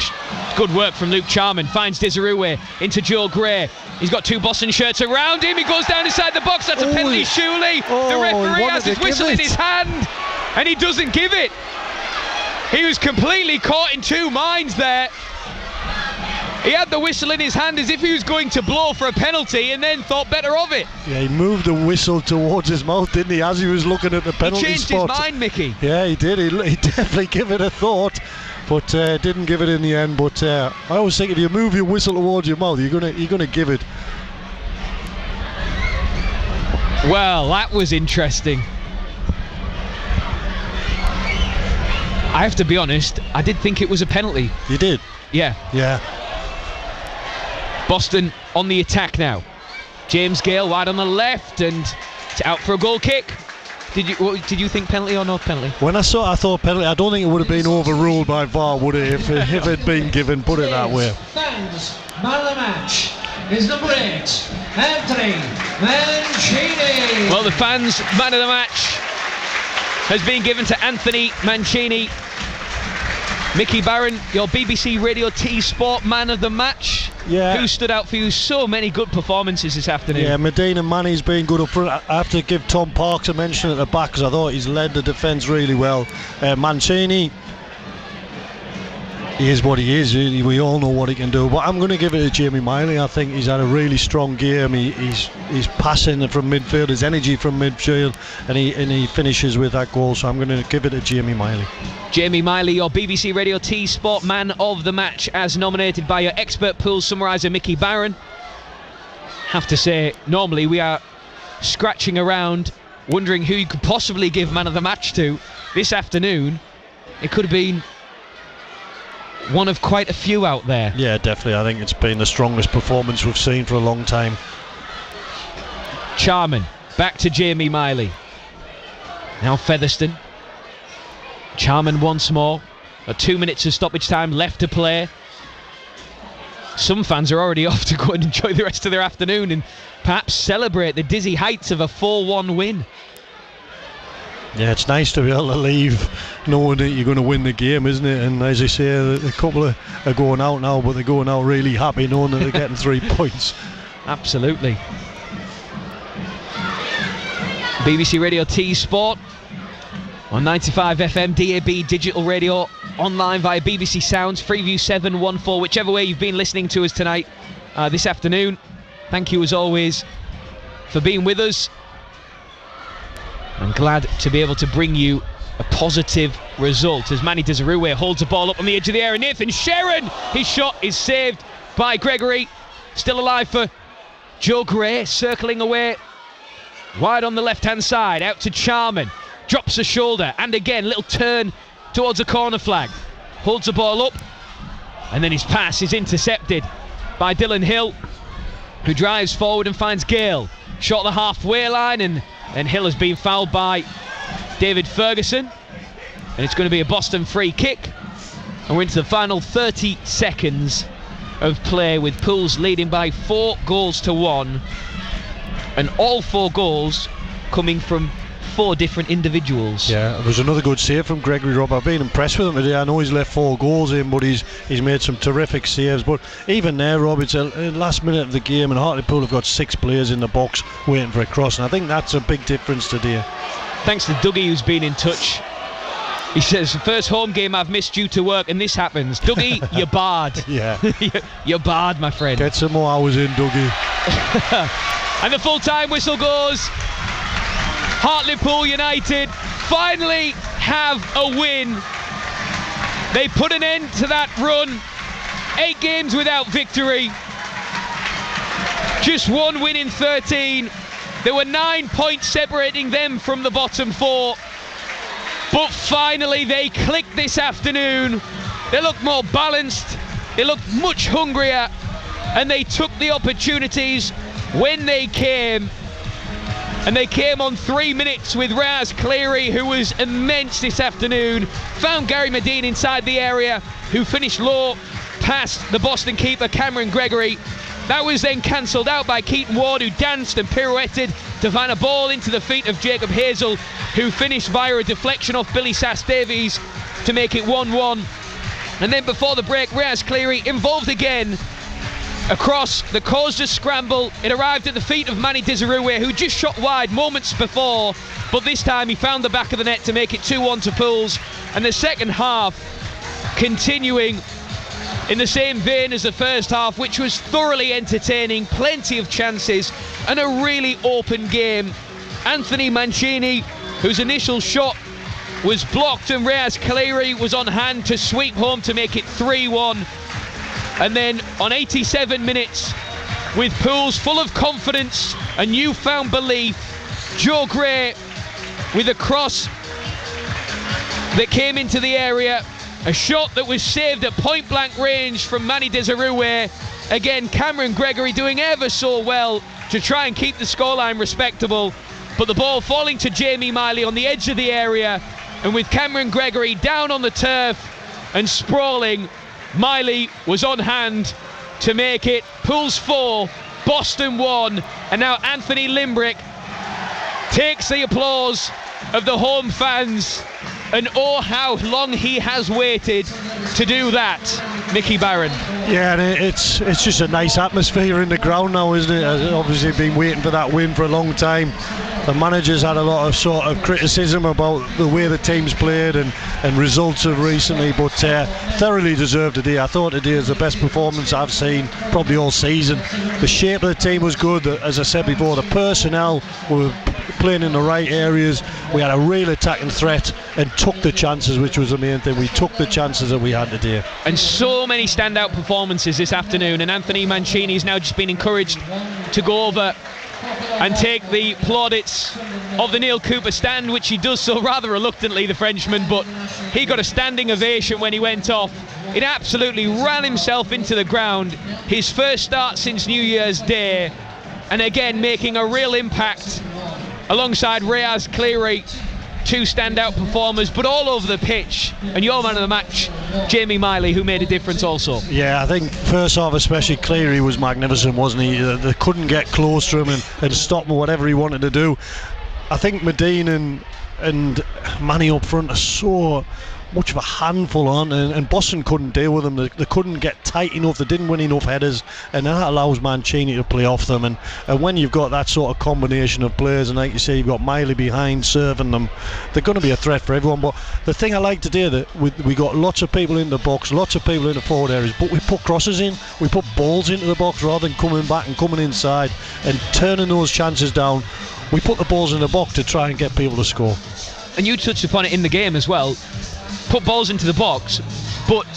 good work from Luke Charman. Finds Desirue into Joe Gray. He's got 2 Boston shirts around him. He goes down inside the box. That's a penalty, Shuley. The referee has his whistle in his hand, and he doesn't give it. He was completely caught in 2 minds there. He had the whistle in his hand as if he was going to blow for a penalty, and then thought better of it. Yeah, he moved the whistle towards his mouth, didn't he, as he was looking at the penalty spot. He changed his mind, Mickey. Yeah, he did. He definitely gave it a thought, but didn't give it in the end. But I always think if you move your whistle towards your mouth, you're gonna give it. Well, that was interesting. I have to be honest, I did think it was a penalty. You did? Yeah. Yeah. Boston on the attack now. James Gale wide on the left and out for a goal kick. Did you think penalty or not penalty? When I saw it, I thought penalty. I don't think it would have been overruled by VAR, would it, if it had been given, put it that way. Fans, man of the match is number 8, Anthony Mancini. Well, the fans' man of the match has been given to Anthony Mancini. Mickey Barron, your BBC Radio T Sport man of the match. Yeah. Who stood out for you? So many good performances this afternoon. Yeah, Medina Manny's been good up front. I have to give Tom Parks a mention at the back because I thought he's led the defence really well. Mancini, he is what he is. We all know what he can do. But I'm going to give it to Jamie Miley. I think he's had a really strong game. He's passing from midfield, his energy from midfield, and he finishes with that goal. So I'm going to give it to Jamie Miley. Jamie Miley, your BBC Radio T Sport man of the match, as nominated by your expert pool summariser Mickey Barron. Have to say, normally we are scratching around, wondering who you could possibly give man of the match to. This afternoon, it could have been one of quite a few out there. Yeah, definitely. I think it's been the strongest performance we've seen for a long time. Charman, back to Jamie Miley. Now Featherstone. Charman once more. 2 minutes of stoppage time left to play. Some fans are already off to go and enjoy the rest of their afternoon and perhaps celebrate the dizzy heights of a 4-1 win. Yeah, it's nice to be able to leave knowing that you're going to win the game, isn't it? And as I say, a couple are going out now, but they're going out really happy knowing that they're getting 3 points. Absolutely. BBC Radio T Sport on 95 FM, DAB digital radio, online via BBC Sounds, Freeview 714, whichever way you've been listening to us tonight, this afternoon. Thank you as always for being with us. I'm glad to be able to bring you a positive result as Manny Desirue holds the ball up on the edge of the area. Nathan Sharon, his shot is saved by Gregory. Still alive for Joe Gray, circling away wide on the left-hand side, out to Charman. Drops the shoulder, and again, little turn towards the corner flag. Holds the ball up, and then his pass is intercepted by Dylan Hill, who drives forward and finds Gale. Shot the halfway line, and Hill has been fouled by David Ferguson. And it's going to be a Boston free kick. And we're into the final 30 seconds of play, with Pools leading by 4-1. And all 4 goals coming from 4 different individuals. Yeah, it was another good save from Gregory, Rob. I've been impressed with him today. I know he's left 4 goals in, but he's made some terrific saves. But even there, Rob, it's a last minute of the game, and Hartlepool have got 6 players in the box waiting for a cross, and I think that's a big difference today. Thanks to Dougie, who's been in touch. He says, first home game I've missed due to work, and this happens. Dougie, you're barred. Yeah. You're barred, my friend. Get some more hours in, Dougie. And the full-time whistle goes. Hartlepool United finally have a win. They put an end to that run. 8 games without victory. Just 1 win in 13. There were 9 points separating them from the bottom 4. But finally they clicked this afternoon. They looked more balanced. They looked much hungrier. And they took the opportunities when they came. And they came on 3 minutes with Raz Cleary, who was immense this afternoon. Found Gary Medine inside the area, who finished low past the Boston keeper Cameron Gregory. That was then cancelled out by Keaton Ward, who danced and pirouetted to find a ball into the feet of Jacob Hazel, who finished via a deflection off Billy Sass-Davies to make it 1-1. And then before the break, Raz Cleary involved again. Across, that caused a scramble. It arrived at the feet of Manny Desirue, who just shot wide moments before, but this time he found the back of the net to make it 2-1 to Pools. And the second half continuing in the same vein as the first half, which was thoroughly entertaining, plenty of chances, and a really open game. Anthony Mancini, whose initial shot was blocked, and Reyes Cleary was on hand to sweep home to make it 3-1. And then on 87 minutes, with Pools full of confidence and newfound belief, Joe Gray with a cross that came into the area, a shot that was saved at point blank range from Manny Desirue. Again, Cameron Gregory doing ever so well to try and keep the scoreline respectable. but the ball falling to Jamie Miley on the edge of the area, and with Cameron Gregory down on the turf and sprawling, Miley was on hand to make it Pools 4, Boston 1, and now Anthony Limbrick takes the applause of the home fans, and oh how long he has waited to do that, Mickey Barron. Yeah, and it's just a nice atmosphere in the ground now, isn't it? Obviously been waiting for that win for a long time. The manager's had a lot of sort of criticism about the way the team's played and results have recently, but thoroughly deserved today. I thought today was the best performance I've seen probably all season. The shape of the team was good, as I said before. The personnel were playing in the right areas. We had a real attacking threat and took the chances, which was the main thing. We took the chances that we had today. And so many standout performances this afternoon, and Anthony Mancini's now just been encouraged to go over and take the plaudits of the Neil Cooper stand, which he does so rather reluctantly, the Frenchman, but he got a standing ovation when he went off. It absolutely ran himself into the ground. His first start since New Year's Day, and again making a real impact alongside Riaz Cleary. Two standout performers, but all over the pitch. And your man of the match, Jamie Miley, who made a difference also. Yeah, I think first off, especially Cleary was magnificent, wasn't he? They couldn't get close to him and stop him, whatever he wanted to do. I think Medine and Manny up front are so much of a handful on, and Boston couldn't deal with them. They couldn't get tight enough. They didn't win enough headers, and that allows Mancini to play off them. And when you've got that sort of combination of players, and like you say, you've got Miley behind serving them, they're going to be a threat for everyone. But the thing I like today, that we got lots of people in the box, lots of people in the forward areas, but we put crosses in, we put balls into the box rather than coming back and coming inside and turning those chances down. We put the balls in the box to try and get people to score. And you touched upon it in the game as well. Put balls into the box, but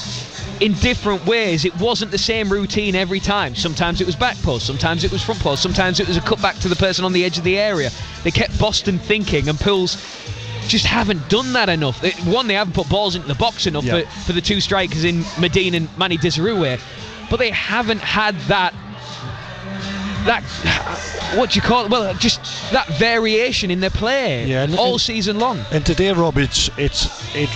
in different ways. It wasn't the same routine every time. Sometimes it was back post, sometimes it was front post, sometimes it was a cut back to the person on the edge of the area. They kept Boston thinking, and Pools just haven't done that enough. One, they haven't put balls into the box enough for the two strikers in Medine and Manny Desirue, but they haven't had that what do you call it? Well, just that variation in their play all season long. And today, Rob, it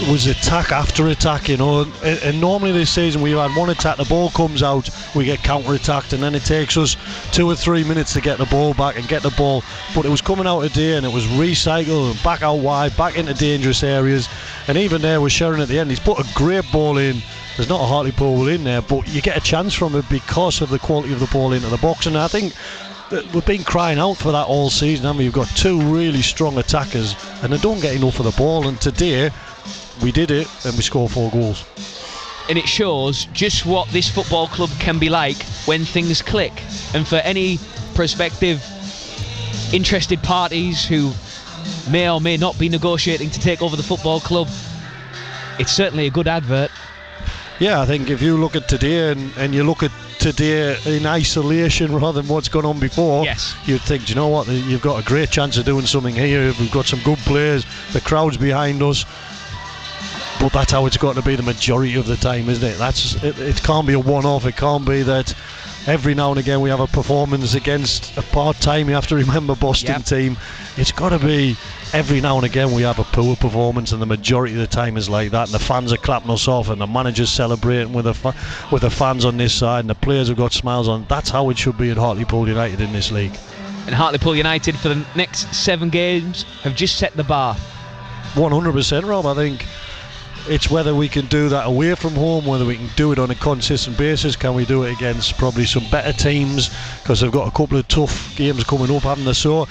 was attack after attack, you know. And normally this season we've had one attack, the ball comes out, we get counter-attacked, and then it takes us 2 or 3 minutes to get the ball back and get the ball. But it was coming out today, and it was recycled and back out wide, back into dangerous areas. And even there with Sheridan at the end, he's put a great ball in. There's not a Hartlepool in there, but you get a chance from it because of the quality of the ball into the box. And I think that we've been crying out for that all season, haven't we? You've got two really strong attackers, and they don't get enough of the ball. And today, we did it, and we scored 4 goals. And it shows just what this football club can be like when things click. And for any prospective interested parties who may or may not be negotiating to take over the football club, it's certainly a good advert. Yeah, I think if you look at today and you look at today in isolation rather than what's gone on before, you'd think, you know what, you've got a great chance of doing something here. We've got some good players, the crowd's behind us, but that's how it's got to be the majority of the time, isn't it? It can't be a one-off. It can't be that every now and again we have a performance against a part-time, you have to remember, Boston team. It's got to be every now and again we have a poor performance, and the majority of the time is like that, and the fans are clapping us off, and the manager's celebrating with the fans on this side, and the players have got smiles on. That's how it should be at Hartlepool United in this league. And Hartlepool United for the next 7 games have just set the bar. 100%, Rob. I think it's whether we can do that away from home, whether we can do it on a consistent basis. Can we do it against probably some better teams, because they've got a couple of tough games coming up, haven't they? So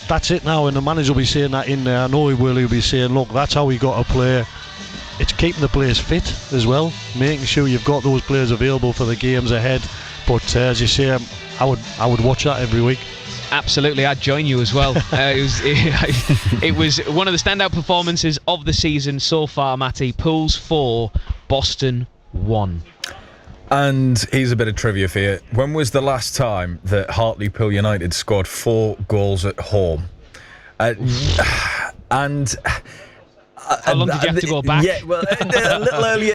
that's it now, and the manager will be saying that in there. I know he will. He'll be saying, look, that's how we got to play. It's keeping the players fit as well, making sure you've got those players available for the games ahead. But as you say, I would watch that every week. Absolutely, I'd join you as well. It was one of the standout performances of the season so far, Matty. Pools 4, Boston 1. And here's a bit of trivia for you. When was the last time that Hartlepool United scored 4 goals at home? How long did you have to go back? Yeah, well, a little earlier.